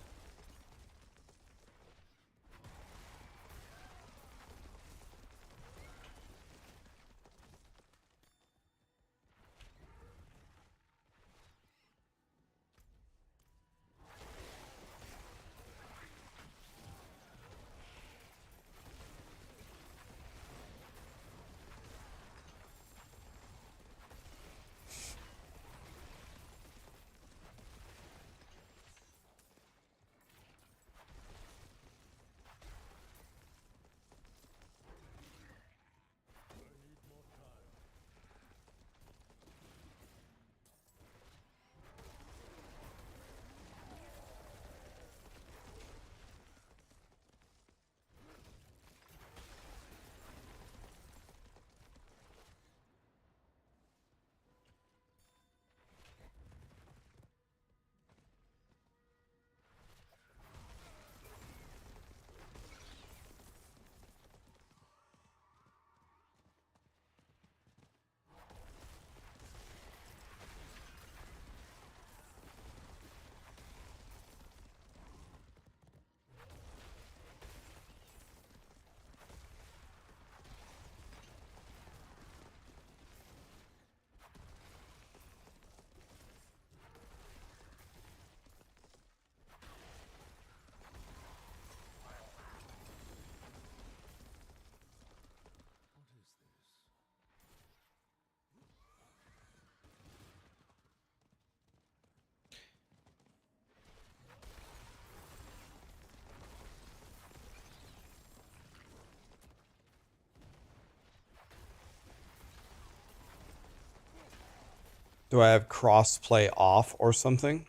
Do I have crossplay off or something?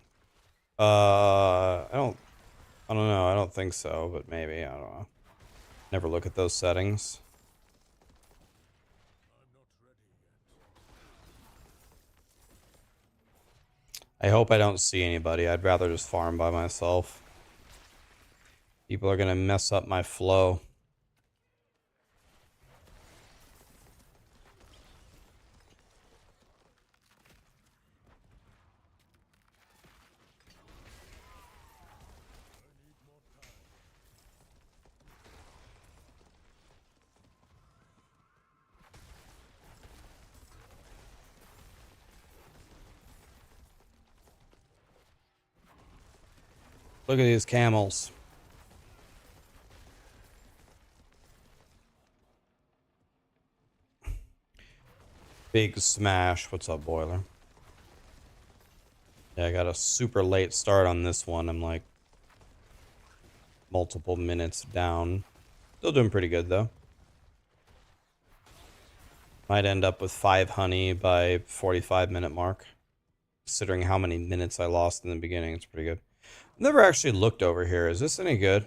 I don't know. I don't think so, but maybe. I don't know. Never look at those settings. I hope I don't see anybody. I'd rather just farm by myself. People are gonna mess up my flow. Look at these camels. Big smash. What's up, Boiler? Yeah, I got a super late start on this one. I'm like multiple minutes down. Still doing pretty good though. Might end up with 5 honey by 45-minute mark. Considering how many minutes I lost in the beginning, it's pretty good. I've never actually looked over here. Is this any good?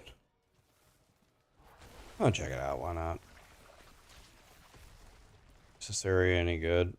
I'll check it out. Why not? Is this area any good?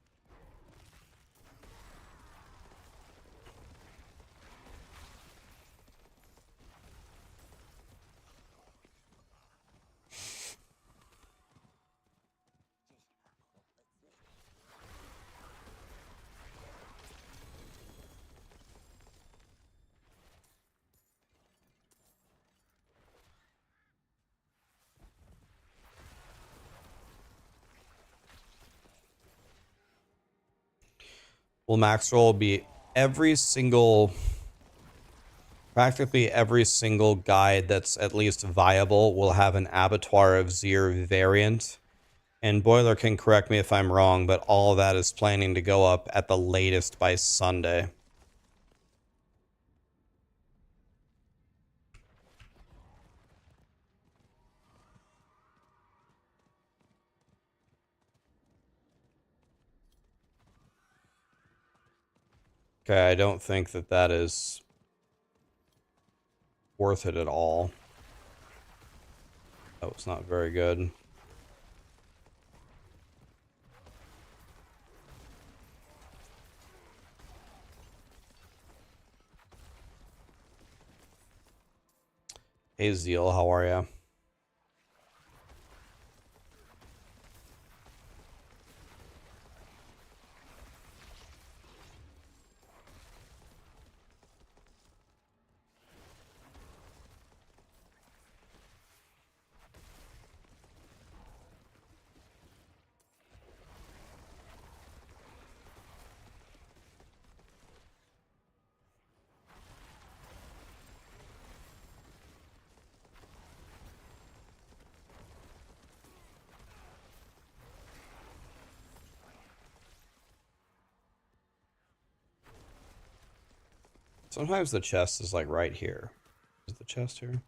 Will Maxroll be practically every single guide that's at least viable will have an Abattoir of Zir variant. And Boiler can correct me if I'm wrong, but all of that is planning to go up at the latest by Sunday. Okay, I don't think that that is worth it at all. That was not very good. Hey Zeal, how are ya? Sometimes the chest is like right here. Is the chest here?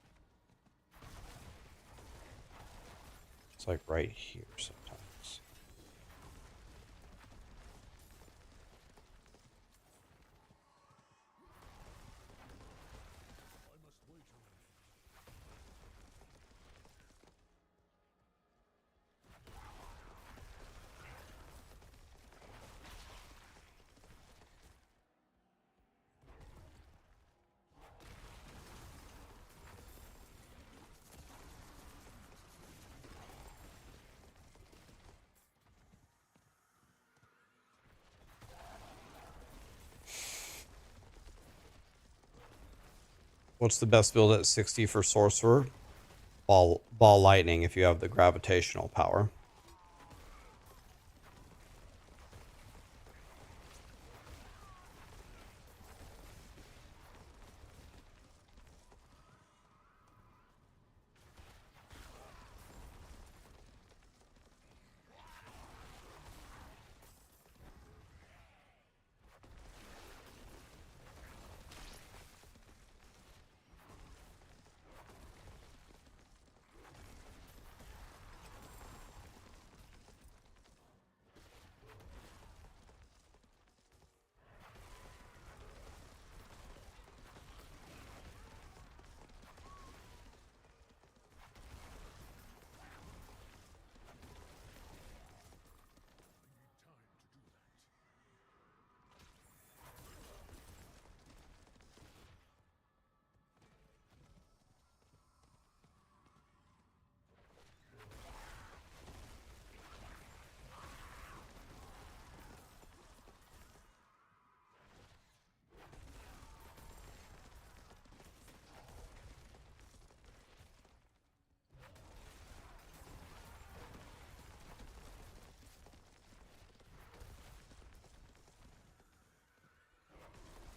It's like right here sometimes. What's the best build at 60 for Sorcerer? Ball Lightning if you have the gravitational power.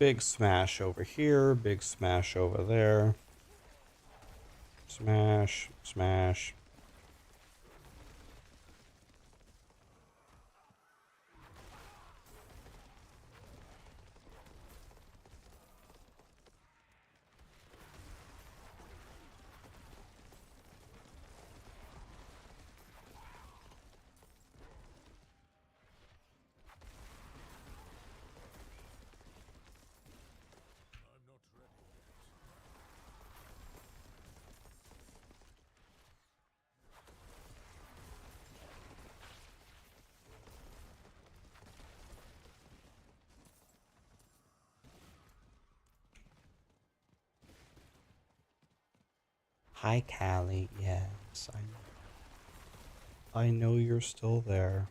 Big smash over here, big smash over there. Smash, smash. Hi, Callie. Yes, I know you're still there.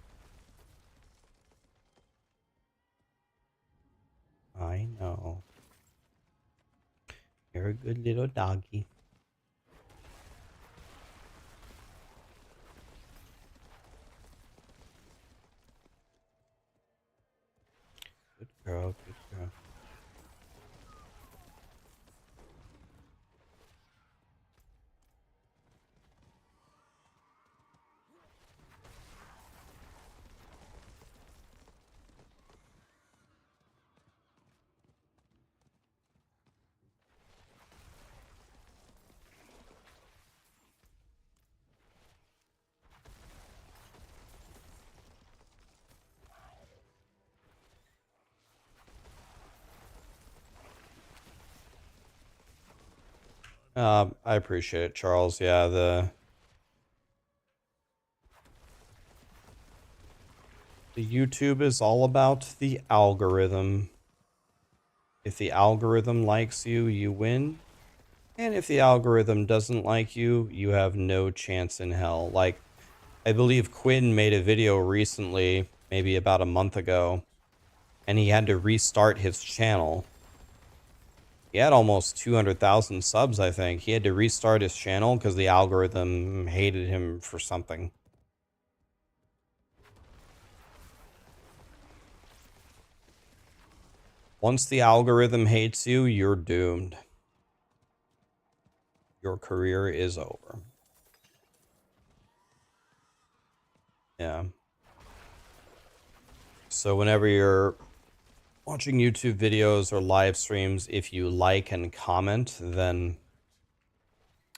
I know. You're a good little doggy. Good girl, good girl. I appreciate it, Charles. Yeah, the YouTube is all about the algorithm. If the algorithm likes you, you win. And if the algorithm doesn't like you, you have no chance in hell. Like, I believe Quinn made a video recently, maybe about a month ago, and he had to restart his channel. He had almost 200,000 subs, I think. He had to restart his channel because the algorithm hated him for something. Once the algorithm hates you, you're doomed. Your career is over. Yeah. So whenever you're watching YouTube videos or live streams, if you like and comment, then...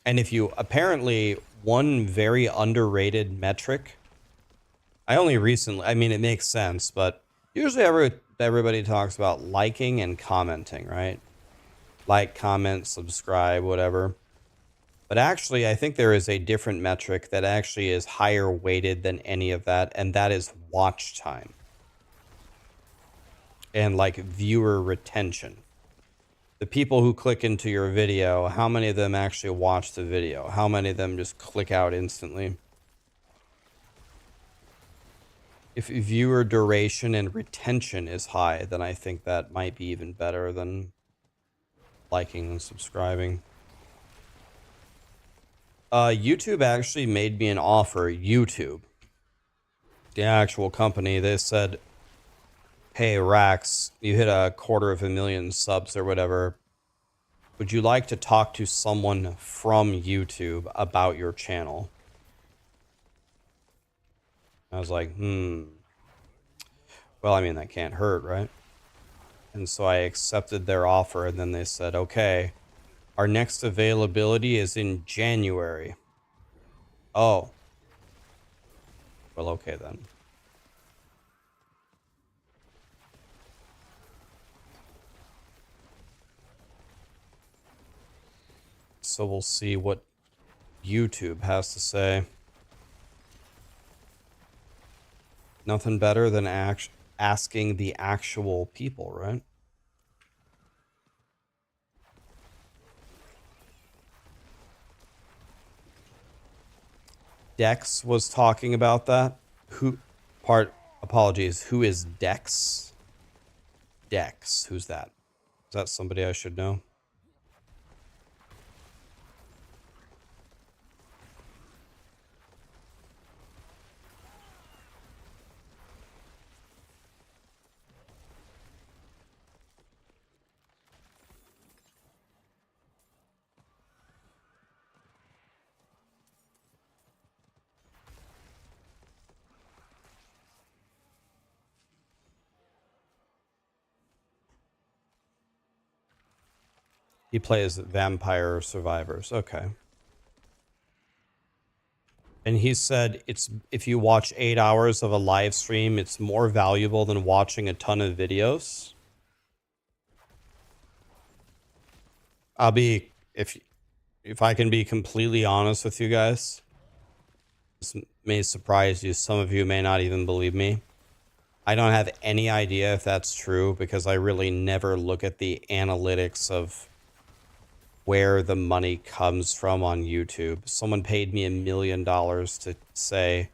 And if you... Apparently, one very underrated metric... I only recently... I mean, it makes sense, but usually everybody talks about liking and commenting, right? Like, comment, subscribe, whatever. But actually, I think there is a different metric that actually is higher weighted than any of that, and that is watch time. And like viewer retention. The people who click into your video, how many of them actually watch the video? How many of them just click out instantly? If viewer duration and retention is high, then I think that might be even better than liking and subscribing. YouTube actually made me an offer. YouTube, the actual company, they said, hey, Rax, you hit 250,000 subs or whatever. Would you like to talk to someone from YouTube about your channel? I was like, well, I mean, that can't hurt, right? And so I accepted their offer, and then they said, okay, our next availability is in January. Oh. Well, okay then. So we'll see what YouTube has to say. Nothing better than asking the actual people, right? Dex was talking about that. Apologies, who is Dex? Dex, who's that? Is that somebody I should know? He plays Vampire Survivors. Okay. And he said it's if you watch 8 hours of a live stream, it's more valuable than watching a ton of videos. I'll be if I can be completely honest with you guys, this may surprise you. Some of you may not even believe me. I don't have any idea if that's true because I really never look at the analytics of where the money comes from on YouTube. Someone paid me $1 million to say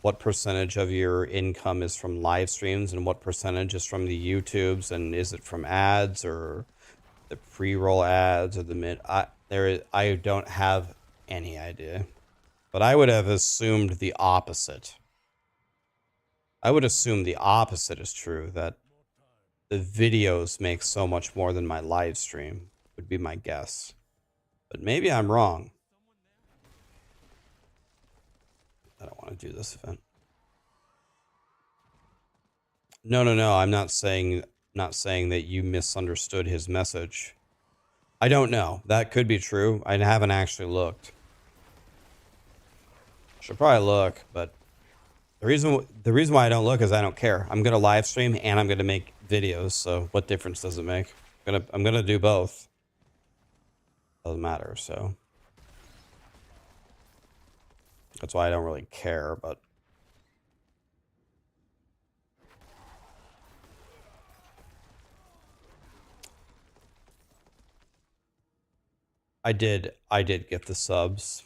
what percentage of your income is from live streams and what percentage is from the YouTubes, and is it from ads or the pre-roll ads or the mid. I don't have any idea, but I would have assumed the opposite. I would assume the opposite is true, that the videos make so much more than my live stream, would be my guess. But maybe I'm wrong. I don't want to do this event. No. I'm not saying that you misunderstood his message. I don't know. That could be true. I haven't actually looked. Should probably look, but the reason why I don't look is I don't care. I'm gonna live stream and I'm gonna make videos. So what difference does it make? I'm gonna do both. Doesn't matter. So that's why I don't really care. But I did get the subs.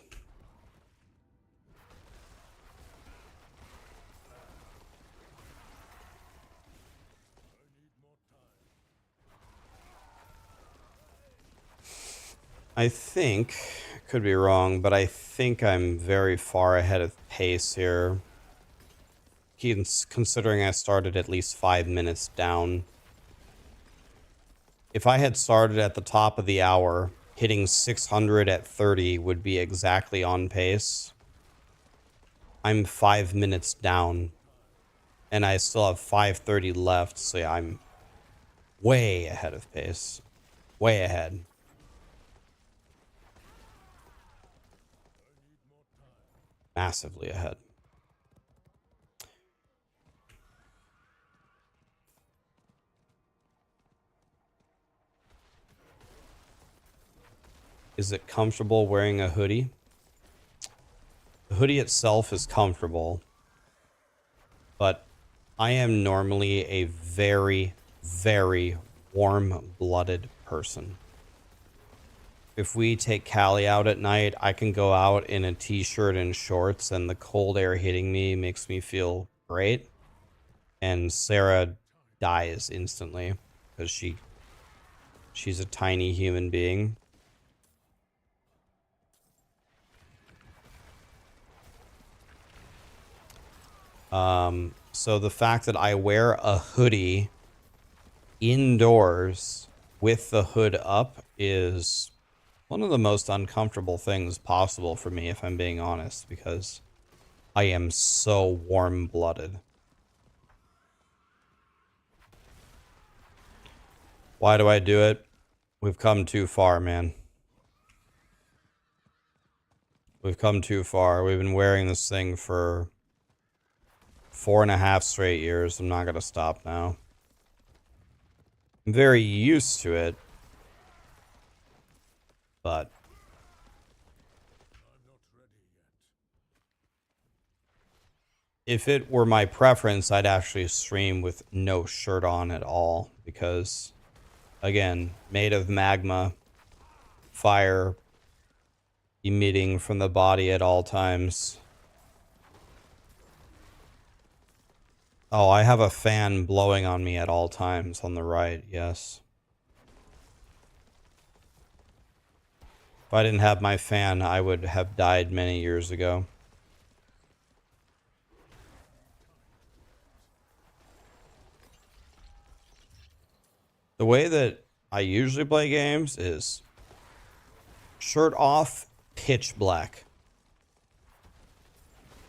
I think, could be wrong, but I think I'm very far ahead of pace here. Considering I started at least 5 minutes down. If I had started at the top of the hour, hitting 600 at 30 would be exactly on pace. I'm 5 minutes down, and I still have 5:30 left, so yeah, I'm way ahead of pace. Way ahead. Massively ahead. Is it comfortable wearing a hoodie? The hoodie itself is comfortable, but I am normally a very, very warm-blooded person. If we take Callie out at night, I can go out in a t-shirt and shorts, and the cold air hitting me makes me feel great. And Sarah dies instantly because she's a tiny human being. So the fact that I wear a hoodie indoors with the hood up is one of the most uncomfortable things possible for me, if I'm being honest, because I am so warm-blooded. Why do I do it? We've come too far, man. We've come too far. We've been wearing this thing for 4.5 straight years. I'm not going to stop now. I'm very used to it, but if it were my preference, I'd actually stream with no shirt on at all because, again, made of magma, fire emitting from the body at all times. Oh, I have a fan blowing on me at all times on the right, yes. If I didn't have my fan, I would have died many years ago. The way that I usually play games is shirt off, pitch black.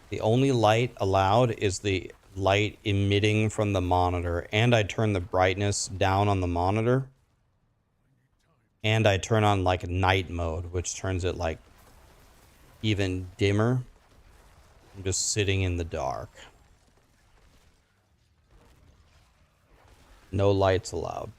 The only light allowed is the light emitting from the monitor, and I turn the brightness down on the monitor And I turn on like night mode, which turns it like even dimmer. I'm just sitting in the dark. No lights allowed.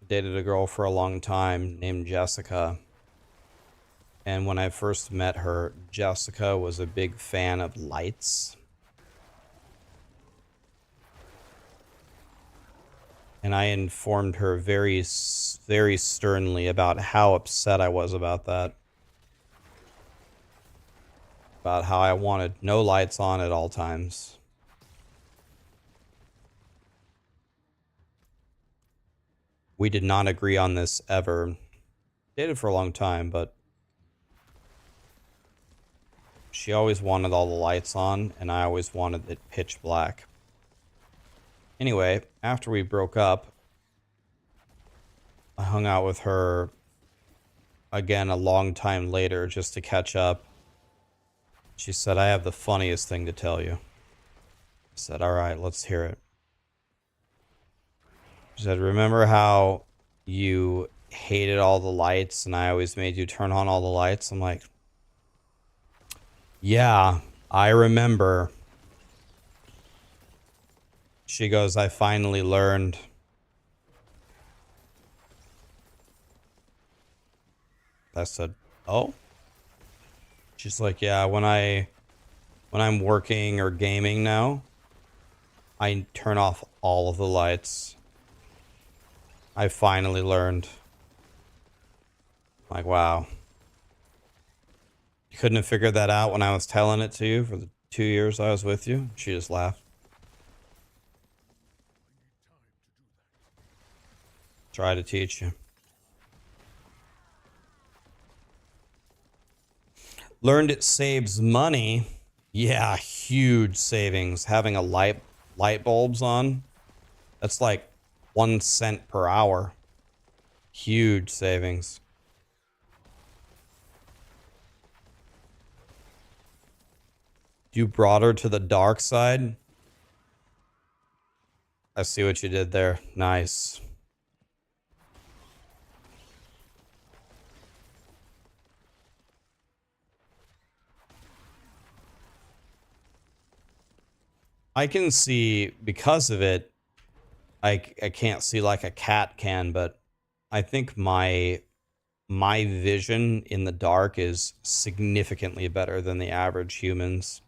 Dated a girl for a long time named Jessica. And when I first met her, Jessica was a big fan of lights. And I informed her very, very sternly about how upset I was about that. About how I wanted no lights on at all times. We did not agree on this ever. Dated for a long time, but she always wanted all the lights on, and I always wanted it pitch black. Anyway, after we broke up, I hung out with her again a long time later just to catch up. She said, I have the funniest thing to tell you. I said, all right, let's hear it. She said, remember how you hated all the lights and I always made you turn on all the lights? I'm like, yeah, I remember. She goes, I finally learned. I said, oh? She's like, yeah, when I'm working or gaming now, I turn off all of the lights. I finally learned. Like, wow. You couldn't have figured that out when I was telling it to you for the 2 years I was with you? She just laughed. Try to teach you. Learned it saves money. Yeah, huge savings. Having a light bulbs on, that's like 1 cent per hour. Huge savings. You brought her to the dark side. I see what you did there. Nice. I can see, because of it, I can't see like a cat can, but I think my vision in the dark is significantly better than the average humans.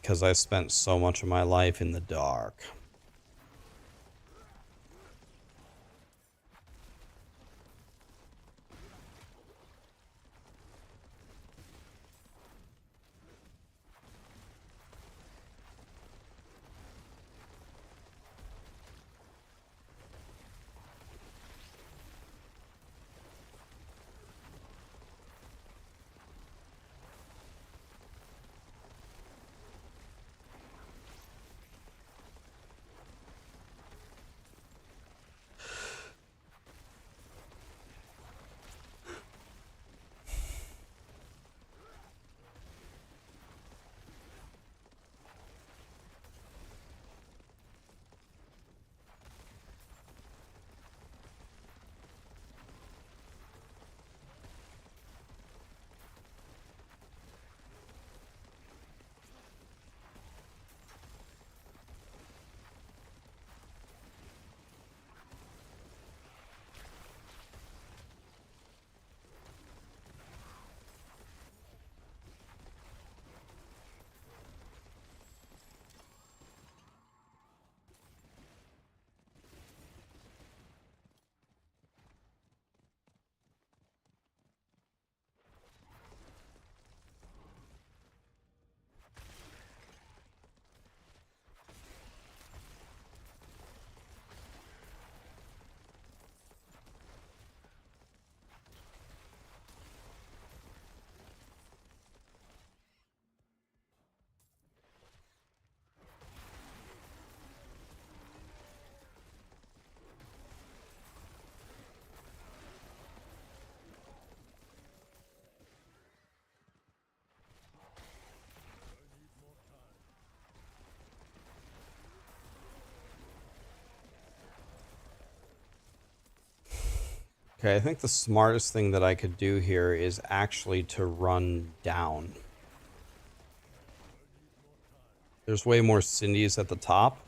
Because I spent so much of my life in the dark. Okay, I think the smartest thing that I could do here is actually to run down. There's way more Cindy's at the top.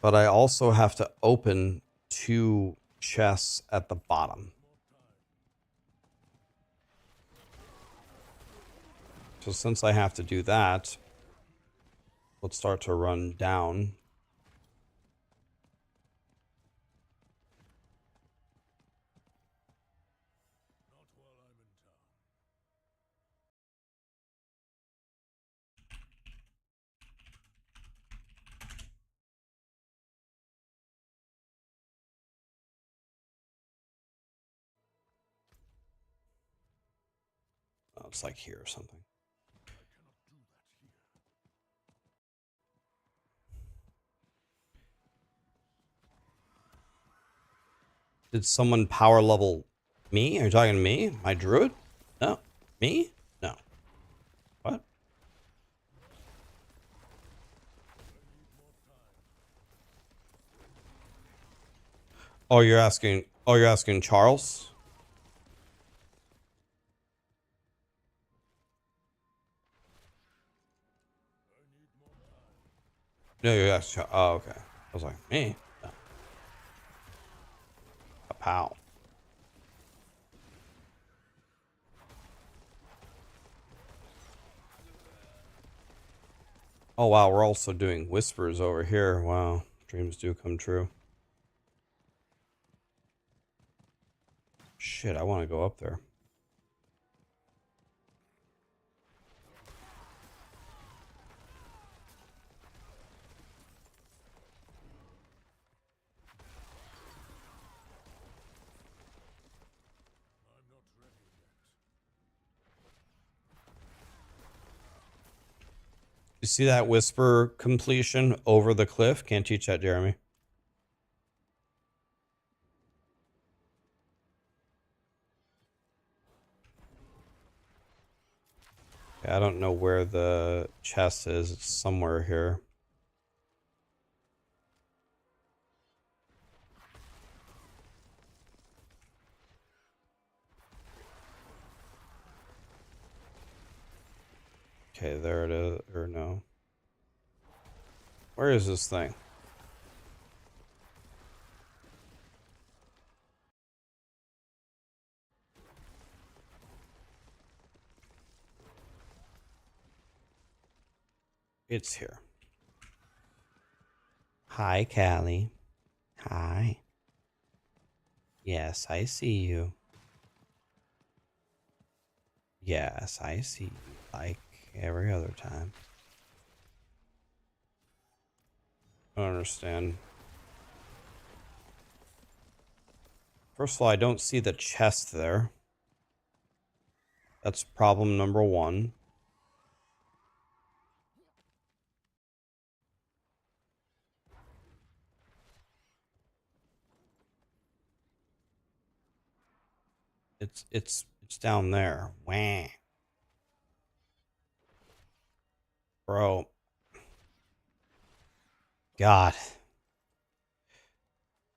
But I also have to open 2 chests at the bottom. So since I have to do that, let's start to run down. Oh, it's like here or something. Did someone power level me? Are you talking to me? My druid? No. Me? No. What? Oh, you're asking Charles? No, you're asking. Oh, okay. I was like, me? No. A pal. Oh, wow. We're also doing whispers over here. Wow. Dreams do come true. Shit, I want to go up there. You see that whisper completion over the cliff? Can't teach that, Jeremy. Okay, I don't know where the chest is. It's somewhere here. Okay, there it is. Or no. Where is this thing? It's here. Hi, Callie. Hi. Yes, I see you. Yes, I see you. Like every other time. I don't understand. First of all, I don't see the chest there. That's problem number 1. It's down there. Wah. Bro. God.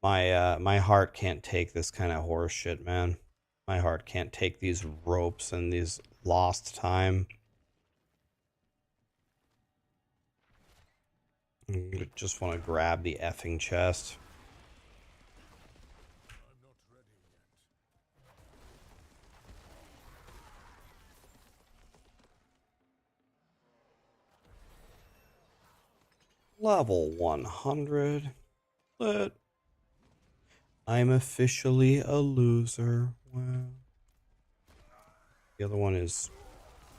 My heart can't take this kind of horse shit, man. My heart can't take these ropes and these lost time. I just want to grab the effing chest. Level 100. Lit. I'm officially a loser. Wow. The other one is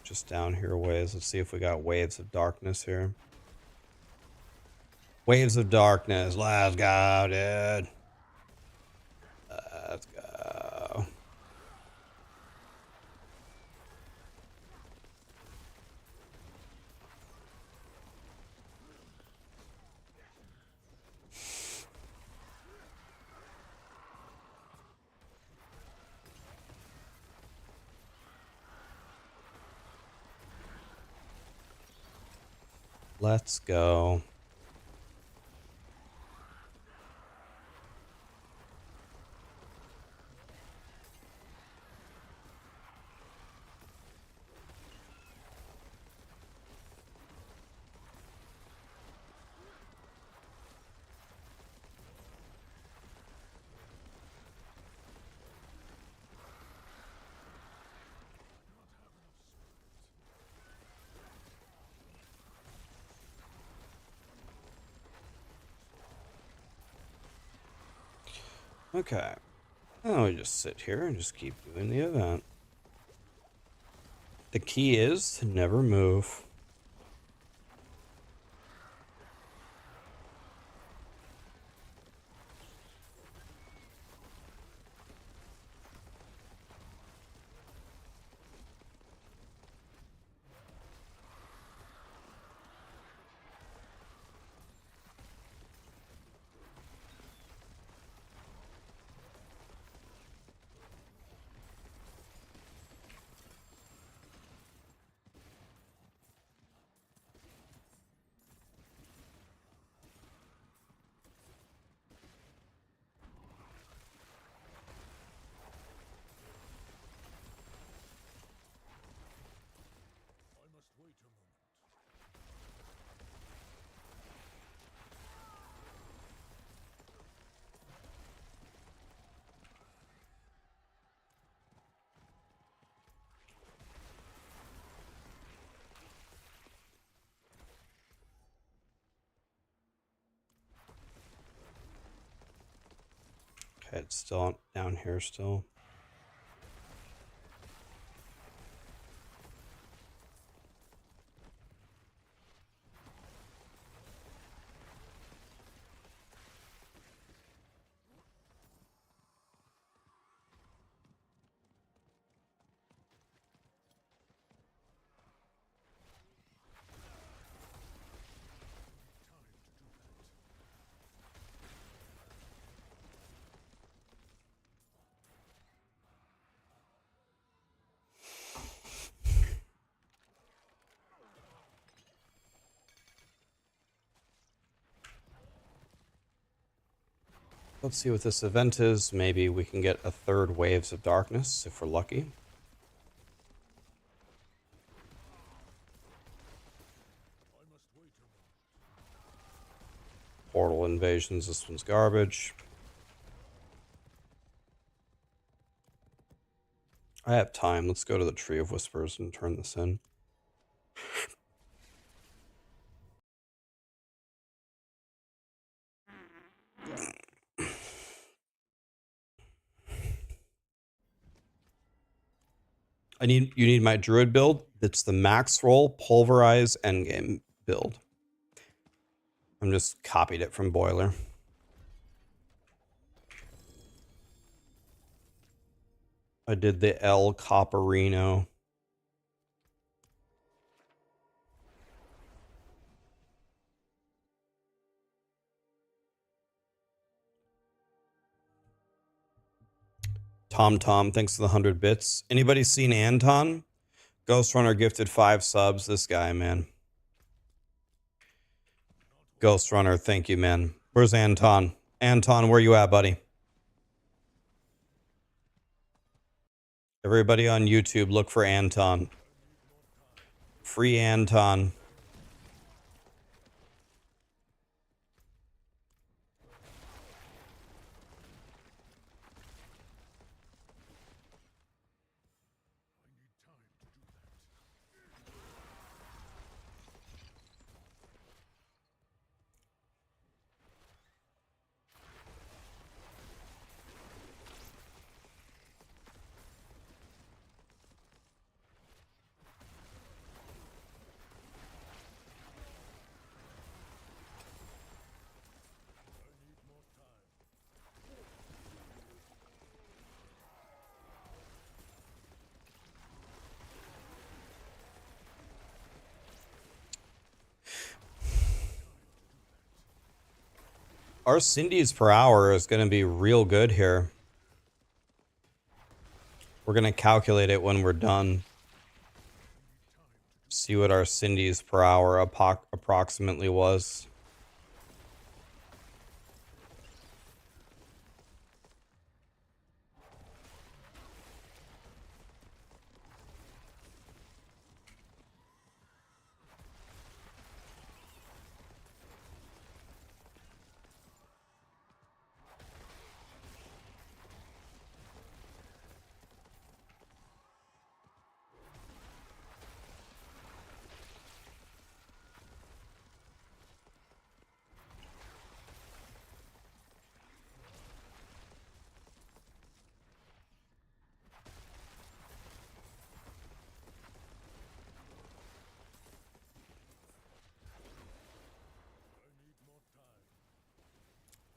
just down here a ways. Let's see if we got waves of darkness here. Waves of darkness. Let's go, dude. Let's go. Let's go. Okay. Now we just sit here and just keep doing the event. The key is to never move. Okay, it's still down here still. Let's see what this event is. Maybe we can get a third Waves of Darkness if we're lucky. Portal invasions. This one's garbage. I have time. Let's go to the Tree of Whispers and turn this in. You need my Druid build. It's the Maxroll Pulverize Endgame build. I'm just copied it from Boiler. I did the El Copperino. Tom, thanks for the 100 bits. Anybody seen Anton? Ghost Runner gifted 5 subs. This guy, man. Ghost Runner, thank you, man. Where's Anton? Anton, where you at, buddy? Everybody on YouTube, look for Anton. Free Anton. Our Cindy's per hour is going to be real good here. We're going to calculate it when we're done. See what our Cindy's per hour approximately was.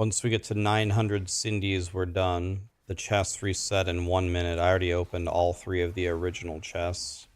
Once we get to 900 Cindy's, we're done. The chests reset in 1 minute. I already opened all 3 of the original chests.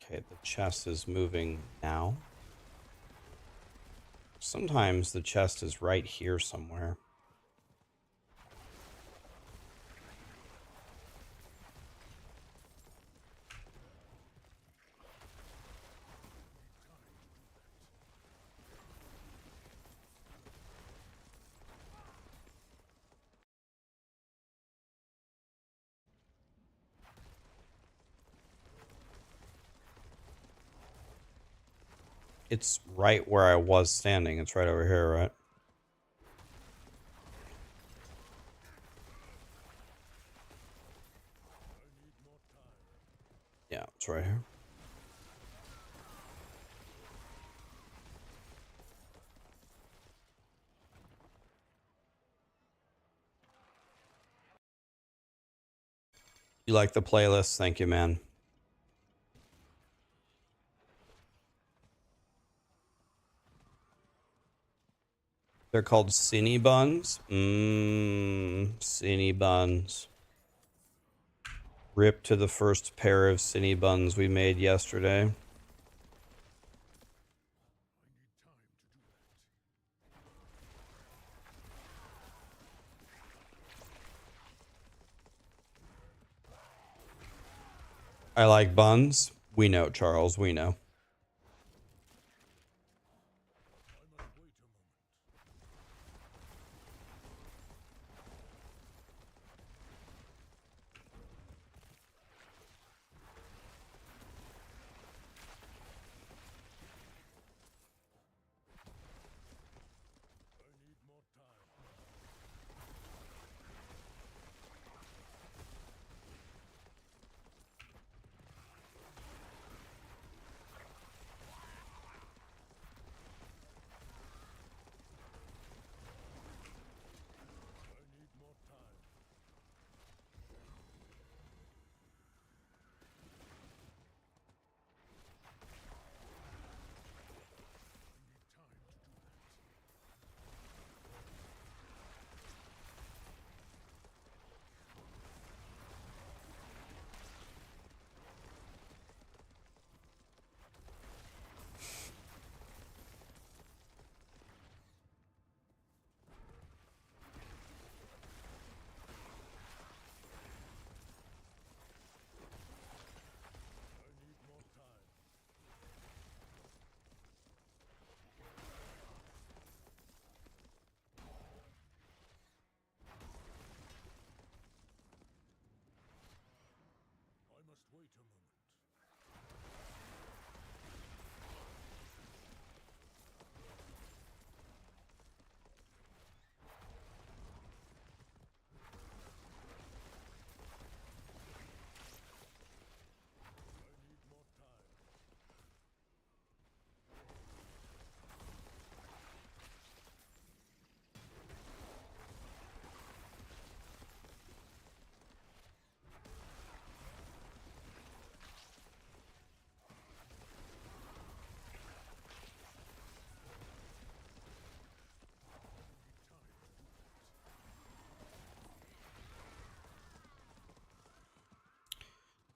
Okay, the chest is moving now. Sometimes the chest is right here somewhere. It's right where I was standing. It's right over here, right? Yeah, it's right here. You like the playlist? Thank you, man. They're called Cine Buns. Cine Buns. Rip to the first pair of Cine Buns we made yesterday. I like buns. We know, Charles. We know.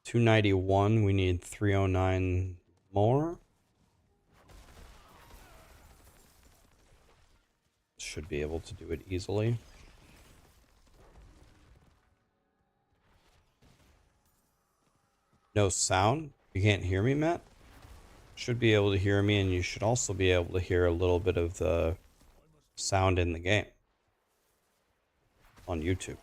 291. We need 309 more. Should be able to do it easily. No sound? You can't hear me, Matt? Should be able to hear me, and you should also be able to hear a little bit of the sound in the game on YouTube.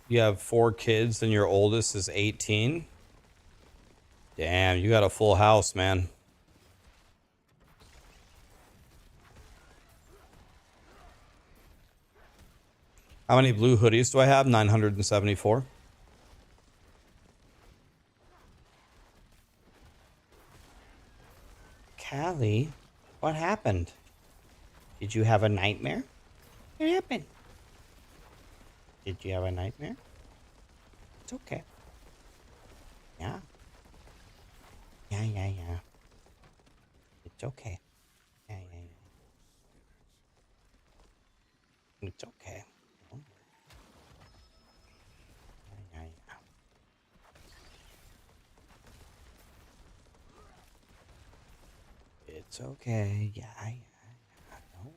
You have 4 kids and your oldest is 18? Damn, you got a full house, man. How many blue hoodies do I have? 974. Callie, what happened? Did you have a nightmare? What happened? Did you have a nightmare? It's okay. Yeah. Yeah. It's okay. Yeah. It's okay. Yeah. It's okay. Yeah. No.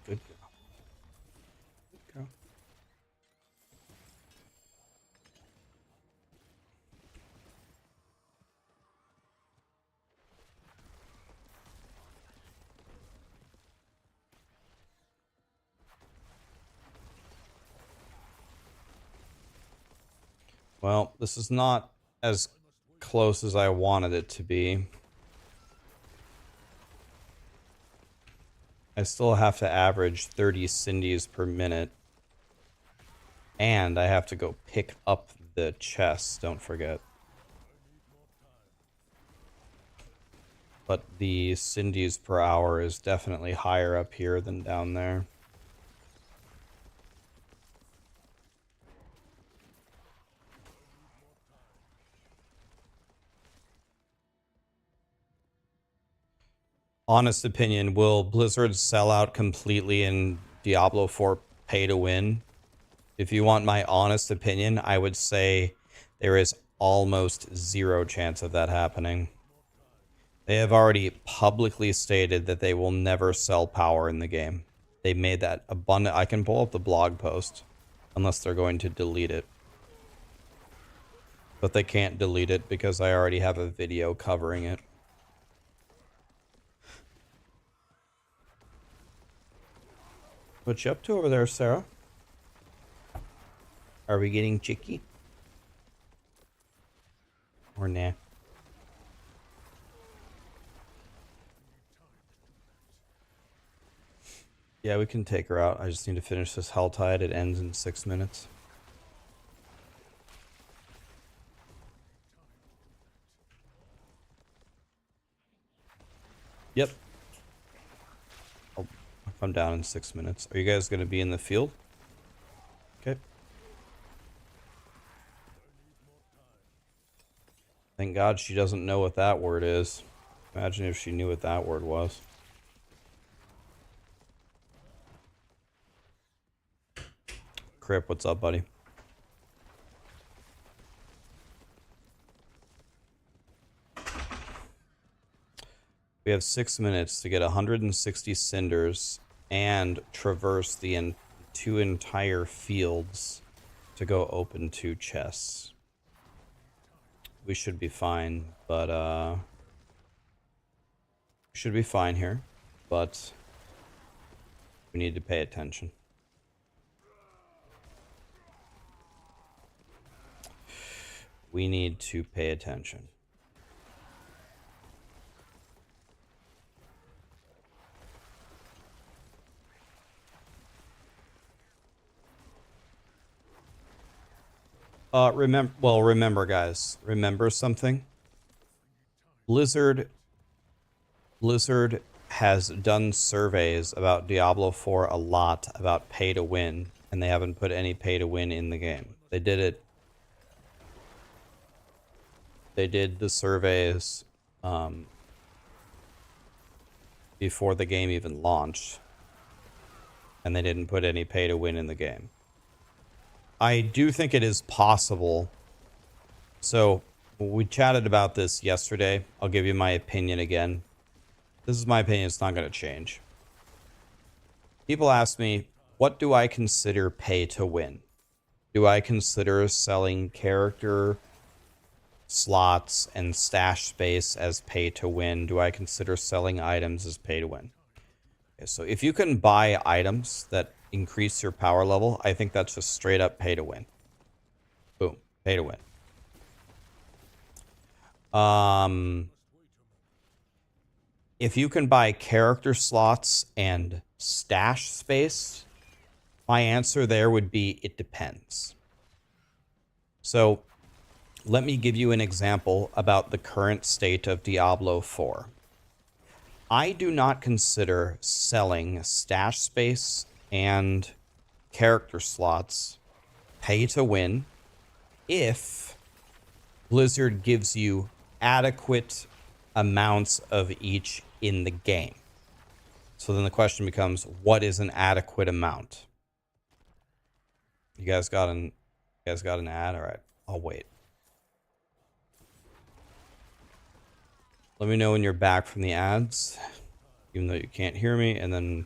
Good girl. Good girl. Well, this is not as close as I wanted it to be. I still have to average 30 Cindy's per minute. And I have to go pick up the chests, don't forget. But the Cindy's per hour is definitely higher up here than down there. Honest opinion, will Blizzard sell out completely in Diablo 4 pay to win? If you want my honest opinion, I would say there is almost zero chance of that happening. They have already publicly stated that they will never sell power in the game. They made that abundant. I can pull up the blog post, unless they're going to delete it. But they can't delete it because I already have a video covering it. What you up to over there, Sarah? Are we getting chicky? Or nah? Yeah, we can take her out. I just need to finish this Helltide. It ends in 6 minutes. Yep. I'll come down in 6 minutes. Are you guys going to be in the field? Okay. Thank God she doesn't know what that word is. Imagine if she knew what that word was. Crip, what's up, buddy? We have 6 minutes to get 160 cinders and traverse the two entire fields to go open 2 chests. We should be fine, but we should be fine here, but we need to pay attention. We need to pay attention. Remember, guys. Remember something. Blizzard has done surveys about Diablo 4 a lot about pay to win, and they haven't put any pay to win in the game. They did it. They did the surveys before the game even launched, and they didn't put any pay to win in the game. I do think it is possible. So we chatted about this yesterday. I'll give you my opinion again. This is my opinion. It's not going to change. People ask me, what do I consider pay to win? Do I consider selling character slots and stash space as pay to win? Do I consider selling items as pay to win? Okay, so if you can buy items that increase your power level, I think that's just straight up pay to win. Boom, pay to win. If you can buy character slots and stash space, my answer there would be it depends. So let me give you an example about the current state of Diablo 4. I do not consider selling stash space and character slots pay to win if Blizzard gives you adequate amounts of each in the game. So then the question becomes, what is an adequate amount? You guys got an ad? All right, I'll wait. Let me know when you're back from the ads, even though you can't hear me, and then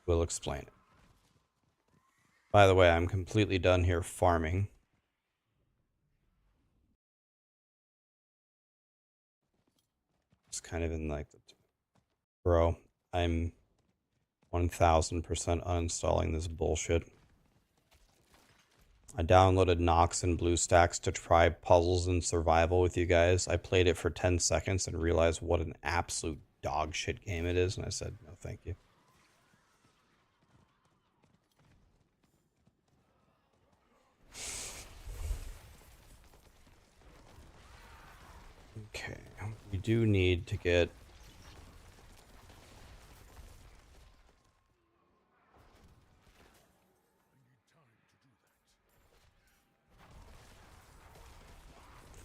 we'll explain it. By the way, I'm completely done here farming. It's kind of in like, bro, I'm 1000% uninstalling this bullshit. I downloaded Nox and BlueStacks to try puzzles and survival with you guys. I played it for 10 seconds and realized what an absolute dog shit game it is, and I said, no, thank you. Okay, we do need to get...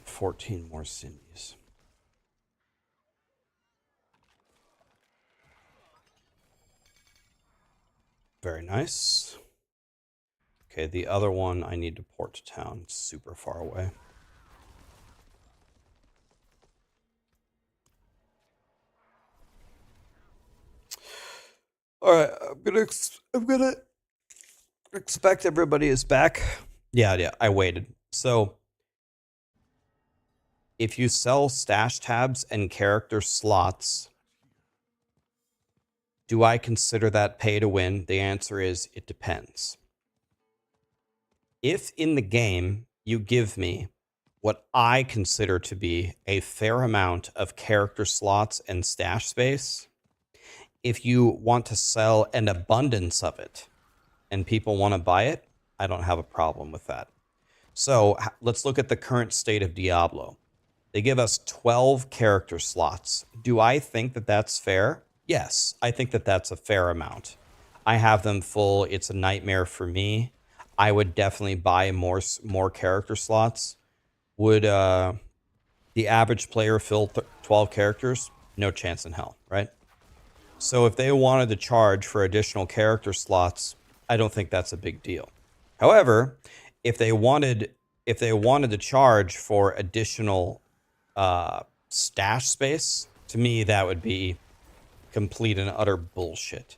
$14 more Cindy's. Very nice. Okay, the other one I need to port to town. It's super far away. All right, I'm gonna expect everybody is back. Yeah, I waited. So if you sell stash tabs and character slots, do I consider that pay to win? The answer is it depends. If in the game you give me what I consider to be a fair amount of character slots and stash space, if you want to sell an abundance of it and people want to buy it, I don't have a problem with that. So let's look at the current state of Diablo. They give us 12 character slots. Do I think that that's fair? Yes, I think that that's a fair amount. I have them full. It's a nightmare for me. I would definitely buy more character slots. Would the average player fill 12 characters? No chance in hell, right? So if they wanted to charge for additional character slots, I don't think that's a big deal. However, if they wanted to charge for additional stash space, to me that would be complete and utter bullshit,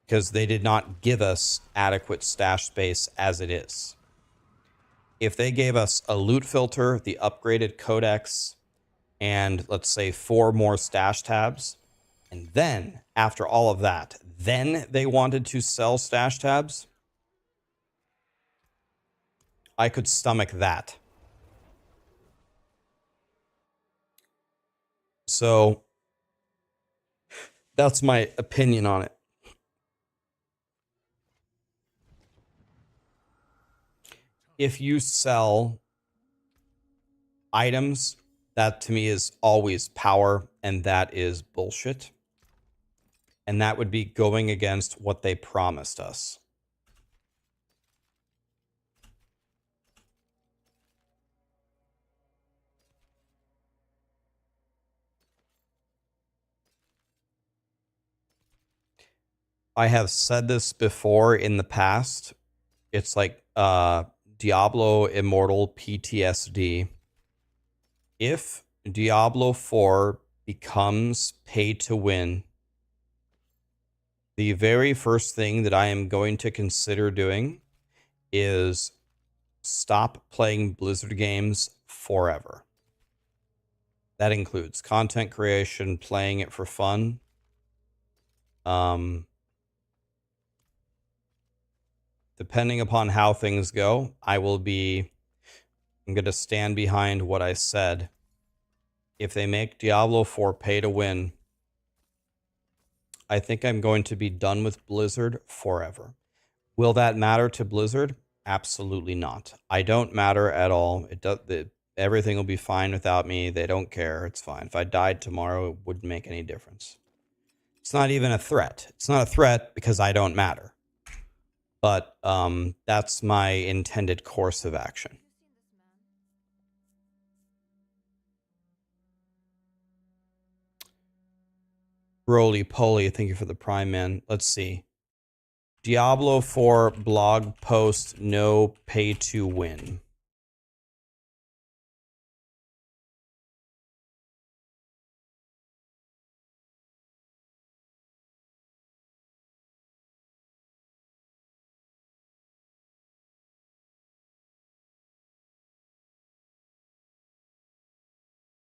because they did not give us adequate stash space as it is. If they gave us a loot filter, the upgraded codex, and let's say 4 more stash tabs, and then after all of that, then they wanted to sell stash tabs, I could stomach that. So that's my opinion on it. If you sell items, that to me is always power, and that is bullshit. And that would be going against what they promised us. I have said this before in the past. It's like Diablo Immortal PTSD. If Diablo 4 becomes pay to win, the very first thing that I am going to consider doing is stop playing Blizzard games forever. That includes content creation, playing it for fun. Depending upon how things go, I'm going to stand behind what I said. If they make Diablo 4 pay to win, I think I'm going to be done with Blizzard forever. Will that matter to Blizzard? Absolutely not. I don't matter at all. Everything will be fine without me. They don't care. It's fine. If I died tomorrow, it wouldn't make any difference. It's not even a threat. It's not a threat because I don't matter. But that's my intended course of action. Roly poly, thank you for the prime, man. Let's see. Diablo 4 blog post, no pay to win.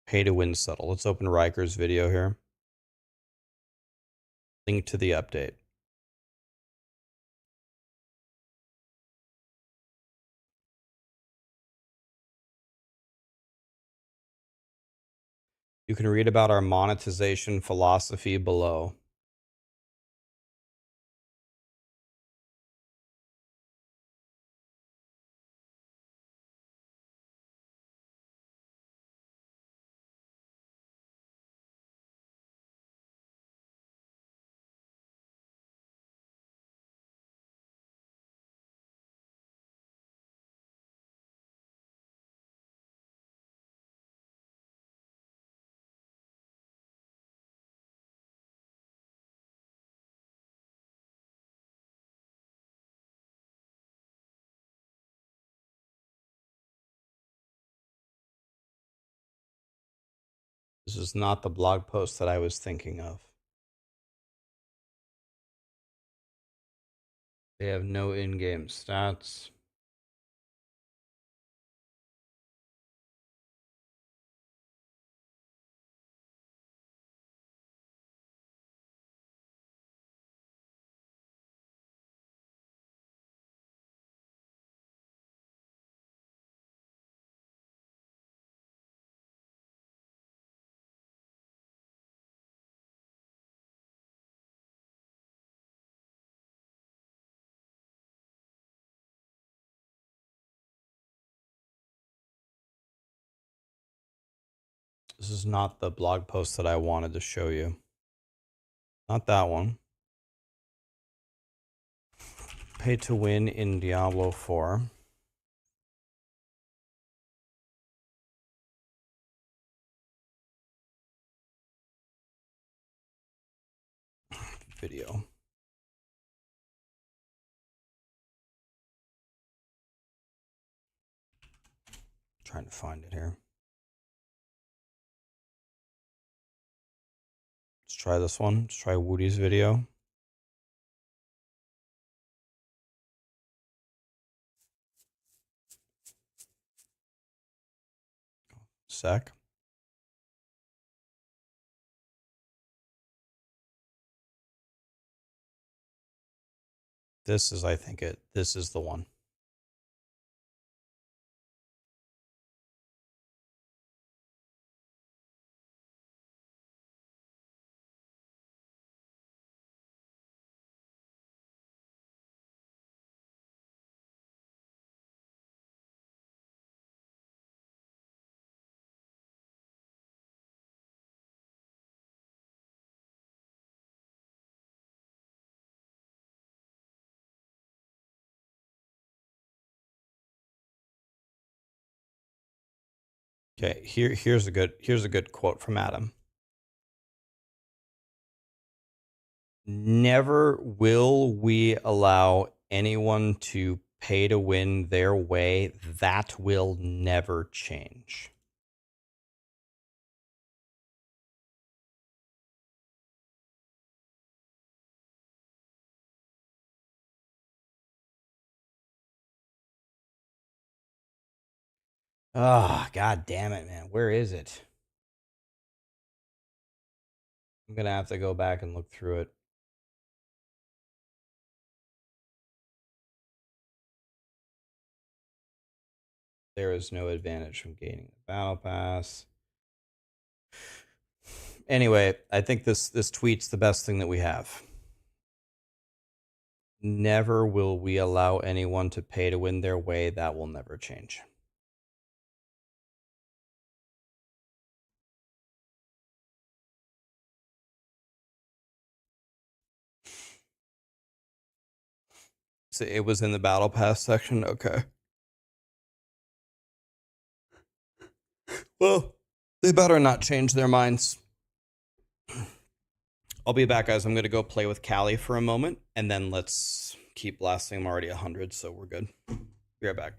Pay to win settle. Let's open Riker's video here. Link to the update. You can read about our monetization philosophy below. This is not the blog post that I was thinking of. They have no in-game stats. This is not the blog post that I wanted to show you. Not that one. Pay to win in Diablo 4. Video. trying to find it here. Let's try this one. Let's try Woody's video. Sec. This is, I think this is the one. Okay, here's a good quote from Adam. Never will we allow anyone to pay to win their way. That will never change. Oh, God damn it, man. Where is it? I'm going to have to go back and look through it. There is no advantage from gaining the battle pass. Anyway, I think this tweet's the best thing that we have. Never will we allow anyone to pay to win their way. That will never change. So it was in the battle pass section. Okay. Well, they better not change their minds. I'll be back, guys. I'm going to go play with Callie for a moment, and then let's keep blasting. I'm already 100, so we're good. Be right back.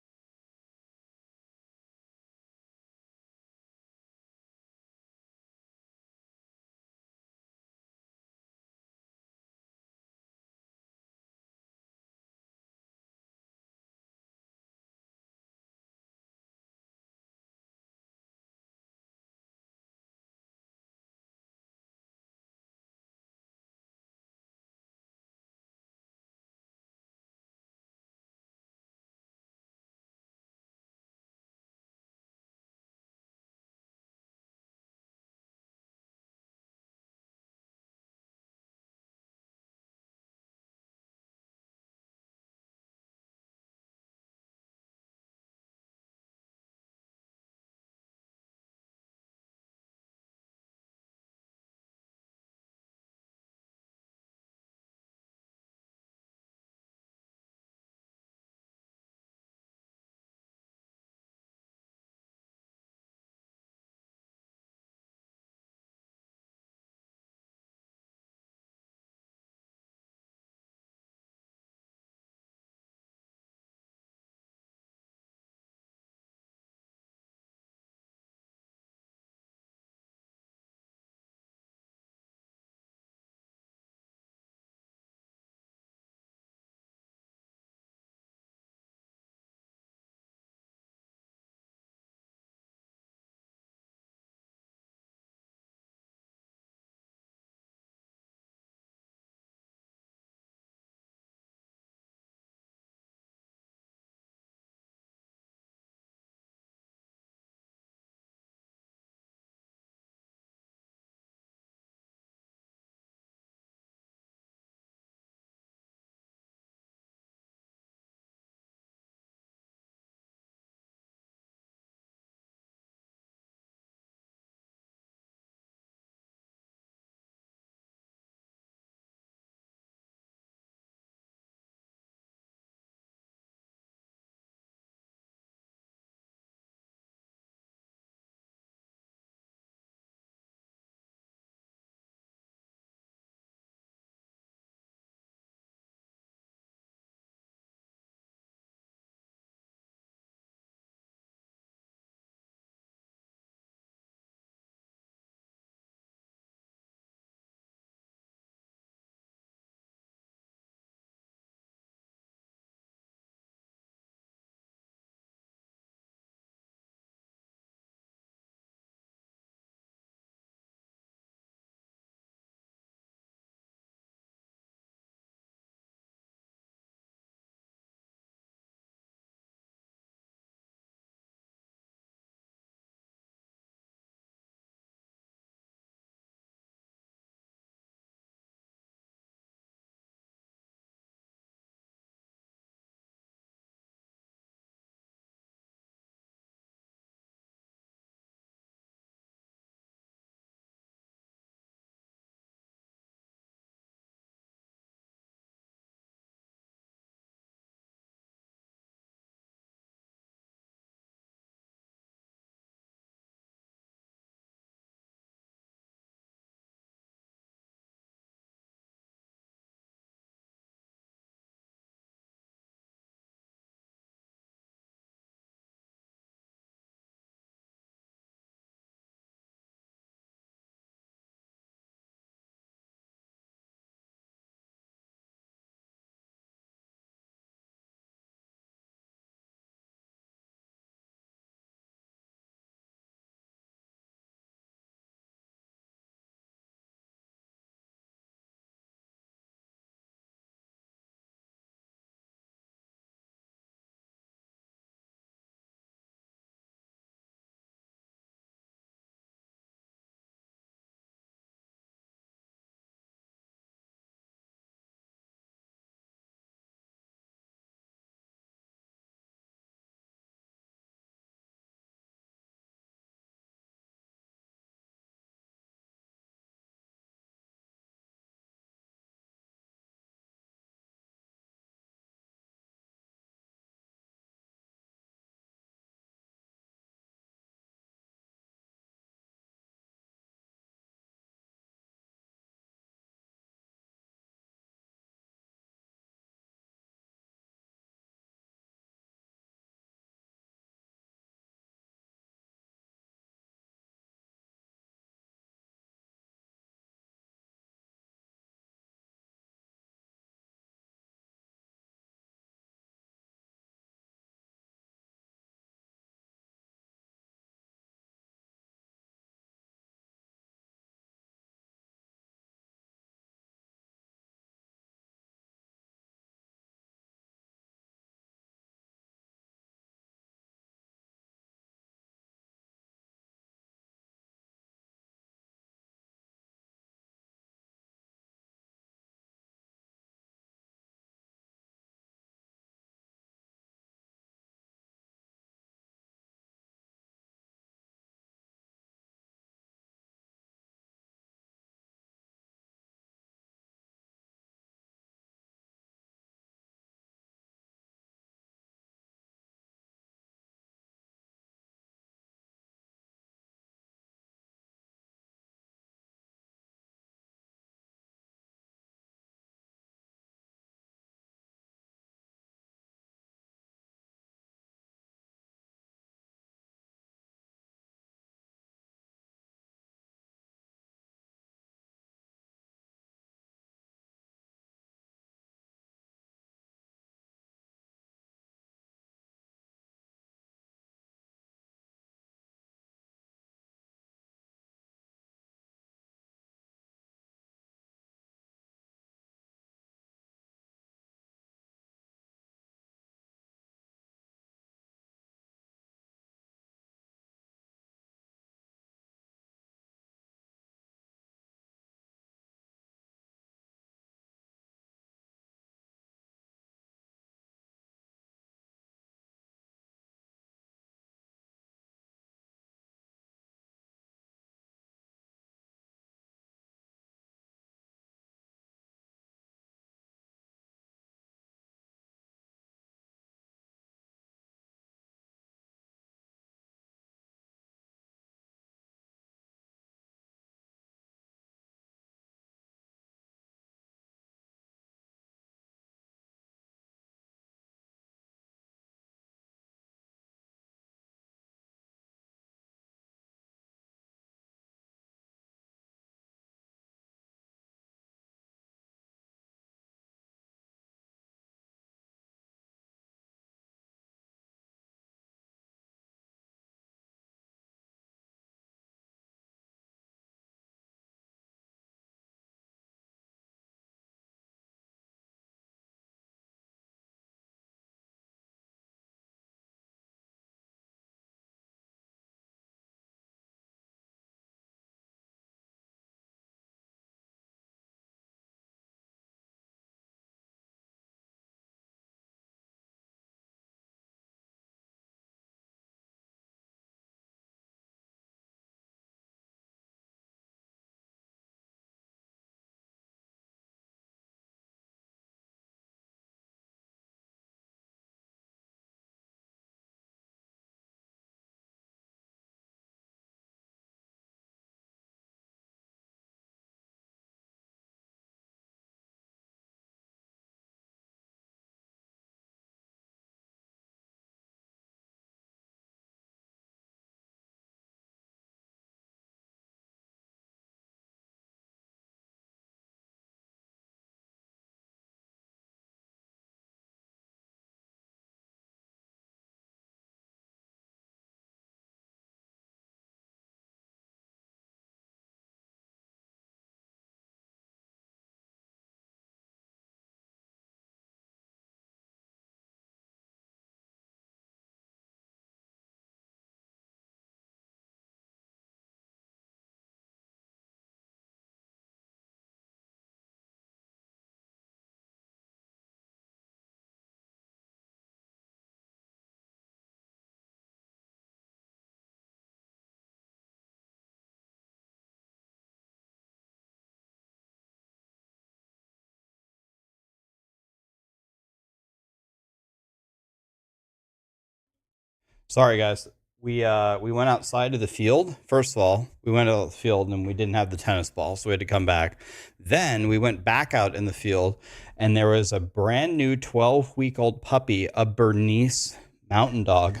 Sorry, guys. We went outside to the field. First of all, we went out to the field and we didn't have the tennis ball, so we had to come back. Then we went back out in the field, and there was a brand new 12-week-old puppy, a Bernese mountain dog,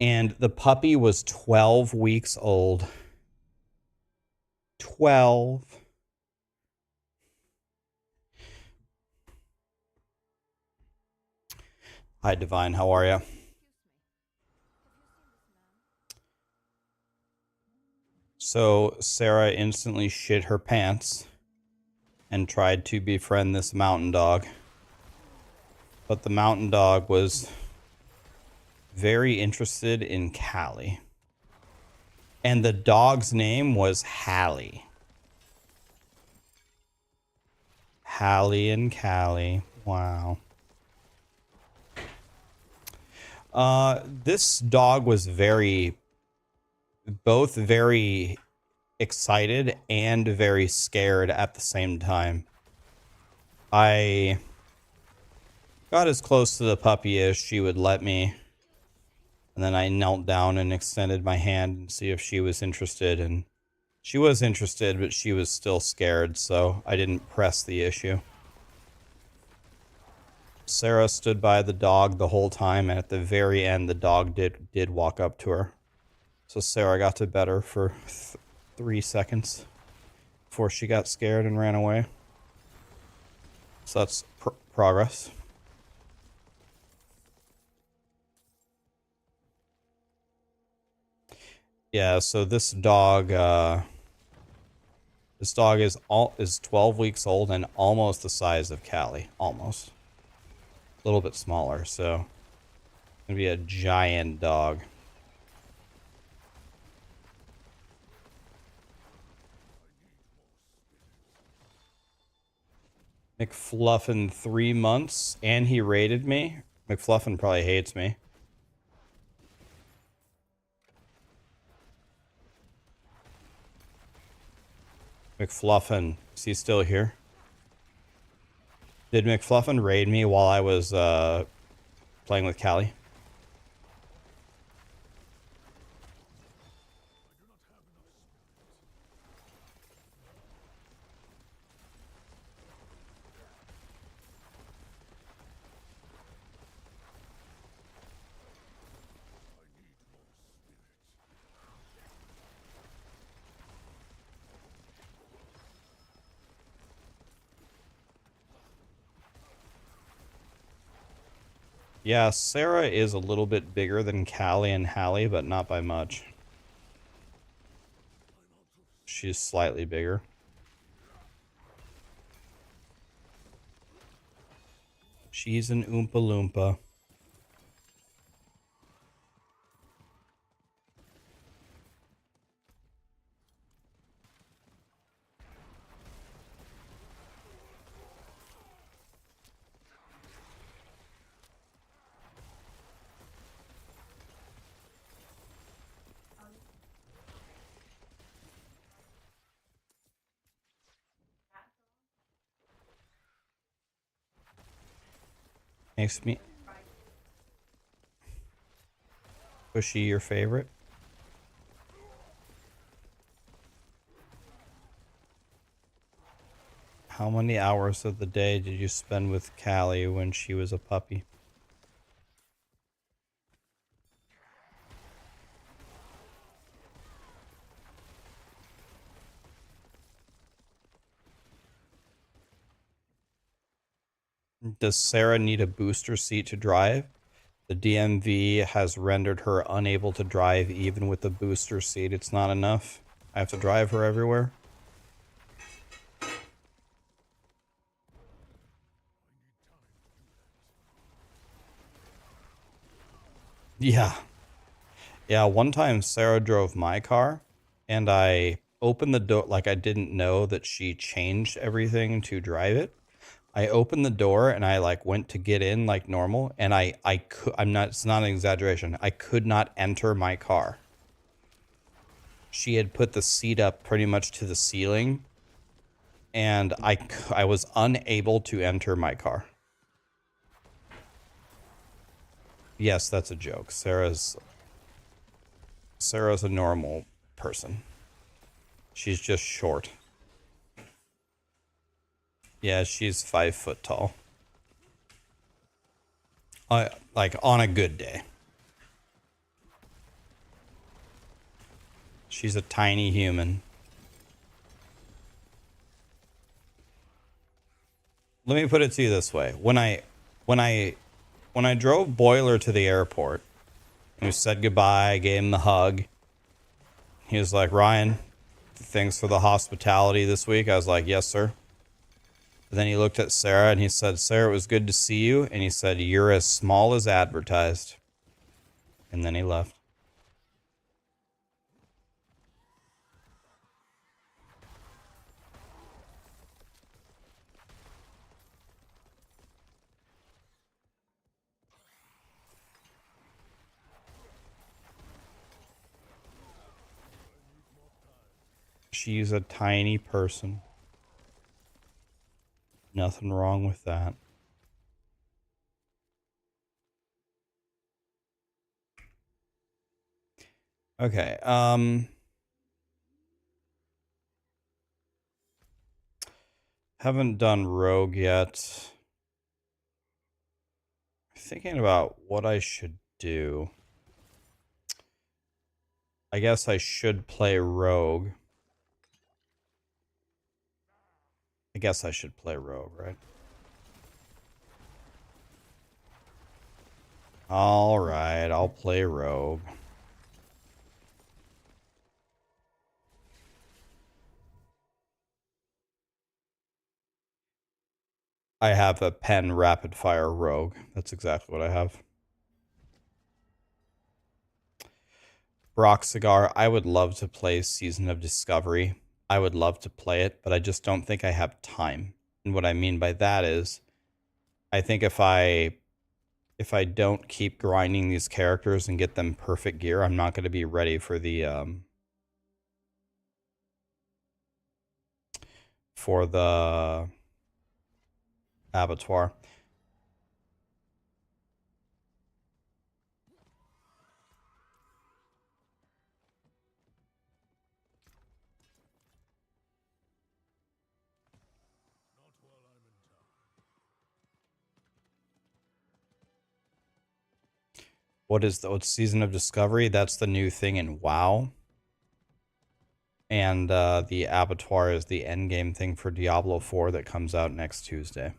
and the puppy was 12 weeks old. 12. Hi, Divine. How are you? So Sarah instantly shit her pants and tried to befriend this mountain dog. But the mountain dog was very interested in Callie. And the dog's name was Hallie. Hallie and Callie. Wow. This dog was both very excited and very scared at the same time. I got as close to the puppy as she would let me. And then I knelt down and extended my hand to see if she was interested. And she was interested, but she was still scared, so I didn't press the issue. Sarah stood by the dog the whole time, and at the very end, the dog did walk up to her. So Sarah got to bed her for 3 seconds before she got scared and ran away. So that's progress. Yeah, so this dog is 12 weeks old and almost the size of Callie. Almost. A little bit smaller, so it's gonna be a giant dog. McFluffin 3 months and he raided me. McFluffin probably hates me. McFluffin, is he still here? Did McFluffin raid me while I was playing with Callie? Yeah, Sarah is a little bit bigger than Callie and Hallie, but not by much. She's slightly bigger. She's an Oompa Loompa. Makes me... Was she your favorite? How many hours of the day did you spend with Callie when she was a puppy? Does Sarah need a booster seat to drive? The DMV has rendered her unable to drive even with the booster seat. It's not enough. I have to drive her everywhere. Yeah. Yeah, one time Sarah drove my car and I opened the door like I didn't know that she changed everything to drive it. I opened the door and I like went to get in like normal and it's not an exaggeration. I could not enter my car. She had put the seat up pretty much to the ceiling and I was unable to enter my car. Yes, that's a joke. Sarah's a normal person. She's just short. Yeah, she's 5 foot tall. Like on a good day. She's a tiny human. Let me put it to you this way. When I drove Boiler to the airport, and we said goodbye, I gave him the hug. He was like, Ryan, thanks for the hospitality this week. I was like, yes, sir. And then he looked at Sarah and he said, Sarah, it was good to see you. And he said, you're as small as advertised. And then he left. She's a tiny person. Nothing wrong with that. Okay, haven't done Rogue yet. Thinking about what I should do. I guess I should play Rogue. I guess I should play Rogue, right? Alright, I'll play Rogue. I have a pen rapid fire Rogue. That's exactly what I have. Brock Cigar, I would love to play Season of Discovery. I would love to play it, but I just don't think I have time. And what I mean by that is, I think if I don't keep grinding these characters and get them perfect gear, I'm not going to be ready for the abattoir. What's Season of Discovery? That's the new thing in WoW. And the abattoir is the endgame thing for Diablo 4 that comes out next Tuesday.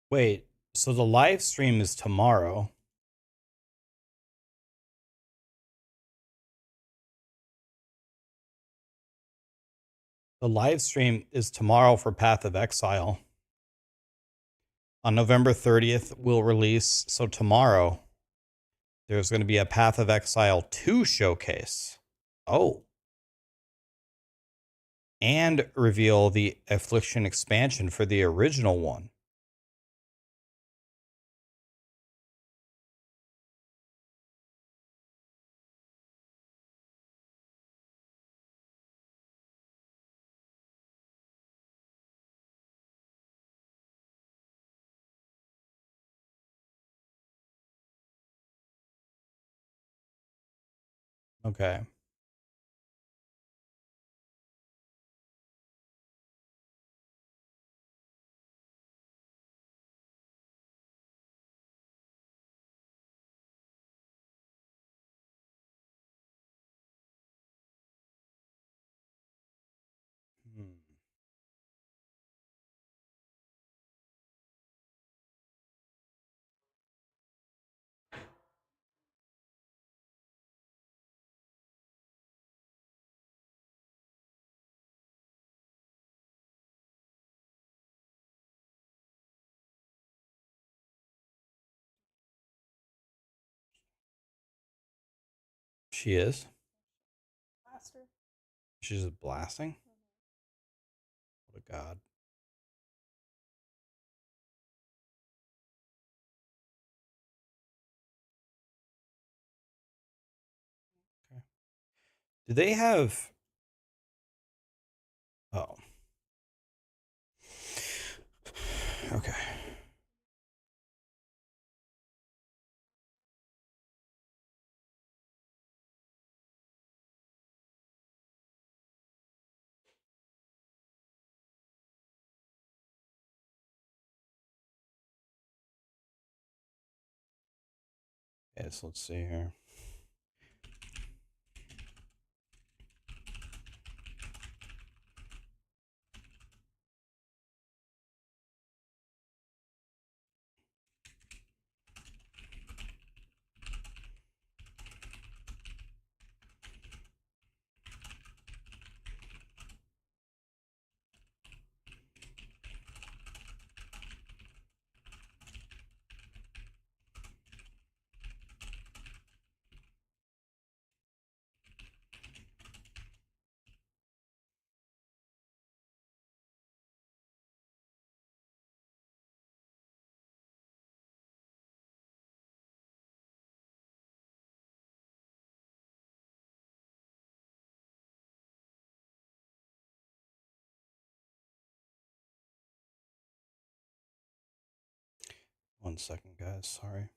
Wait, so the live stream is tomorrow? The live stream is tomorrow for Path of Exile. On November 30th, we'll release. So tomorrow, there's going to be a Path of Exile 2 showcase. Oh. And reveal the Affliction expansion for the original one. Okay. Hmm. She is. Blaster. She's just blasting. What a god. Okay. Do they have? Oh. Okay. Yes, let's see here. One second, guys. Sorry.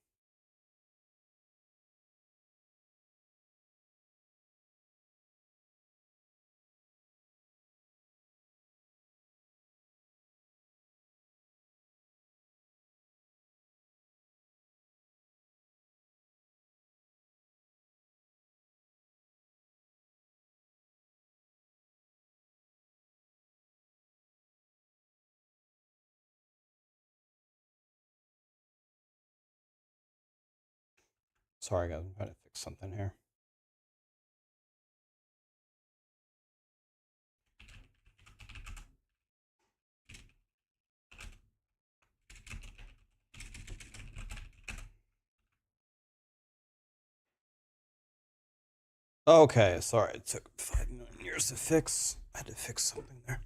Sorry, guys. I'm trying to fix something here. Okay, sorry. It took 5 million years to fix. I had to fix something there.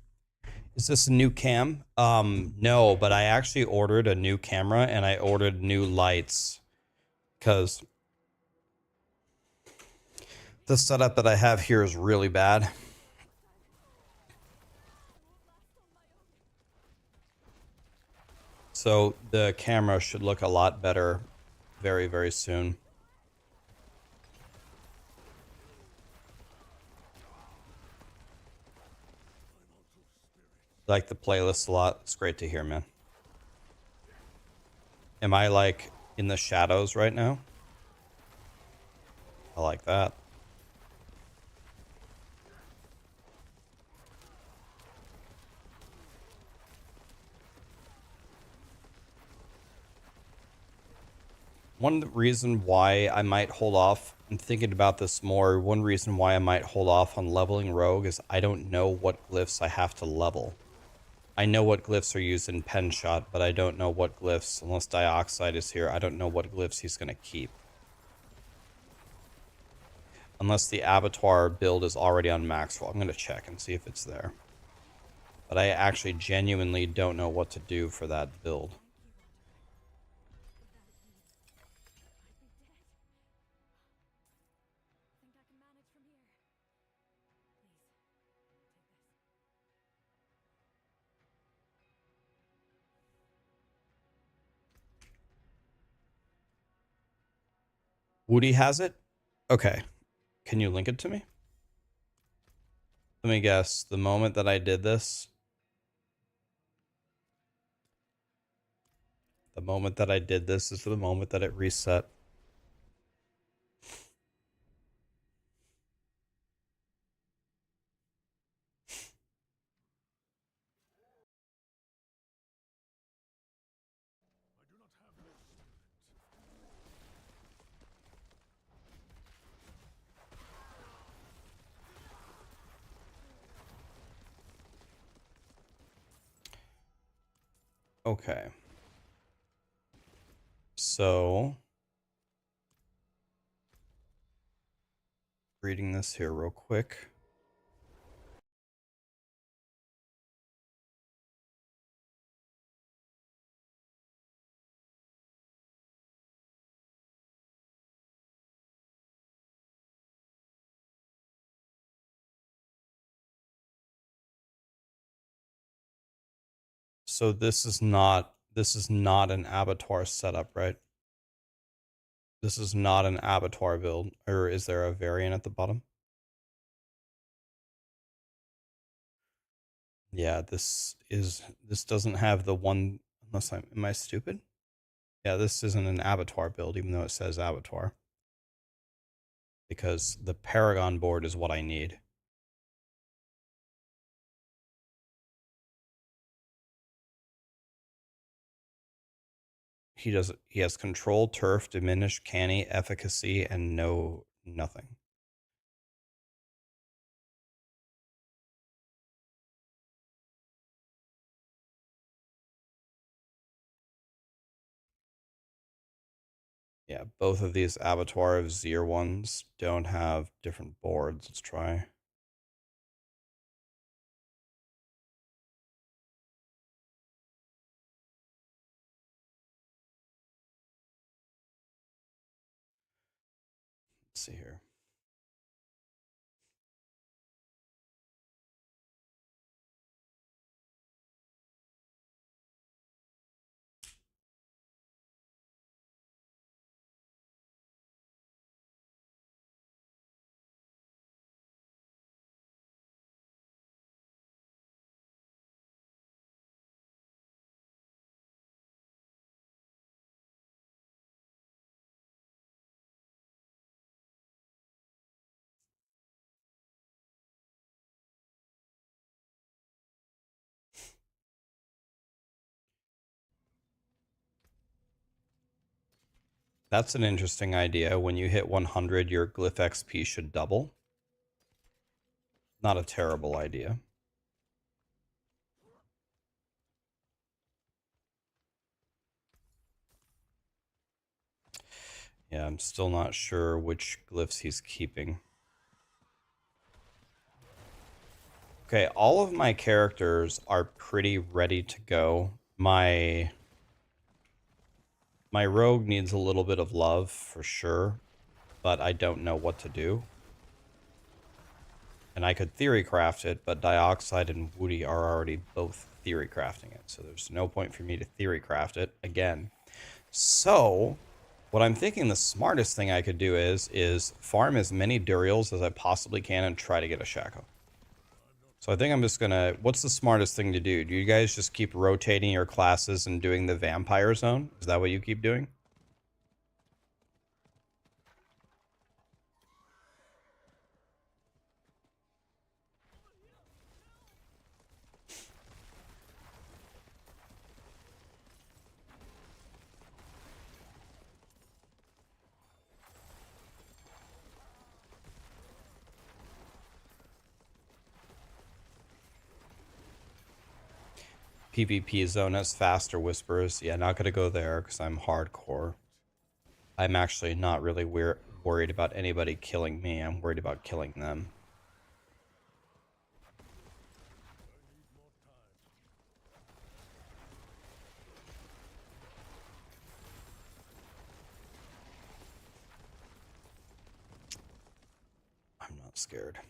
Is this a new cam? No, but I actually ordered a new camera and I ordered new lights because the setup that I have here is really bad. So the camera should look a lot better very, very soon. Like the playlist a lot. It's great to hear, man. Am I like in the shadows right now? I like that. One reason why I might hold off, I'm thinking about this more, one reason why I might hold off on leveling Rogue is I don't know what glyphs I have to level. I know what glyphs are used in Pen Shot, but I don't know what glyphs, unless Dioxide is here, I don't know what glyphs he's going to keep. Unless the Abattoir build is already on Maxroll. I'm going to check and see if it's there. But I actually genuinely don't know what to do for that build. Woody has it? Okay. Can you link it to me? Let me guess. The moment that I did this... The moment that I did this is the moment that it reset. Okay. So... reading this here real quick. So this is not an abattoir setup, right? This is not an abattoir build, or is there a variant at the bottom? Yeah, this doesn't have the one, unless am I stupid? Yeah, this isn't an abattoir build, even though it says abattoir. Because the Paragon board is what I need. He has control, turf, diminished, canny, efficacy, and nothing. Yeah, both of these Abattoir of Zier ones don't have different boards. Let's try. Let's see here. That's an interesting idea. When you hit 100, your glyph XP should double. Not a terrible idea. Yeah, I'm still not sure which glyphs he's keeping. Okay, all of my characters are pretty ready to go. My rogue needs a little bit of love for sure, but I don't know what to do. And I could theory craft it, but Dioxide and Woody are already both theory crafting it, so there's no point for me to theory craft it again. So, what I'm thinking the smartest thing I could do is farm as many Duriels as I possibly can and try to get a Shaco. So I think I'm just gonna... What's the smartest thing to do? Do you guys just keep rotating your classes and doing the Vampire Zone? Is that what you keep doing? PvP zone has faster whispers. Yeah, not gonna go there because I'm hardcore. I'm actually not really worried about anybody killing me. I'm worried about killing them. I'm not scared.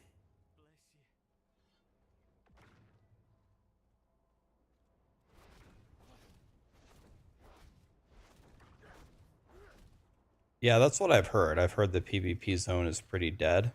Yeah, that's what I've heard. I've heard the PvP zone is pretty dead.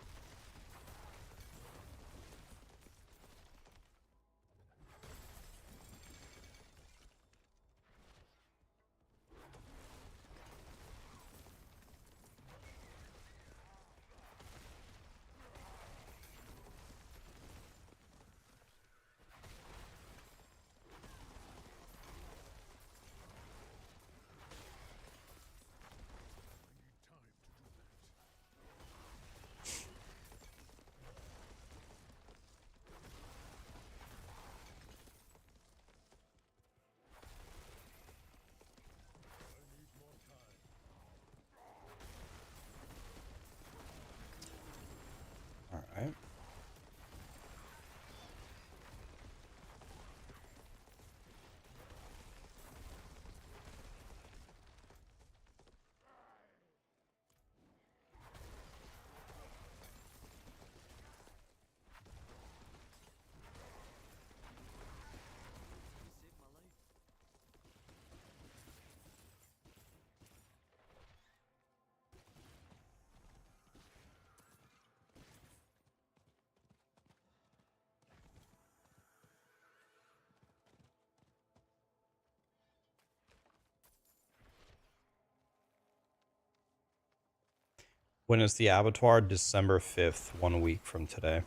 When is the abattoir? December 5th, 1 week from today.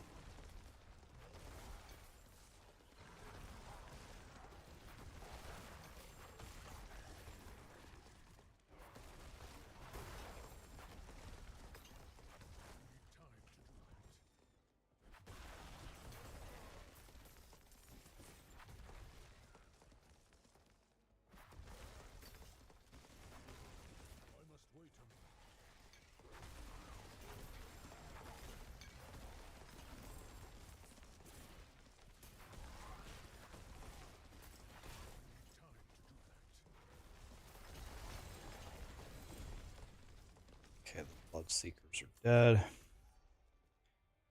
Okay, the blood seekers are dead.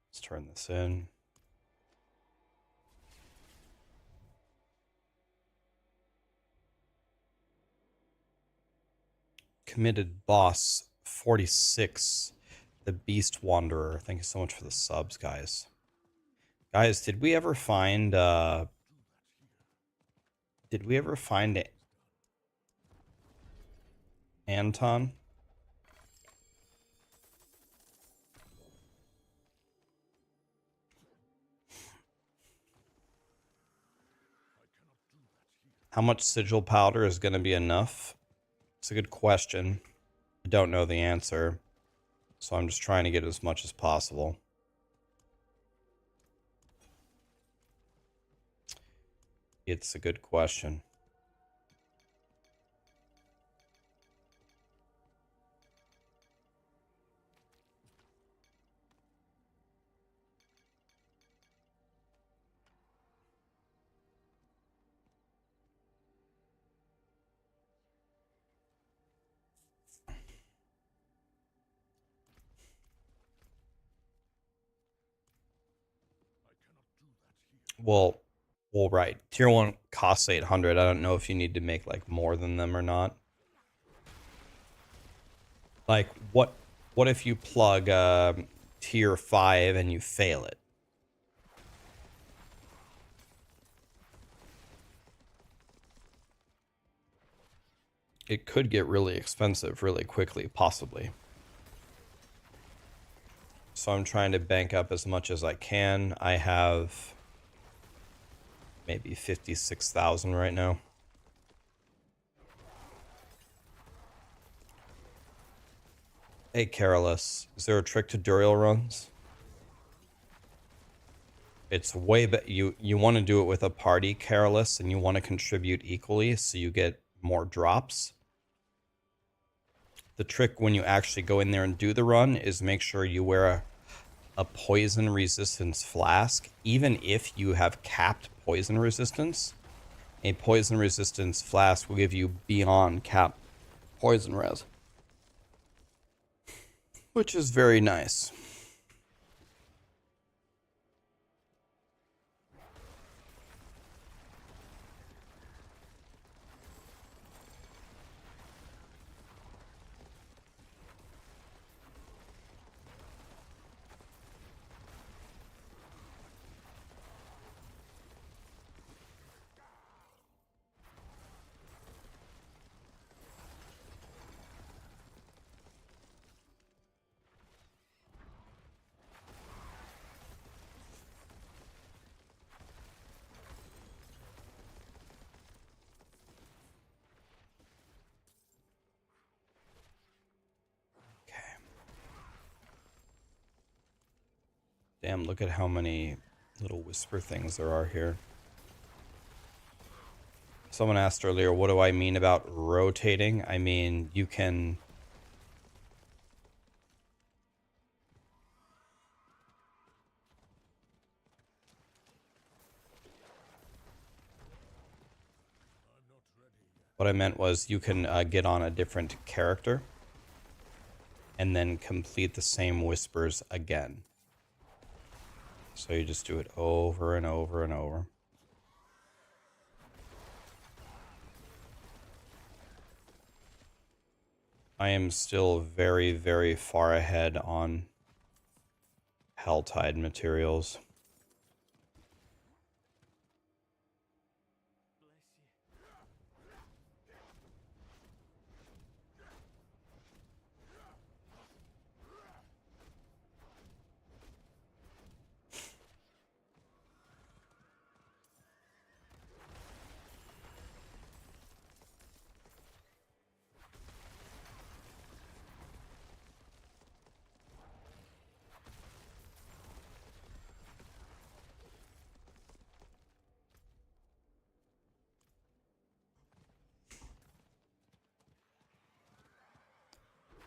Let's turn this in. Committed boss 46, the Beast Wanderer. Thank you so much for the subs, guys. Guys, did we ever find Anton? How much sigil powder is going to be enough? It's a good question. I don't know the answer, so I'm just trying to get as much as possible. It's a good question. Well, right. Tier 1 costs 800. I don't know if you need to make like more than them or not. Like what if you plug tier 5 and you fail it? It could get really expensive really quickly, possibly. So I'm trying to bank up as much as I can. I have maybe 56,000 right now. Hey, Careless, is there a trick to Duriel runs? It's way better. You want to do it with a party, Careless, and you want to contribute equally so you get more drops. The trick when you actually go in there and do the run is make sure you wear a poison resistance flask. Even if you have capped poison resistance, a poison resistance flask will give you beyond capped poison res, which is very nice. Damn, look at how many little whisper things there are here. Someone asked earlier, what do I mean about rotating? I mean, you can... What I meant was you can get on a different character and then complete the same whispers again. So you just do it over and over and over. I am still very, very far ahead on Helltide materials.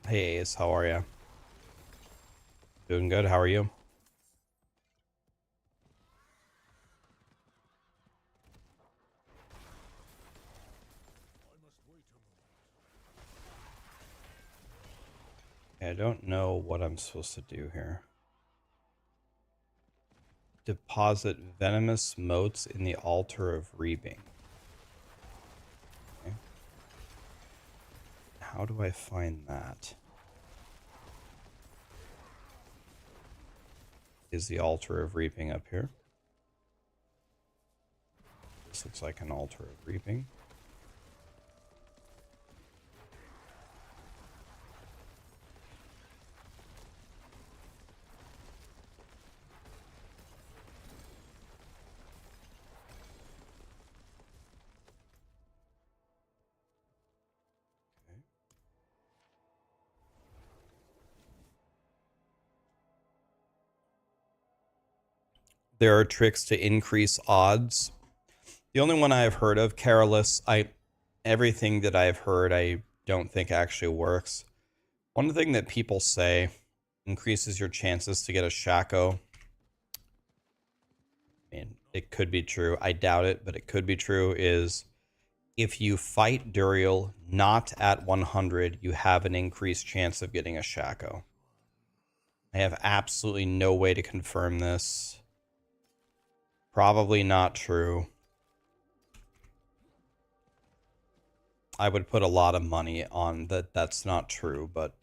Hey Ace, how are you? Doing good, how are you? I don't know what I'm supposed to do here. Deposit venomous motes in the altar of reaping. Okay. How do I find that? Is the altar of reaping up here? This looks like an altar of reaping. There are tricks to increase odds. The only one I've heard of, Careless, everything that I've heard I don't think actually works. One thing that people say increases your chances to get a Shaco. I mean, it could be true. I doubt it, but it could be true, is if you fight Duriel not at 100, you have an increased chance of getting a Shaco. I have absolutely no way to confirm this. Probably not true. I would put a lot of money on that that's not true, but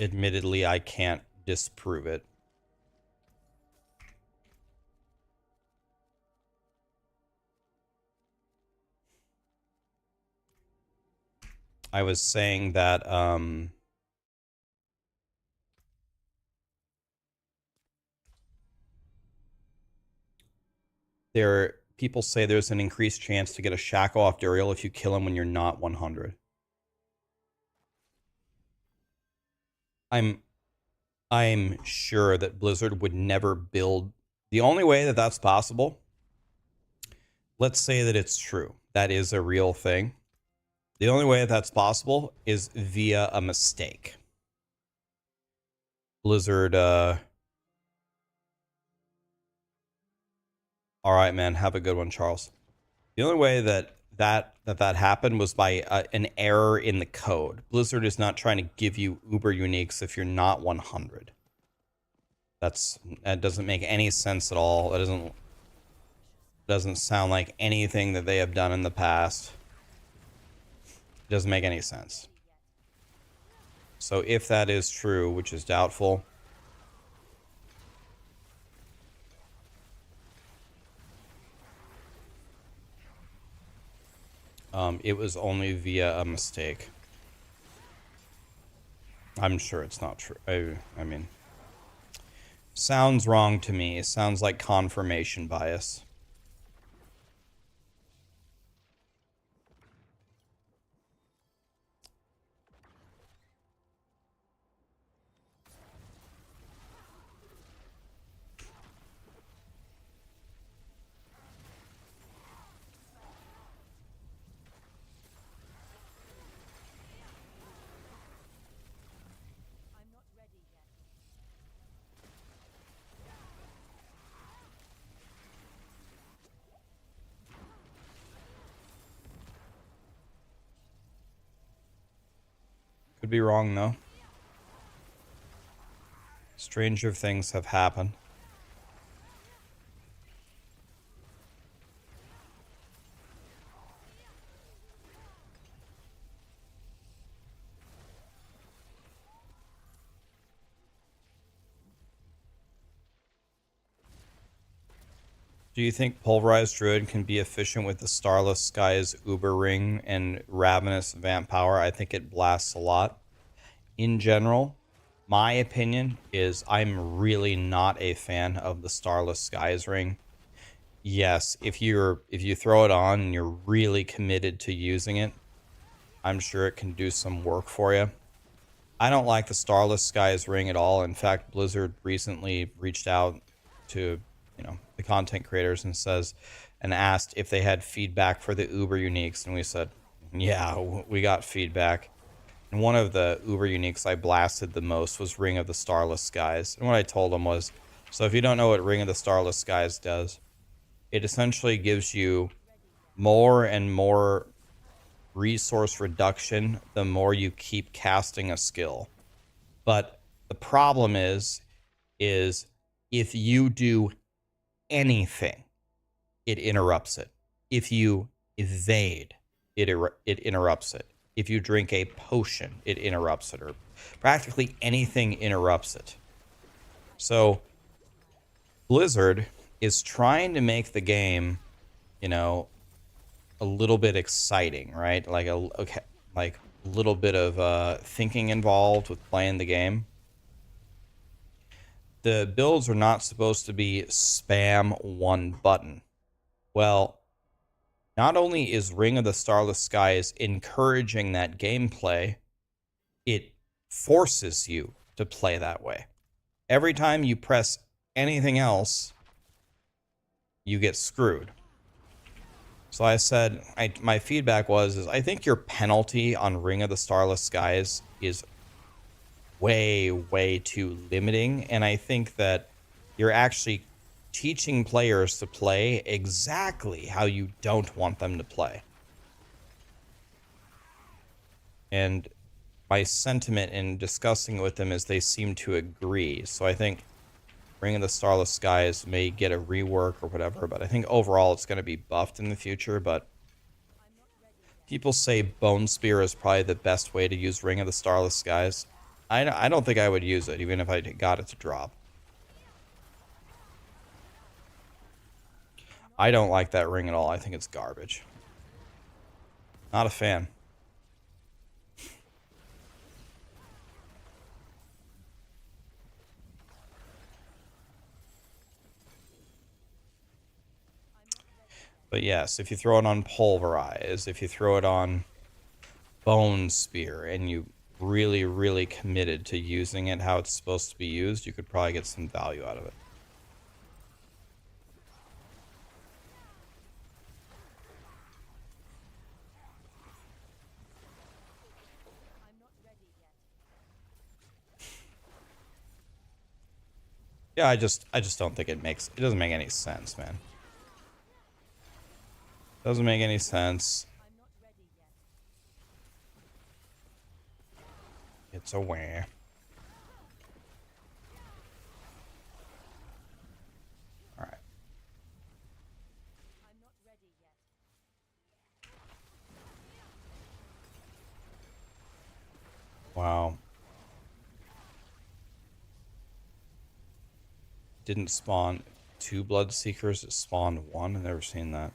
admittedly, I can't disprove it. I was saying that people say there's an increased chance to get a Shaco off Duriel if you kill him when you're not 100. I'm sure that Blizzard would never build. The only way that that's possible, let's say that it's true, that is a real thing. The only way that that's possible is via a mistake. Blizzard, all right, man, have a good one, Charles. The only way that happened was by an error in the code. Blizzard is not trying to give you uber uniques if you're not 100. That doesn't make any sense at all. That doesn't sound like anything that they have done in the past. It doesn't make any sense. So if that is true, which is doubtful, it was only via a mistake. I'm sure it's not true. I mean, sounds wrong to me. It sounds like confirmation bias. Could be wrong, though. Stranger things have happened. Do you think Pulverized Druid can be efficient with the Starless Skies Uber Ring and Ravenous Vamp Power? I think it blasts a lot. In general, my opinion is I'm really not a fan of the Starless Skies Ring. Yes, if you throw it on and you're really committed to using it, I'm sure it can do some work for you. I don't like the Starless Skies Ring at all. In fact, Blizzard recently reached out to, the content creators and asked if they had feedback for the Uber uniques, and we said, yeah, we got feedback. And one of the uber uniques I blasted the most was Ring of the Starless Skies. And what I told him was, so if you don't know what Ring of the Starless Skies does, it essentially gives you more and more resource reduction the more you keep casting a skill. But the problem is if you do anything, it interrupts it. If you evade, it interrupts it. If you drink a potion, it interrupts it, or practically anything interrupts it. So Blizzard is trying to make the game, you know, a little bit exciting, right? Like like a little bit of thinking involved with playing the game. The builds are not supposed to be spam one button. Well, not only is Ring of the Starless Skies encouraging that gameplay, it forces you to play that way. Every time you press anything else, you get screwed. So I said, my feedback was, I think your penalty on Ring of the Starless Skies is way, way too limiting. And I think that you're actually teaching players to play exactly how you don't want them to play. And my sentiment in discussing it with them is they seem to agree. So I think Ring of the Starless Skies may get a rework or whatever, but I think overall it's going to be buffed in the future. But people say Bone Spear is probably the best way to use Ring of the Starless Skies. I don't think I would use it, even if I got it to drop. I don't like that ring at all. I think it's garbage. Not a fan. But yes, if you throw it on Pulverize, if you throw it on Bone Spear, and you really, really committed to using it how it's supposed to be used, you could probably get some value out of it. Yeah, I just don't think it doesn't make any sense, man. Doesn't make any sense. It's a wah. Alright. Wow. Didn't spawn 2 Bloodseekers, it spawned 1. I've never seen that.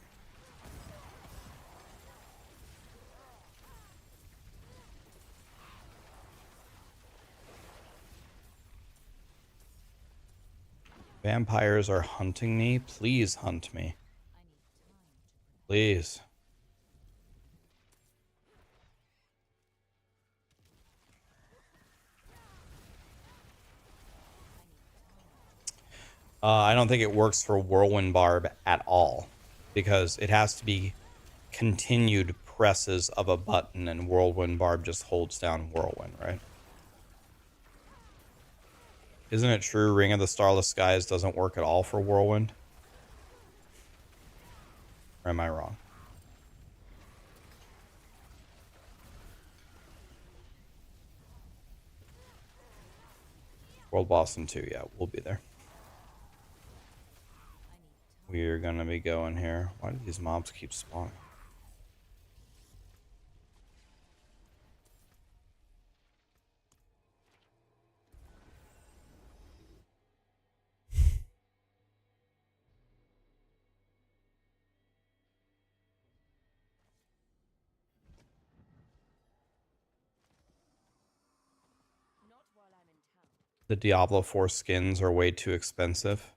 Vampires are hunting me. Please hunt me. Please. I don't think it works for Whirlwind Barb at all, because it has to be continued presses of a button, and Whirlwind Barb just holds down Whirlwind, right? Isn't it true Ring of the Starless Skies doesn't work at all for Whirlwind? Or am I wrong? World Boss in 2, yeah, we'll be there. We're gonna be going here. Why do these mobs keep spawning? The Diablo 4 skins are way too expensive.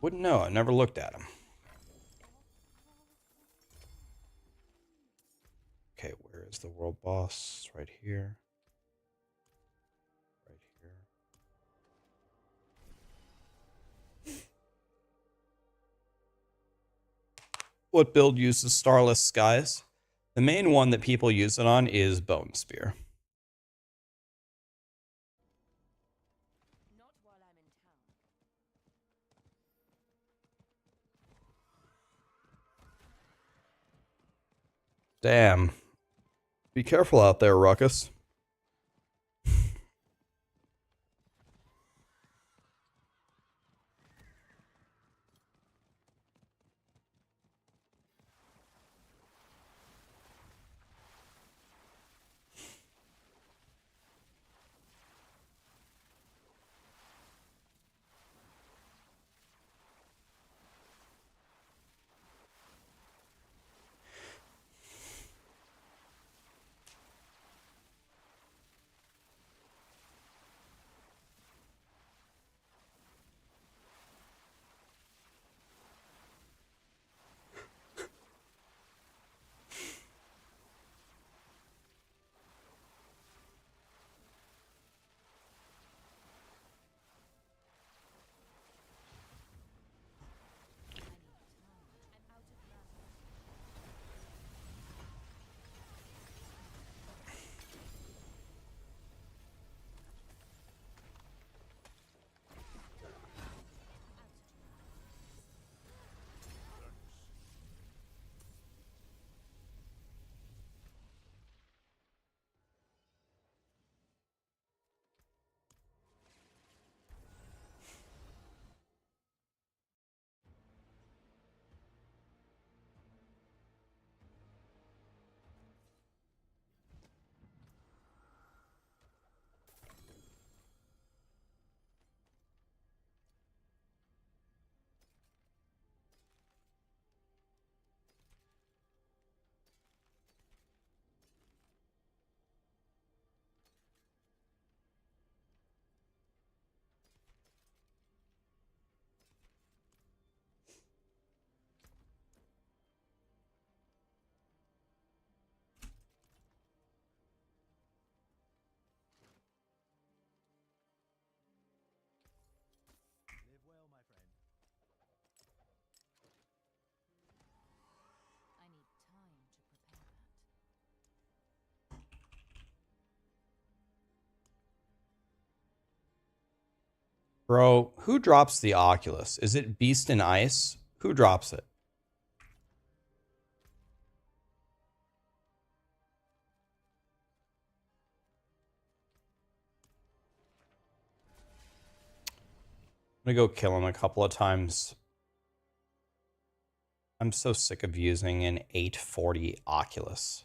Wouldn't know. I never looked at them. Okay, where is the world boss? Right here. Right here. What build uses Starless Skies? The main one that people use it on is Bone Spear. Not while I'm in town. Damn. Be careful out there, Ruckus. Live well, my friend. I need time to prepare that. Bro, who drops the Oculus? Is it Beast in Ice? Who drops it? I'm gonna go kill him a couple of times. I'm so sick of using an 840 Oculus.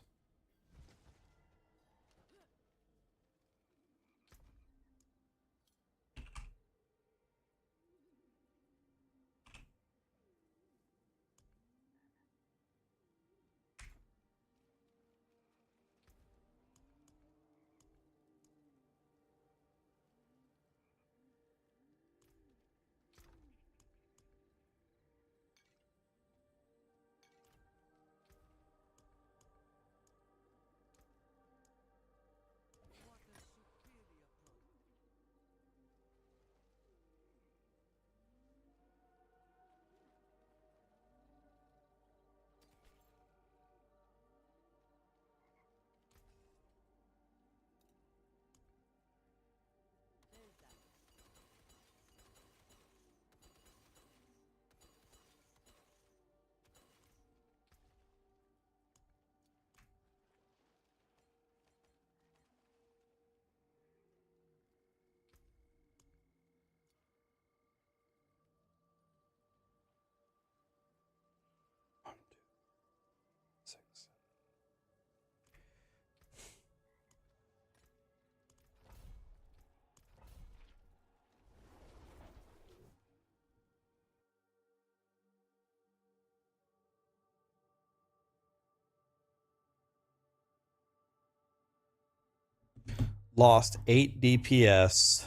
One, two, six. Lost 8 DPS.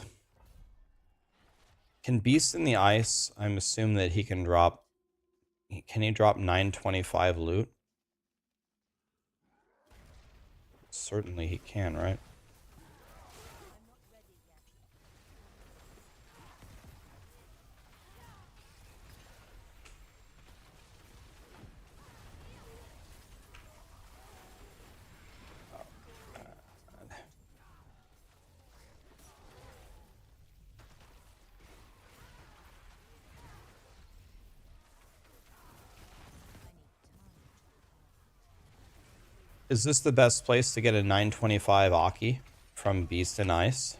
Can Beast in the Ice, I'm assuming that he can drop... Can he drop 925 loot? Certainly he can, right? Is this the best place to get a 925 Aki from Beast and Ice?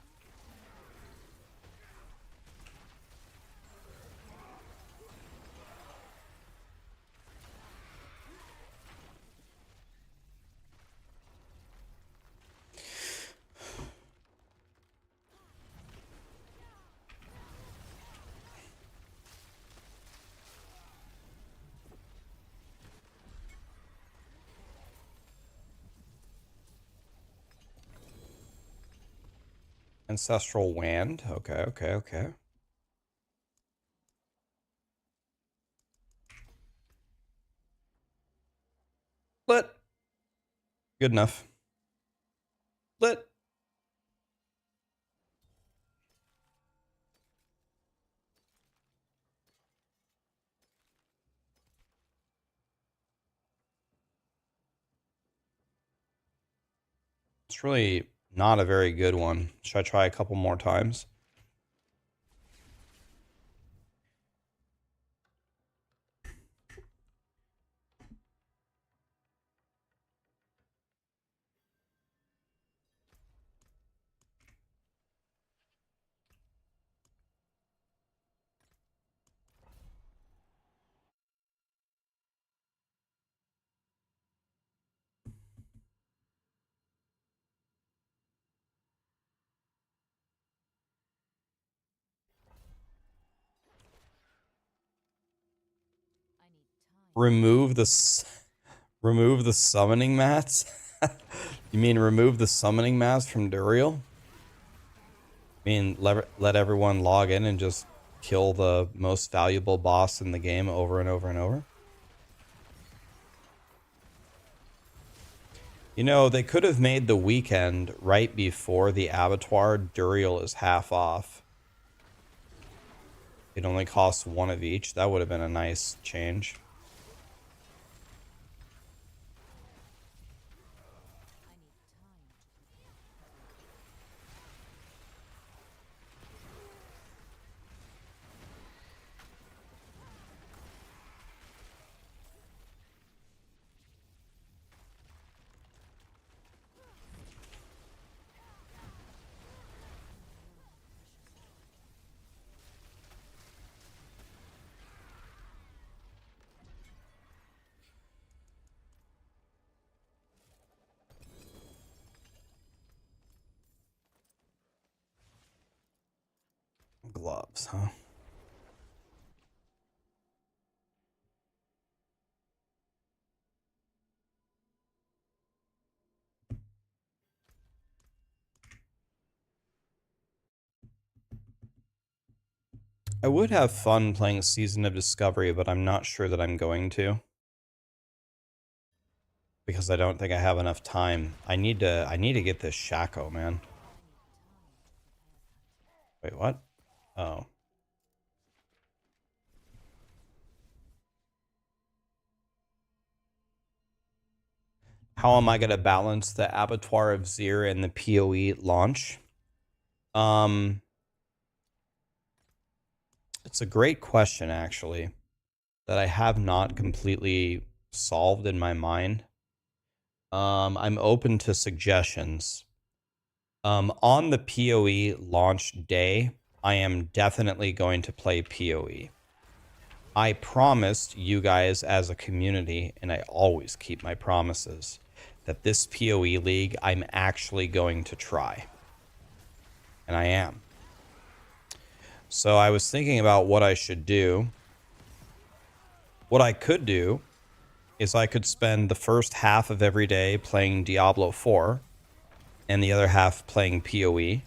Ancestral Wand. Okay, okay, okay. Lit. Good enough. Lit. It's really not a very good one. Should I try a couple more times? I need time. Remove the summoning mats? You mean remove the summoning mats from Duriel? I mean let everyone log in and just kill the most valuable boss in the game over and over and over? You know, they could have made the weekend right before the abattoir. Duriel is half off. It only costs one of each. That would have been a nice change. I need time to prepare. Gloves, huh? I would have fun playing Season of Discovery, but I'm not sure that I'm going to. Because I don't think I have enough time. I need to get this Shaco, man. Wait, what? Oh. How am I going to balance the Abattoir of Zir and the PoE launch? It's a great question, actually, that I have not completely solved in my mind. I'm open to suggestions. On the PoE launch day, I am definitely going to play PoE. I promised you guys as a community, and I always keep my promises, that this PoE league I'm actually going to try. And I am. So I was thinking about what I should do. What I could do is I could spend the first half of every day playing Diablo 4 and the other half playing PoE.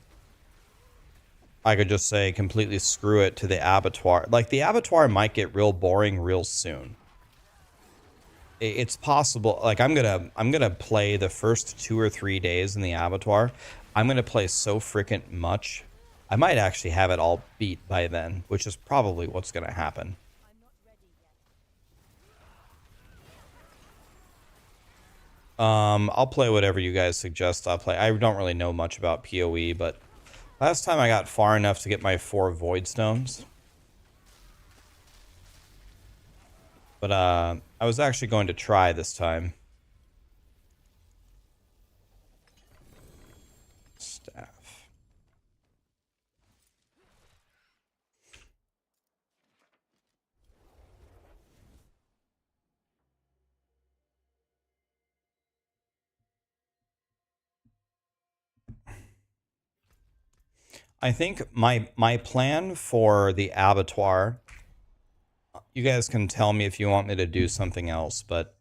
I could just say completely screw it to the abattoir. Like, the abattoir might get real boring real soon. It's possible. Like, I'm gonna play the first 2 or 3 days in the abattoir. I'm gonna play so freaking much. I might actually have it all beat by then, which is probably what's gonna happen. I'll play whatever you guys suggest. I'll play. I don't really know much about PoE, but last time I got far enough to get my 4 Void Stones. But I was actually going to try this time. I think my plan for the abattoir, you guys can tell me if you want me to do something else, but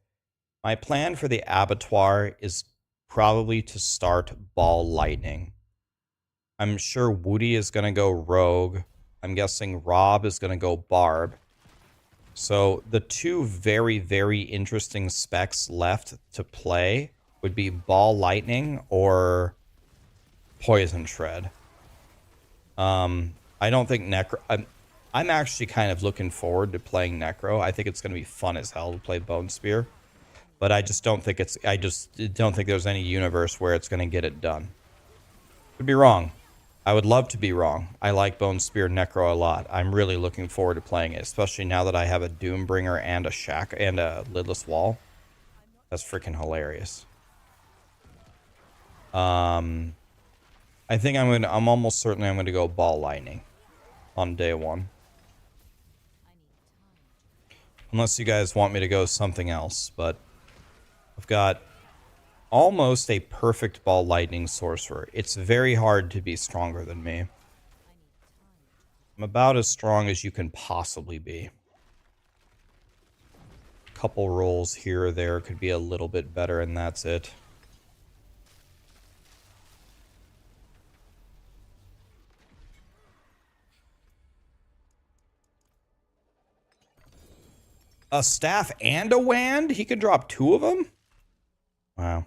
my plan for the abattoir is probably to start ball lightning. I'm sure Woody is going to go rogue. I'm guessing Rob is going to go barb. So the two very, very interesting specs left to play would be ball lightning or poison shred. I don't think Necro... I'm actually kind of looking forward to playing Necro. I think it's going to be fun as hell to play Bone Spear. But I just don't think it's... I just don't think there's any universe where it's going to get it done. Could be wrong. I would love to be wrong. I like Bone Spear Necro a lot. I'm really looking forward to playing it, especially now that I have a Doombringer and a Shack and a Lidless Wall. That's freaking hilarious. I think I'm almost certain I'm gonna go ball lightning on day one. Unless you guys want me to go something else, but I've got almost a perfect ball lightning sorcerer. It's very hard to be stronger than me. I'm about as strong as you can possibly be. A couple rolls here or there could be a little bit better, and that's it. A staff and a wand? He could drop two of them? Wow.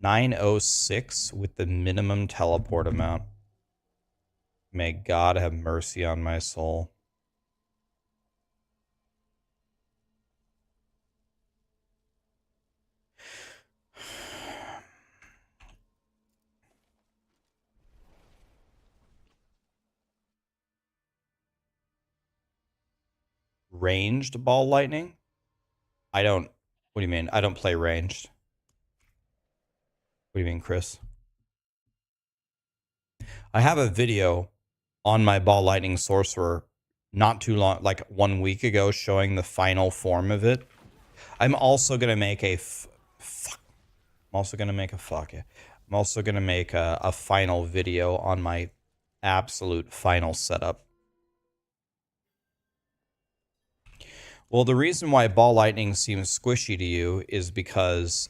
906 with the minimum teleport amount. May God have mercy on my soul. Ranged ball lightning? I don't... What do you mean? I don't play ranged. What do you mean, Chris? I have a video on my ball lightning sorcerer not too long, like 1 week ago, showing the final form of it. I'm also gonna make a I'm also gonna make a final video on my absolute final setup. Well, the reason why ball lightning seems squishy to you is because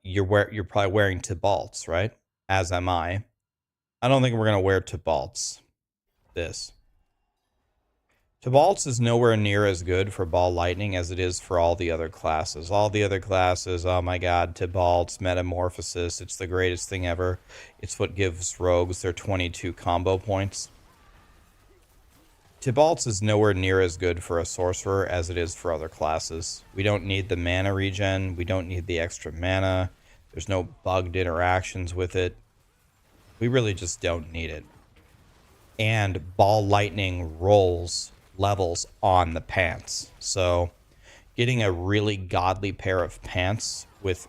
you're probably wearing Tibalts, right? As am I. I don't think we're gonna wear Tibalts. This. Tibalts is nowhere near as good for ball lightning as it is for all the other classes. All the other classes, oh my god, Tibalts, Metamorphosis, it's the greatest thing ever. It's what gives rogues their 22 combo points. Tibalts is nowhere near as good for a sorcerer as it is for other classes. We don't need the mana regen. We don't need the extra mana. There's no bugged interactions with it. We really just don't need it. And ball lightning rolls levels on the pants. So getting a really godly pair of pants with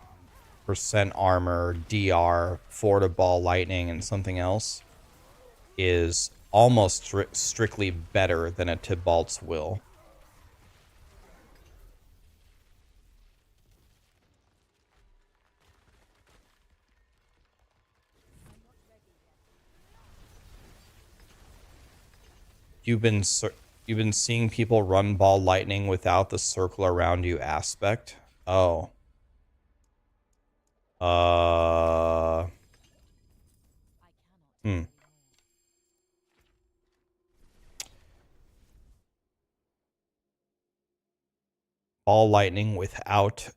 percent armor, DR, 4 to ball lightning, and something else is almost strictly better than a Tibalt's will. You've been seeing people run ball lightning without the circle around you aspect. Oh. Hmm. Ball lightning without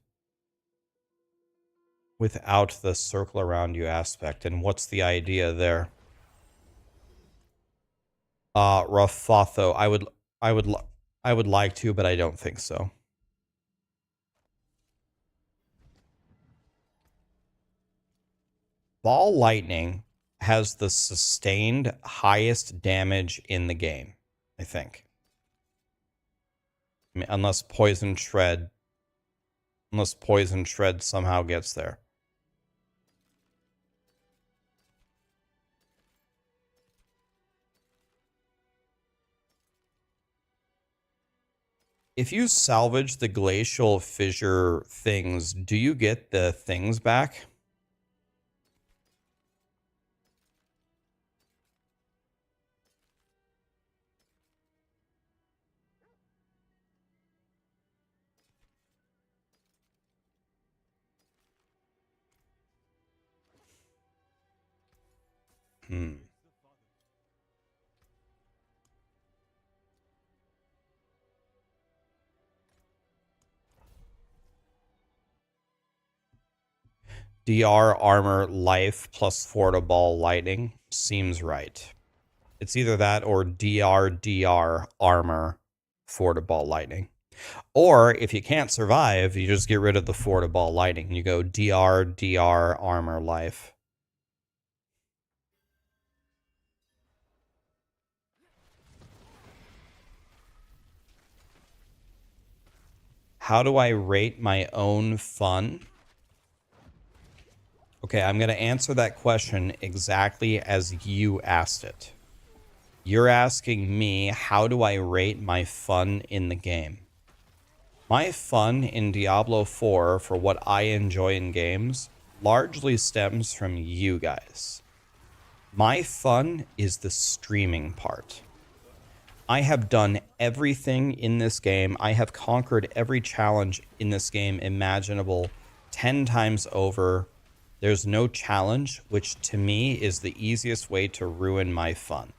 the circle around you aspect. And what's the idea there? Rafatho, I would like to, but I don't think so. Ball lightning has the sustained highest damage in the game, I think. I mean, unless poison shred somehow gets there. If you salvage the glacial fissure things, do you get the things back? Hmm. DR armor life plus Fortiball lightning seems right. It's either that or DR armor Fortiball lightning. Or if you can't survive, you just get rid of the Fortiball lightning. You go DR armor life. How do I rate my own fun? Okay, I'm going to answer that question exactly as you asked it. You're asking me, how do I rate my fun in the game? My fun in Diablo 4 for what I enjoy in games largely stems from you guys. My fun is the streaming part. I have done everything in this game. I have conquered every challenge in this game imaginable 10 times over. There's no challenge, which to me is the easiest way to ruin my fun.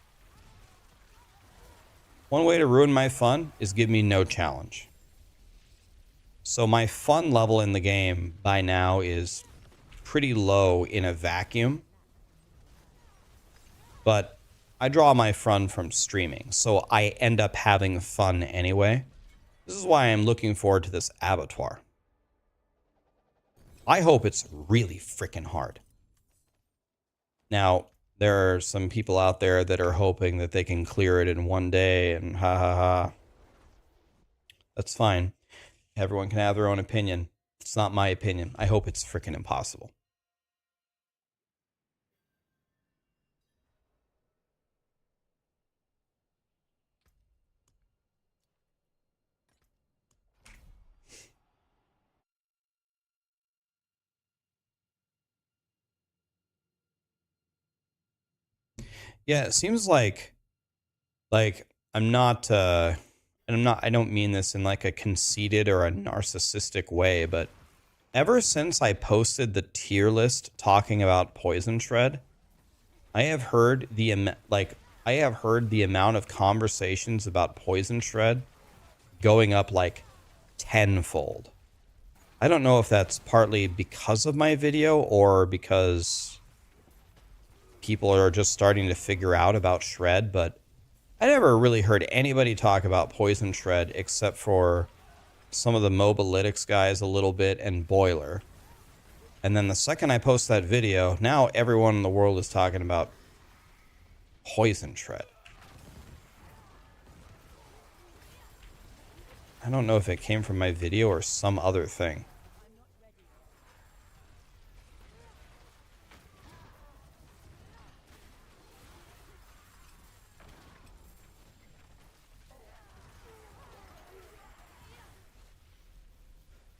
One way to ruin my fun is give me no challenge. So my fun level in the game by now is pretty low in a vacuum. But I draw my fun from streaming, so I end up having fun anyway. This is why I'm looking forward to this abattoir. I hope it's really freaking hard. Now, there are some people out there that are hoping that they can clear it in one day, and ha ha ha. That's fine. Everyone can have their own opinion. It's not my opinion. I hope it's freaking impossible. Yeah, it seems like I'm not and I don't mean this in like a conceited or a narcissistic way, but ever since I posted the tier list talking about Poison Shred, I have heard I have heard the amount of conversations about Poison Shred going up like tenfold. I don't know if that's partly because of my video or because people are just starting to figure out about Shred, but I never really heard anybody talk about Poison Shred except for some of the Mobalytics guys a little bit and Boiler. And then the second I post that video, now everyone in the world is talking about Poison Shred. I don't know if it came from my video or some other thing.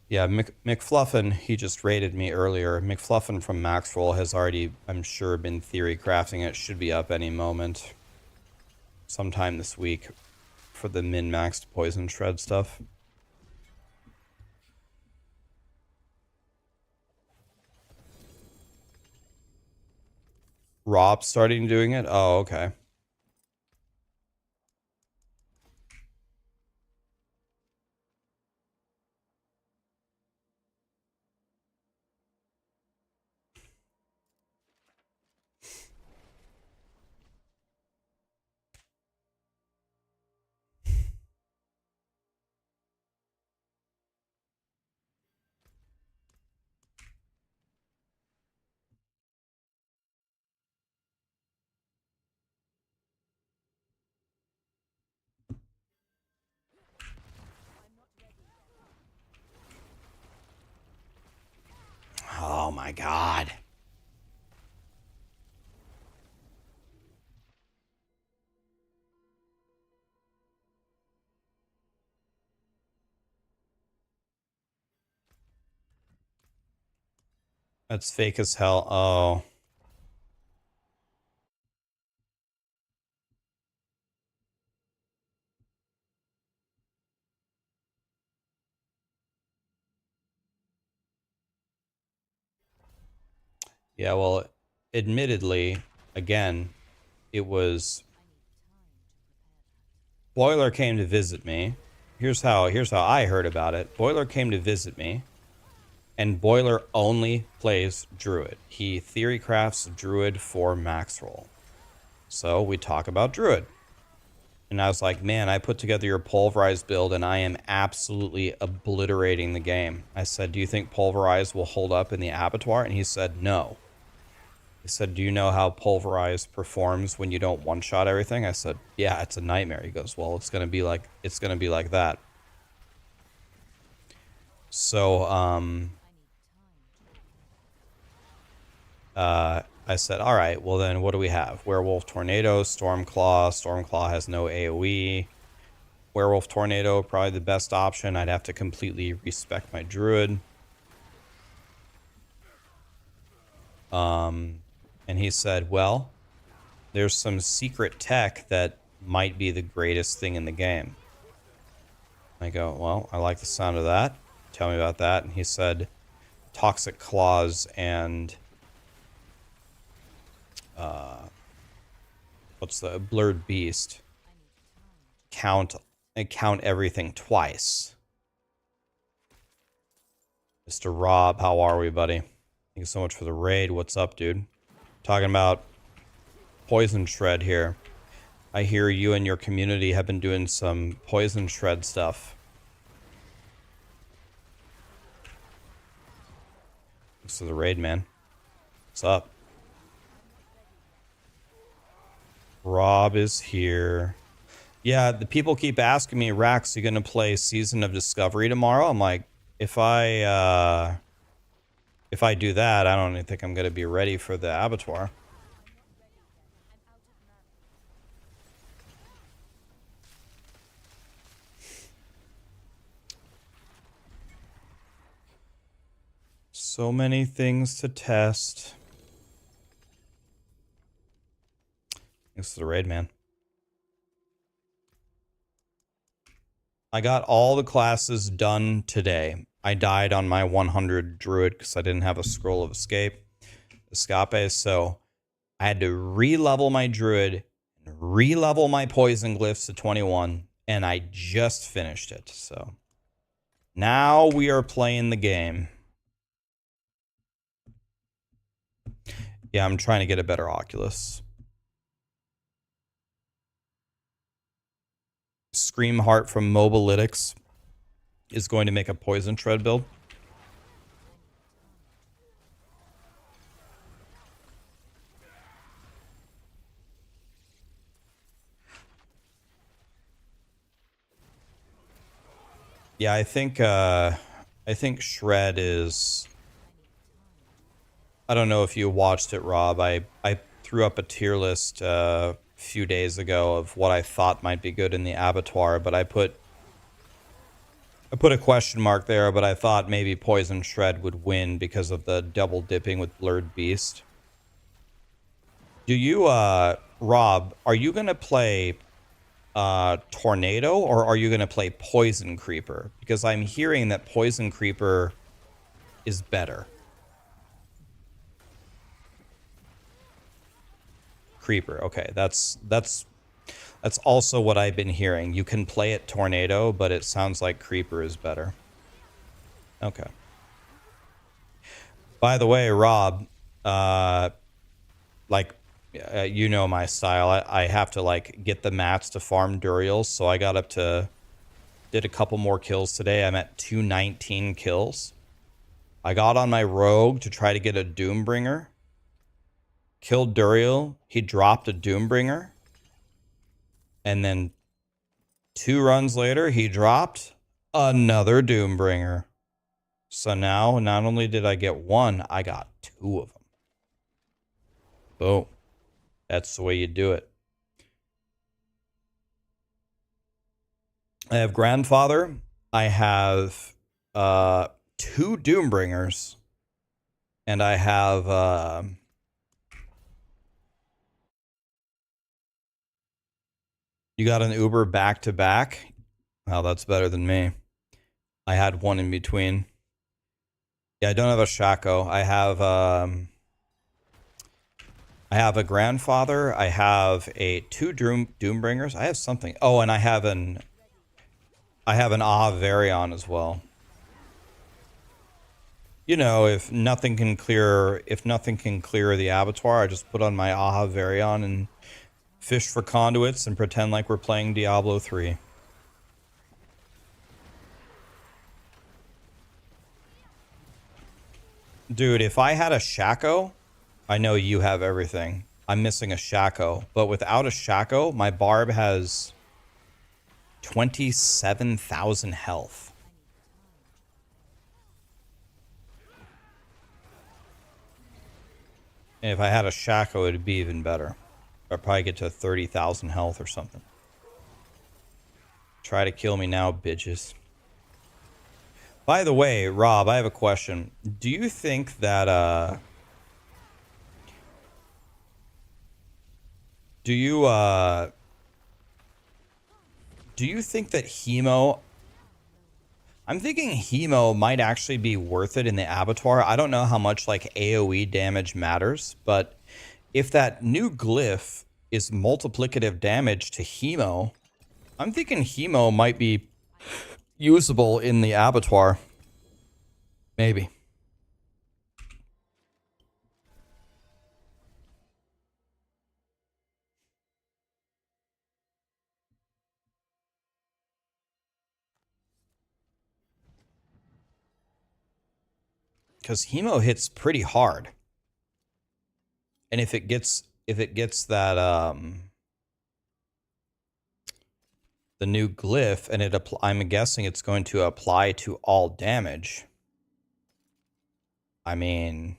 Yeah, McFluffin, he just rated me earlier. McFluffin from Maxroll has already, I'm sure, been theory crafting it. Should be up any moment. Sometime this week for the min-maxed Poison Shred stuff. Rob starting doing it? Oh, okay. Oh my god. That's fake as hell. Oh. Yeah, well, admittedly, again, it was Boiler came to visit me. Here's how I heard about it. Boiler came to visit me, and Boiler only plays Druid. He theory crafts Druid for Maxroll. So we talk about Druid. And I was like, man, I put together your pulverized build and I am absolutely obliterating the game. I said, do you think pulverized will hold up in the abattoir? And he said, no. He said, do you know how pulverized performs when you don't one-shot everything? I said, yeah, it's a nightmare. He goes, well, it's gonna be like that. So I said, all right, well then what do we have? Werewolf Tornado, Stormclaw. Stormclaw has no AoE. Werewolf Tornado, probably the best option. I'd have to completely respect my Druid. And he said, well, there's some secret tech that might be the greatest thing in the game. I go, well, I like the sound of that. Tell me about that. And he said, Toxic Claws and what's the Blurred Beast count everything twice. Mr. Rob, how are we, buddy? Thank you so much for the raid. What's up, dude? Talking about Poison Shred here. I hear you and your community have been doing some Poison Shred stuff. Thanks for the raid, man. What's up? Rob is here. Yeah, the people keep asking me, Rax, you gonna play Season of Discovery tomorrow? I'm like, if I do that, I don't even think I'm gonna be ready for the abattoir. So many things to test. Thanks for the raid, man. I got all the classes done today. I died on my 100 Druid because I didn't have a Scroll of Escape. So I had to re-level my Druid, and re-level my Poison Glyphs to 21, and I just finished it. So now we are playing the game. Yeah, I'm trying to get a better Oculus. Scream Heart from Mobalytics is going to make a Poison Shred build. Yeah, I think Shred is. I don't know if you watched it, Rob. I threw up a tier list a few days ago of what I thought might be good in the abattoir, but I put a question mark there, but I thought maybe Poison Shred would win because of the double dipping with Blurred Beast. Do you, Rob, are you going to play Tornado or are you going to play Poison Creeper? Because I'm hearing that Poison Creeper is better. Creeper, okay, that's also what I've been hearing. You can play it Tornado, but it sounds like Creeper is better. Okay. By the way, Rob, you know my style. I have to like get the mats to farm Duriels, so I got did a couple more kills today. I'm at 219 kills. I got on my Rogue to try to get a Doombringer. Killed Duriel. He dropped a Doombringer. And then 2 runs later, he dropped another Doombringer. So now, not only did I get 1, I got 2 of them. Boom. That's the way you do it. I have Grandfather. I have 2 Doombringers. And I have you got an Uber back to back? Well, that's better than me. I had one in between. Yeah, I don't have a Shaco. I have a grandfather. I have a two Doombringers. I have something. Oh, and I have an Ahavarion as well. You know, if nothing can clear the abattoir, I just put on my Ahavarion and fish for conduits and pretend like we're playing Diablo 3. Dude, if I had a Shaco, I know you have everything. I'm missing a Shaco, but without a Shaco, my Barb has 27,000 health. And if I had a Shaco, it'd be even better. I'd probably get to 30,000 health or something. Try to kill me now, bitches. By the way, Rob, I have a question. Do you think that, do you think that Hemo... I'm thinking Hemo might actually be worth it in the abattoir. I don't know how much like AoE damage matters, but if that new glyph is multiplicative damage to Hemo, I'm thinking Hemo might be usable in the abattoir. Maybe. Because Hemo hits pretty hard. And if it gets that the new glyph, and I'm guessing it's going to apply to all damage. I mean,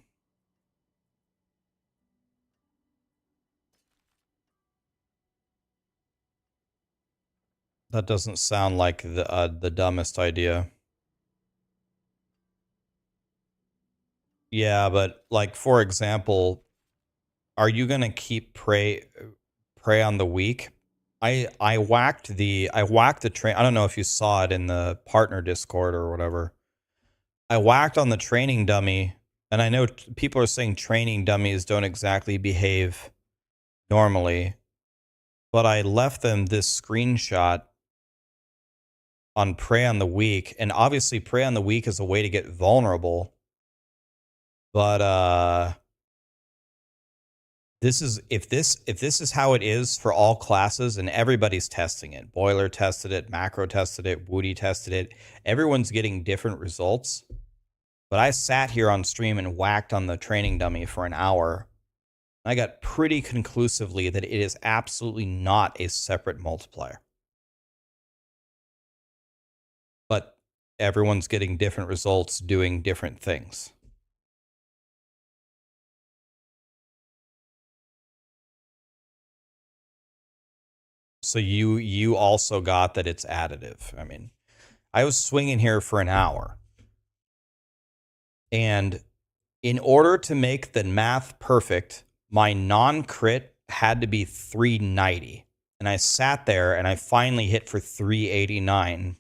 that doesn't sound like the dumbest idea. Yeah, but like for example, are you gonna keep prey on the weak? I whacked the train. I don't know if you saw it in the partner Discord or whatever. I whacked on the training dummy, and I know people are saying training dummies don't exactly behave normally, but I left them this screenshot on Prey on the Weak, and obviously Prey on the Weak is a way to get vulnerable. But this is if this is how it is for all classes, and everybody's testing it. Boiler tested it, Macro tested it, Woody tested it. Everyone's getting different results. But I sat here on stream and whacked on the training dummy for an hour. I got pretty conclusively that it is absolutely not a separate multiplier. But everyone's getting different results doing different things. So you also got that it's additive. I mean, I was swinging here for an hour. And in order to make the math perfect, my non-crit had to be 390. And I sat there and I finally hit for 389.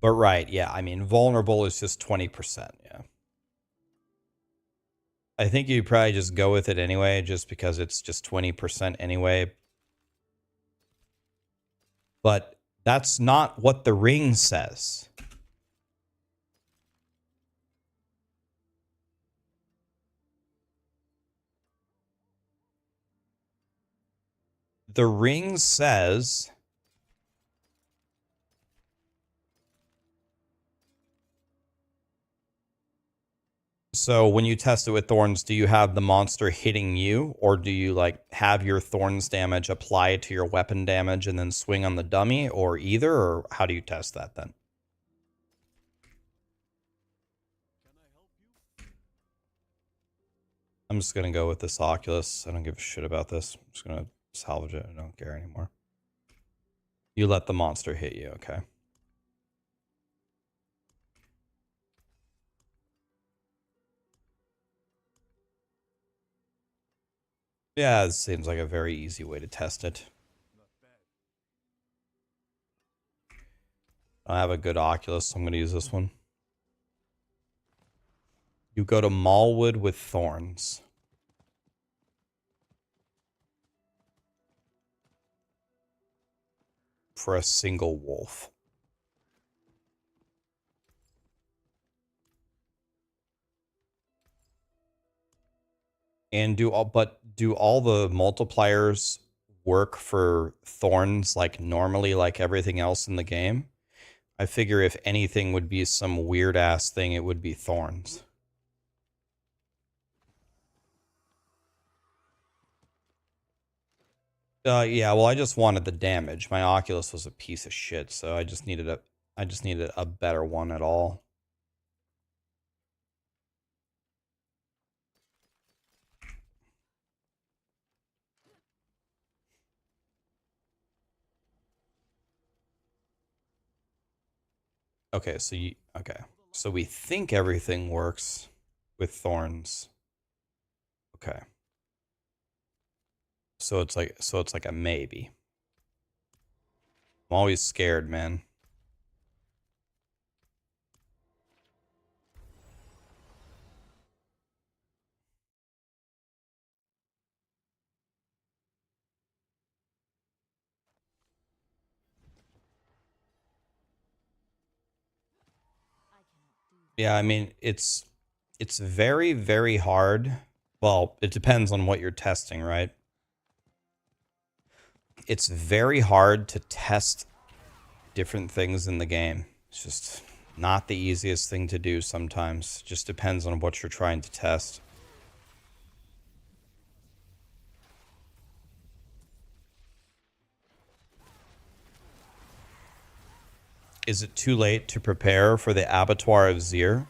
But right, yeah, I mean, vulnerable is just 20%, yeah. I think you'd probably just go with it anyway, just because it's just 20% anyway. But that's not what the ring says. The ring says... So when you test it with thorns, do you have the monster hitting you, or do you like have your thorns damage apply to your weapon damage and then swing on the dummy, or either, or how do you test that then? I'm just gonna go with this Oculus. I don't give a shit about this. I'm just gonna salvage it. I don't care anymore. You let the monster hit you, okay? Yeah, it seems like a very easy way to test it. I have a good Oculus, so I'm going to use this one. You go to Mallwood with Thorns. For a single wolf. And do all the multipliers work for Thorns like normally, like everything else in the game? I figure if anything would be some weird ass thing, it would be Thorns. Yeah, well, I just wanted the damage. My Oculus was a piece of shit, so I just needed a better one at all. Okay, so we think everything works with Thorns. Okay. So it's like a maybe. I'm always scared, man. Yeah, I mean, it's very, very hard. Well, it depends on what you're testing, right? It's very hard to test different things in the game. It's just not the easiest thing to do sometimes. Just depends on what you're trying to test. Is it too late to prepare for the Abattoir of Zir?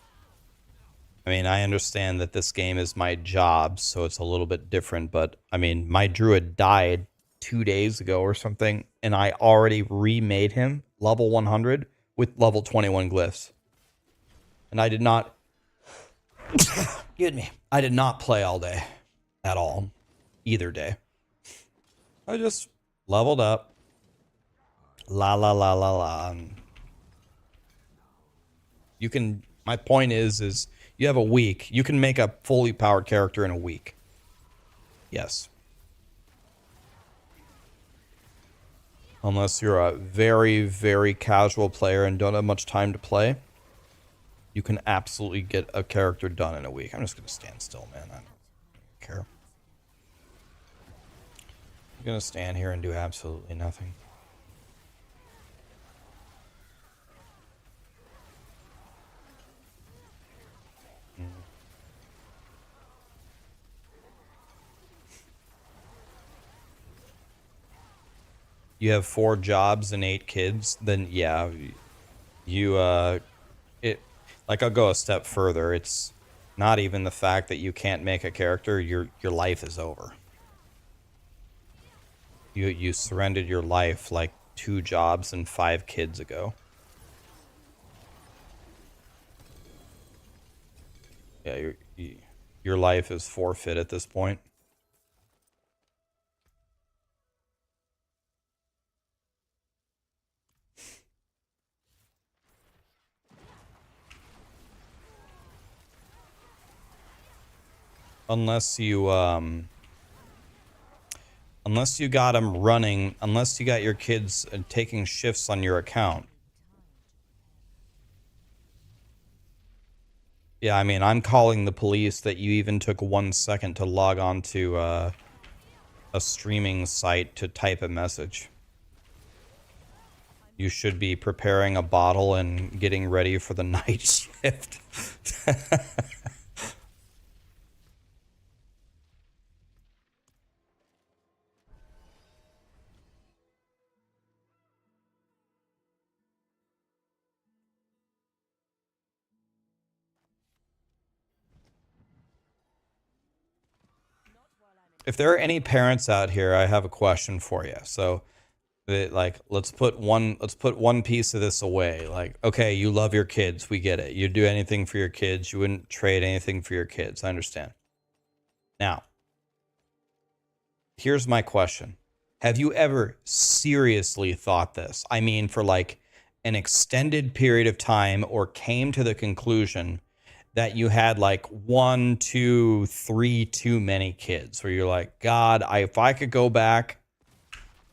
I mean, I understand that this game is my job, so it's a little bit different, but I mean, my druid died 2 days ago or something, and I already remade him level 100 with level 21 glyphs. And I did not, excuse me, I did not play all day at all, either day. I just leveled up, la la la la la. And you can, my point is you have a week. You can make a fully powered character in a week. Yes. Unless you're a very, very casual player and don't have much time to play, you can absolutely get a character done in a week. I'm just going to stand still, man. I don't care. I'm going to stand here and do absolutely nothing. You have 4 jobs and 8 kids, then yeah, you like, I'll go a step further. It's not even the fact that you can't make a character, your life is over. You surrendered your life like 2 jobs and 5 kids ago. Yeah, your life is forfeit at this point. Unless you got them running, unless you got your kids taking shifts on your account. Yeah, I mean, I'm calling the police that you even took 1 second to log on to a streaming site to type a message. You should be preparing a bottle and getting ready for the night shift. If there are any parents out here, I have a question for you. So, like, let's put one piece of this away. Like, okay, you love your kids, we get it. You'd do anything for your kids. You wouldn't trade anything for your kids. I understand. Now, here's my question. Have you ever seriously thought this? I mean, for like an extended period of time, or came to the conclusion that you had like 1, 2, 3 too many kids, where you're like, God, if I could go back,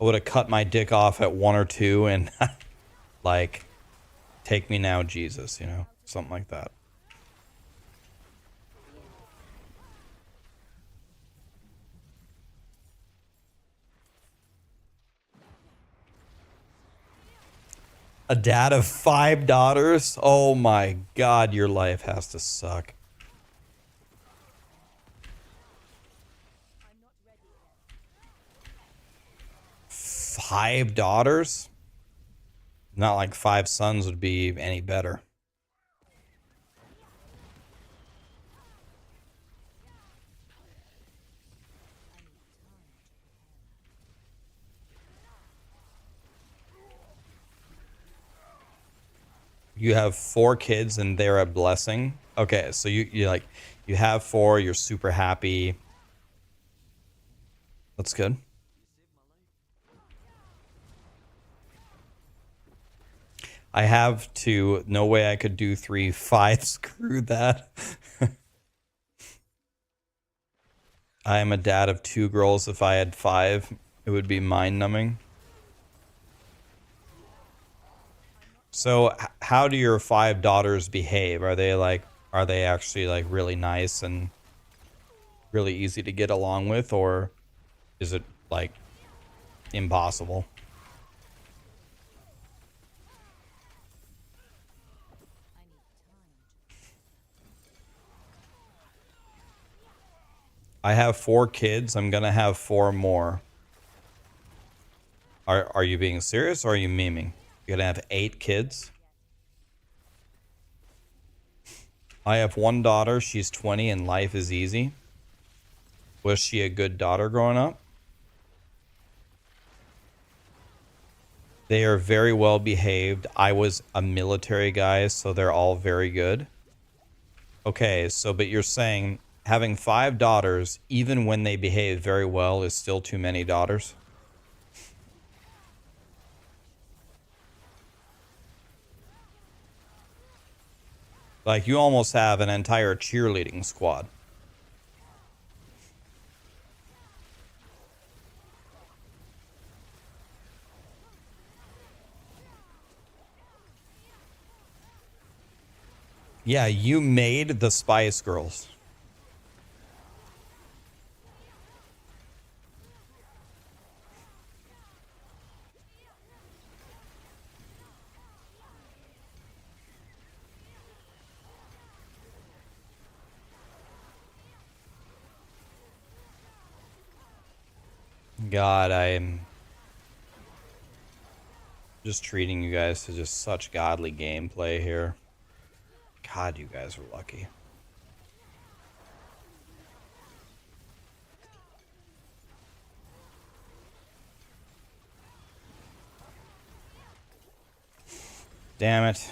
I would have cut my dick off at 1 or 2 and like, take me now, Jesus, you know, something like that. A dad of 5 daughters? Oh my God, your life has to suck. 5 daughters? Not like 5 sons would be any better. You have 4 kids and they're a blessing. Okay, so you have 4, you're super happy. That's good. I have 2. No way I could do 3. 5, screw that. I am a dad of 2 girls. If I had 5, it would be mind-numbing. So how do your 5 daughters behave? Are they actually like really nice and really easy to get along with, or is it like impossible? I have 4 kids. I'm gonna have 4 more. Are you being serious, or are you memeing? You're gonna have 8 kids? I have 1 daughter. She's 20 and life is easy. Was she a good daughter growing up? They are very well behaved. I was a military guy, so they're all very good. Okay, so but you're saying having 5 daughters, even when they behave very well, is still too many daughters? Like, you almost have an entire cheerleading squad. Yeah, you made the Spice Girls. God, I'm just treating you guys to just such godly gameplay here. God, you guys are lucky. Damn it.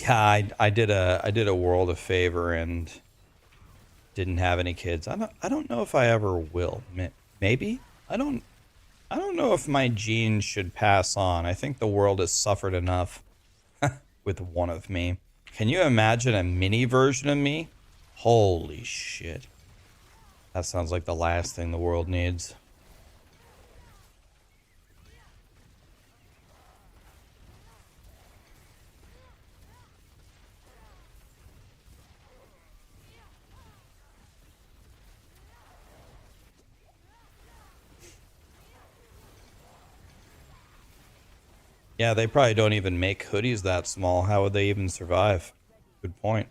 Yeah, I did a world a favor and didn't have any kids. I don't know if I ever will. Maybe? I don't know if my genes should pass on. I think the world has suffered enough with one of me. Can you imagine a mini version of me? Holy shit. That sounds like the last thing the world needs. Yeah, they probably don't even make hoodies that small. How would they even survive? Good point.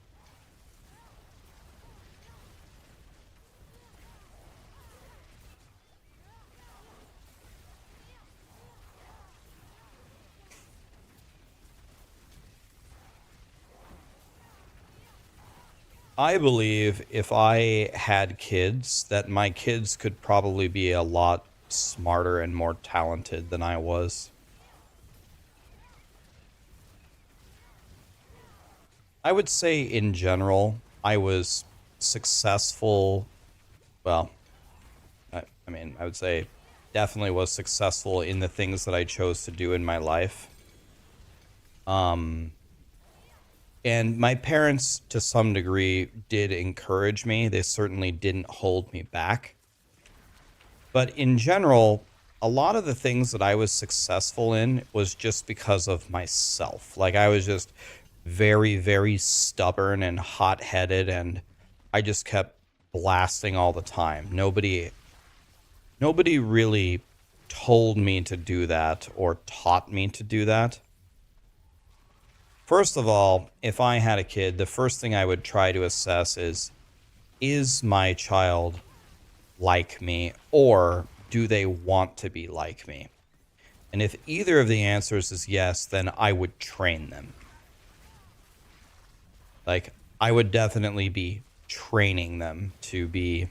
I believe if I had kids, that my kids could probably be a lot smarter and more talented than I was. I would say in general, I was successful. Well, I mean, I would say definitely was successful in the things that I chose to do in my life. And my parents, to some degree, did encourage me. They certainly didn't hold me back. But in general, a lot of the things that I was successful in was just because of myself. Like, I was just very, very stubborn and hot-headed, and I just kept blasting all the time. Nobody really told me to do that or taught me to do that. First of all, if I had a kid, the first thing I would try to assess is my child like me, or do they want to be like me? And if either of the answers is yes, then I would train them. Like, I would definitely be training them to be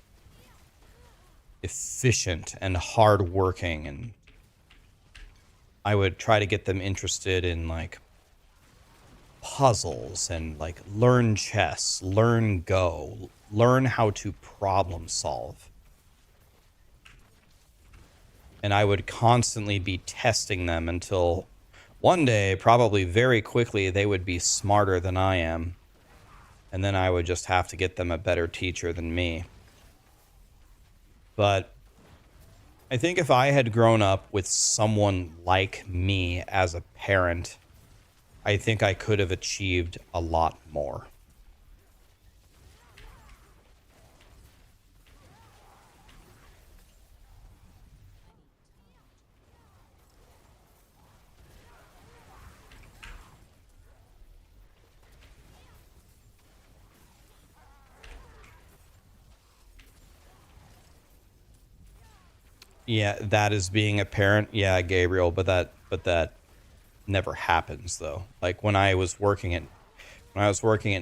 efficient and hardworking, and I would try to get them interested in, like, puzzles and, like, learn chess, learn Go, learn how to problem solve. And I would constantly be testing them until one day, probably very quickly, they would be smarter than I am. And then I would just have to get them a better teacher than me. But I think if I had grown up with someone like me as a parent, I think I could have achieved a lot more. Yeah, that is being a parent. Yeah, Gabriel, but that never happens though. Like when I was working at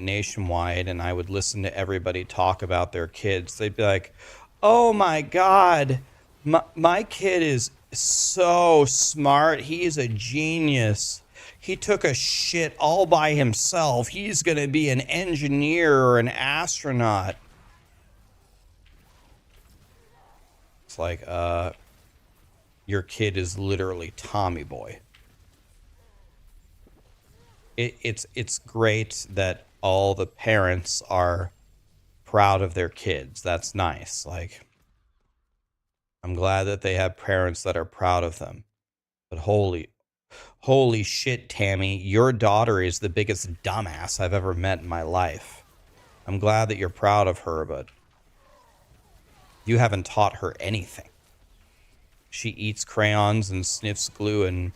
Nationwide and I would listen to everybody talk about their kids, they'd be like, "Oh my God, my kid is so smart. He's a genius. He took a shit all by himself. He's gonna be an engineer or an astronaut." It's like, your kid is literally Tommy Boy. It's great that all the parents are proud of their kids. That's nice. Like, I'm glad that they have parents that are proud of them. But holy shit, Tammy, your daughter is the biggest dumbass I've ever met in my life. I'm glad that you're proud of her, but you haven't taught her anything. She eats crayons and sniffs glue and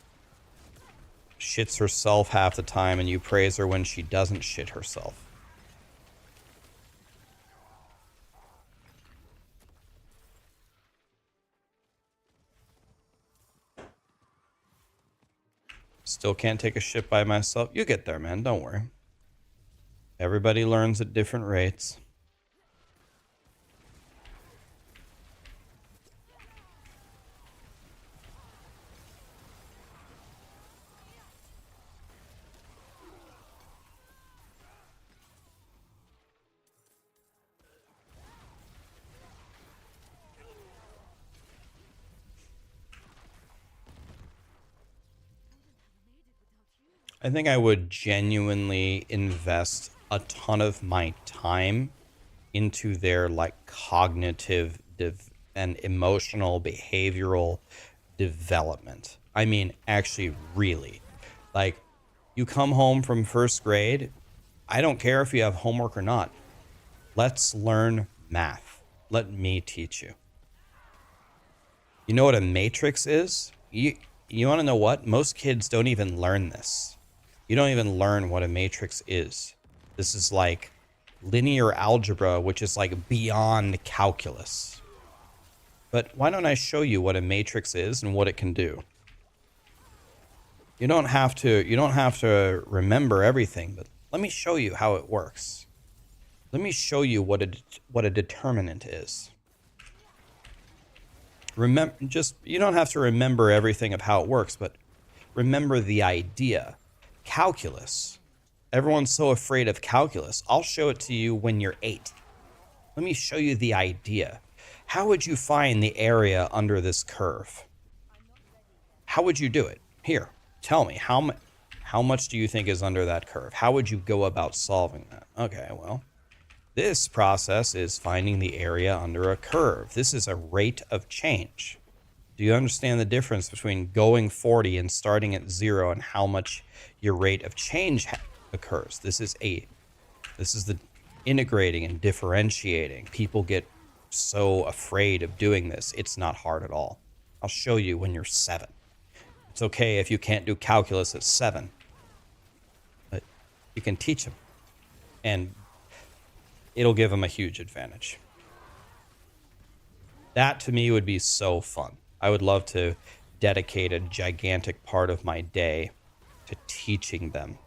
shits herself half the time, and you praise her when she doesn't shit herself. Still can't take a shit by myself. You get there, man. Don't worry. Everybody learns at different rates. I think I would genuinely invest a ton of my time into their, like, cognitive and emotional behavioral development. I mean, actually, really. Like, you come home from first grade, I don't care if you have homework or not. Let's learn math. Let me teach you. You know what a matrix is? You want to know what? Most kids don't even learn this. You don't even learn what a matrix is. This is like linear algebra, which is like beyond calculus. But why don't I show you what a matrix is and what it can do? You don't have to remember everything, but let me show you how it works. Let me show you what a determinant is. Remember, you don't have to remember everything of how it works, but remember the idea. Calculus. Everyone's so afraid of calculus. I'll show it to you when you're 8. Let me show you the idea. How would you find the area under this curve? How would you do it? Here, tell me, how much do you think is under that curve? How would you go about solving that? Okay, well, this process is finding the area under a curve. This is a rate of change. Do you understand the difference between going 40 and starting at 0 and how much your rate of change occurs? This is the integrating and differentiating. People get so afraid of doing this. It's not hard at all. I'll show you when you're 7. It's okay if you can't do calculus at 7, but you can teach them, and it'll give them a huge advantage. That to me would be so fun. I would love to dedicate a gigantic part of my day to teaching them.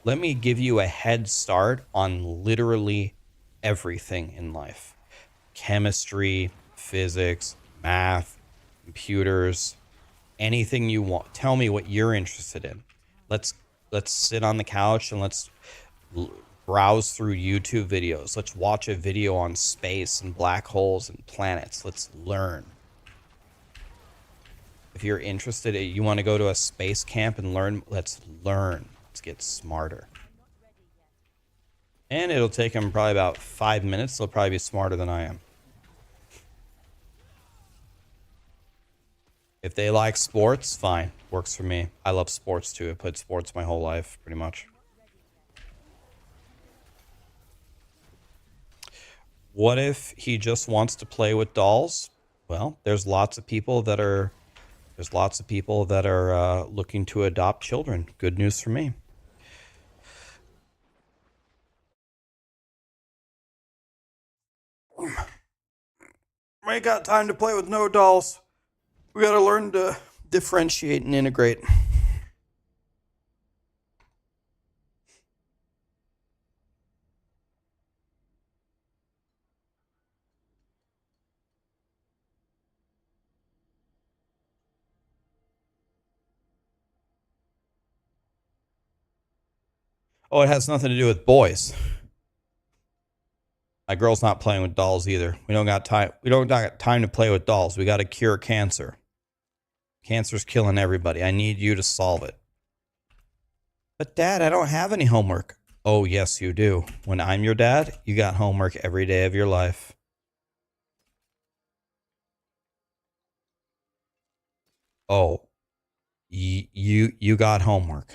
Let me give you a head start on literally everything in life. Chemistry, physics, math, computers, anything you want. Tell me what you're interested in. Let's sit on the couch and let's browse through YouTube videos. Let's watch a video on space and black holes and planets. Let's learn. If you're interested, you want to go to a space camp and learn, let's learn. Let's get smarter. And it'll take them probably about 5 minutes. They'll probably be smarter than I am. If they like sports, fine. Works for me. I love sports too. I played sports my whole life, pretty much. What if he just wants to play with dolls? Well, there's lots of people that are looking to adopt children. Good news for me. We ain't got time to play with no dolls. We gotta learn to differentiate and integrate. Oh, it has nothing to do with boys. My girl's not playing with dolls either. We don't got time. We don't got time to play with dolls. We got to cure cancer. Cancer's killing everybody. I need you to solve it. But Dad, I don't have any homework. Oh, yes, you do. When I'm your dad, you got homework every day of your life. Oh, you got homework.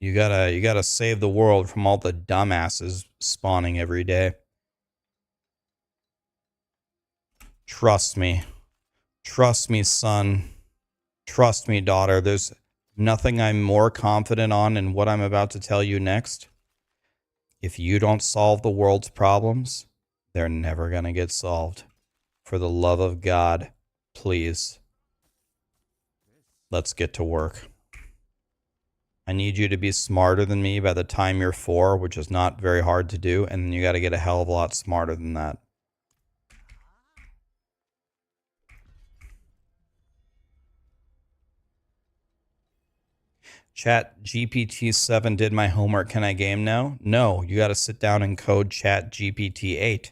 You gotta save the world from all the dumbasses spawning every day. Trust me. Trust me, son. Trust me, daughter. There's nothing I'm more confident on in what I'm about to tell you next. If you don't solve the world's problems, they're never gonna get solved. For the love of God, please. Let's get to work. I need you to be smarter than me by the time you're 4, which is not very hard to do, and you got to get a hell of a lot smarter than that. Chat GPT-7 did my homework. Can I game now? No, you got to sit down and code Chat GPT-8.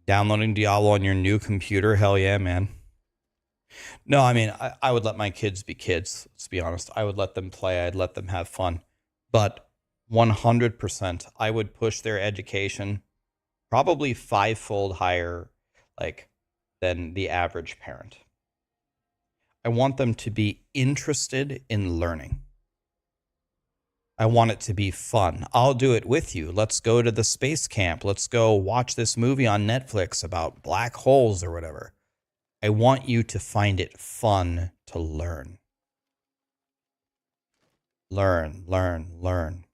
Downloading Diablo on your new computer? Hell yeah, man. No, I mean, I would let my kids be kids, let's be honest. I would let them play. I'd let them have fun. But 100%, I would push their education probably 5-fold higher, than the average parent. I want them to be interested in learning. I want it to be fun. I'll do it with you. Let's go to the space camp. Let's go watch this movie on Netflix about black holes or whatever. I want you to find it fun to learn. Learn, learn, learn.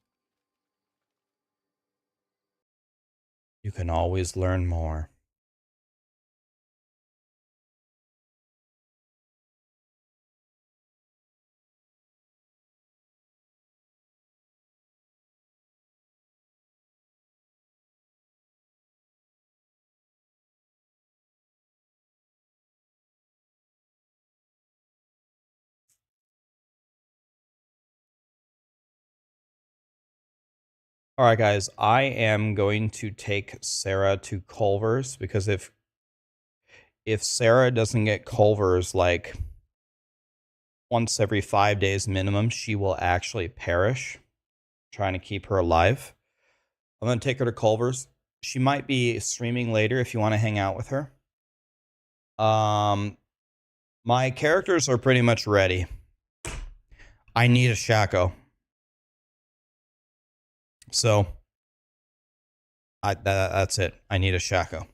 You can always learn more. All right, guys, I am going to take Sarah to Culver's because if Sarah doesn't get Culver's like once every 5 days minimum, she will actually perish. Trying to keep her alive. I'm going to take her to Culver's. She might be streaming later if you want to hang out with her. My characters are pretty much ready. I need a Shaco. So that's it. I need a Shaco.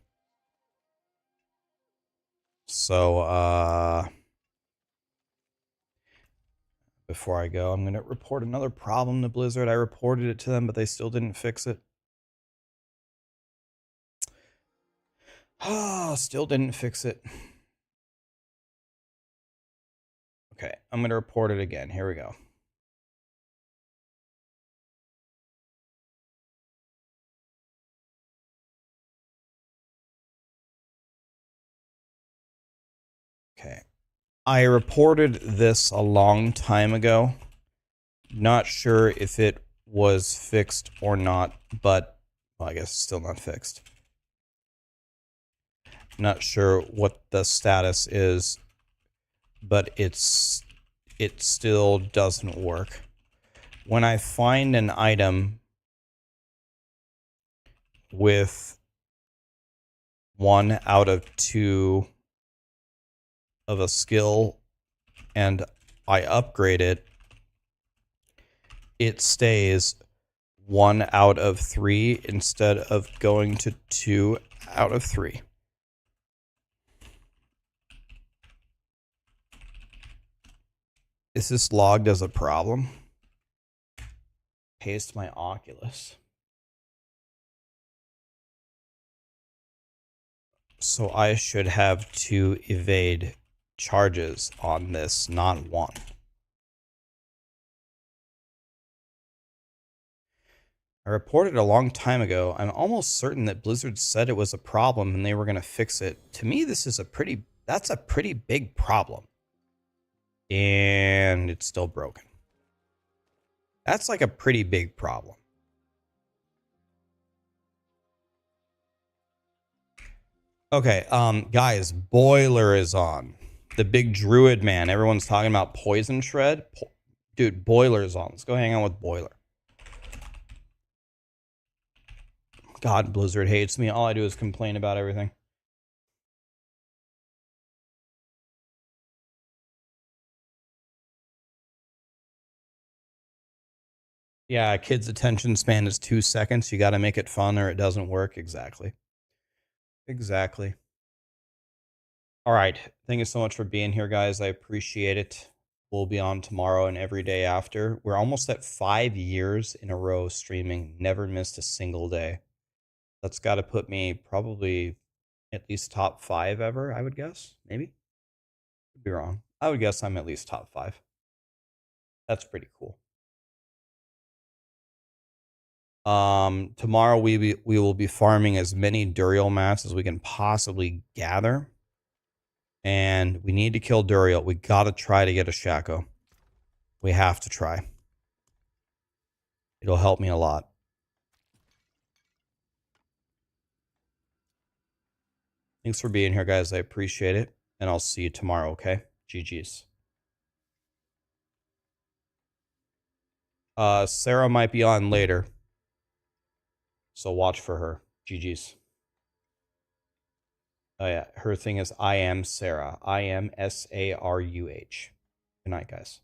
So before I go, I'm going to report another problem to Blizzard. I reported it to them, but they still didn't fix it. Still didn't fix it. Okay, I'm going to report it again. Here we go. Okay. I reported this a long time ago. Not sure if it was fixed or not, but well, I guess it's still not fixed. Not sure what the status is, but it still doesn't work. When I find an item with 1 out of 2 of a skill and I upgrade it, it stays 1 out of 3 instead of going to 2 out of 3. Is this logged as a problem? Paste my Oculus. So I should have 2 evade charges on this, not 1. I reported a long time ago. I'm almost certain that Blizzard said it was a problem and they were going to fix it. To me, this is that's a pretty big problem. And it's still broken. That's like a pretty big problem. Okay, guys, Boiler is on. The big Druid man. Everyone's talking about Poison Shred. Dude, Boiler is on. Let's go hang out with Boiler. God, Blizzard hates me. All I do is complain about everything. Yeah, a kid's attention span is 2 seconds. You got to make it fun or it doesn't work. Exactly. Exactly. All right. Thank you so much for being here, guys. I appreciate it. We'll be on tomorrow and every day after. We're almost at 5 years in a row streaming. Never missed a single day. That's got to put me probably at least top 5 ever, I would guess. Maybe. Could be wrong. I would guess I'm at least top 5. That's pretty cool. Tomorrow we will be farming as many Duriel mats as we can possibly gather. And we need to kill Duriel. We got to try to get a Shaco. We have to try. It'll help me a lot. Thanks for being here, guys. I appreciate it. And I'll see you tomorrow, okay? GG's. Sarah might be on later. So watch for her. GG's. Oh, yeah. Her thing is I am Sarah. I am SARUH. Good night, guys.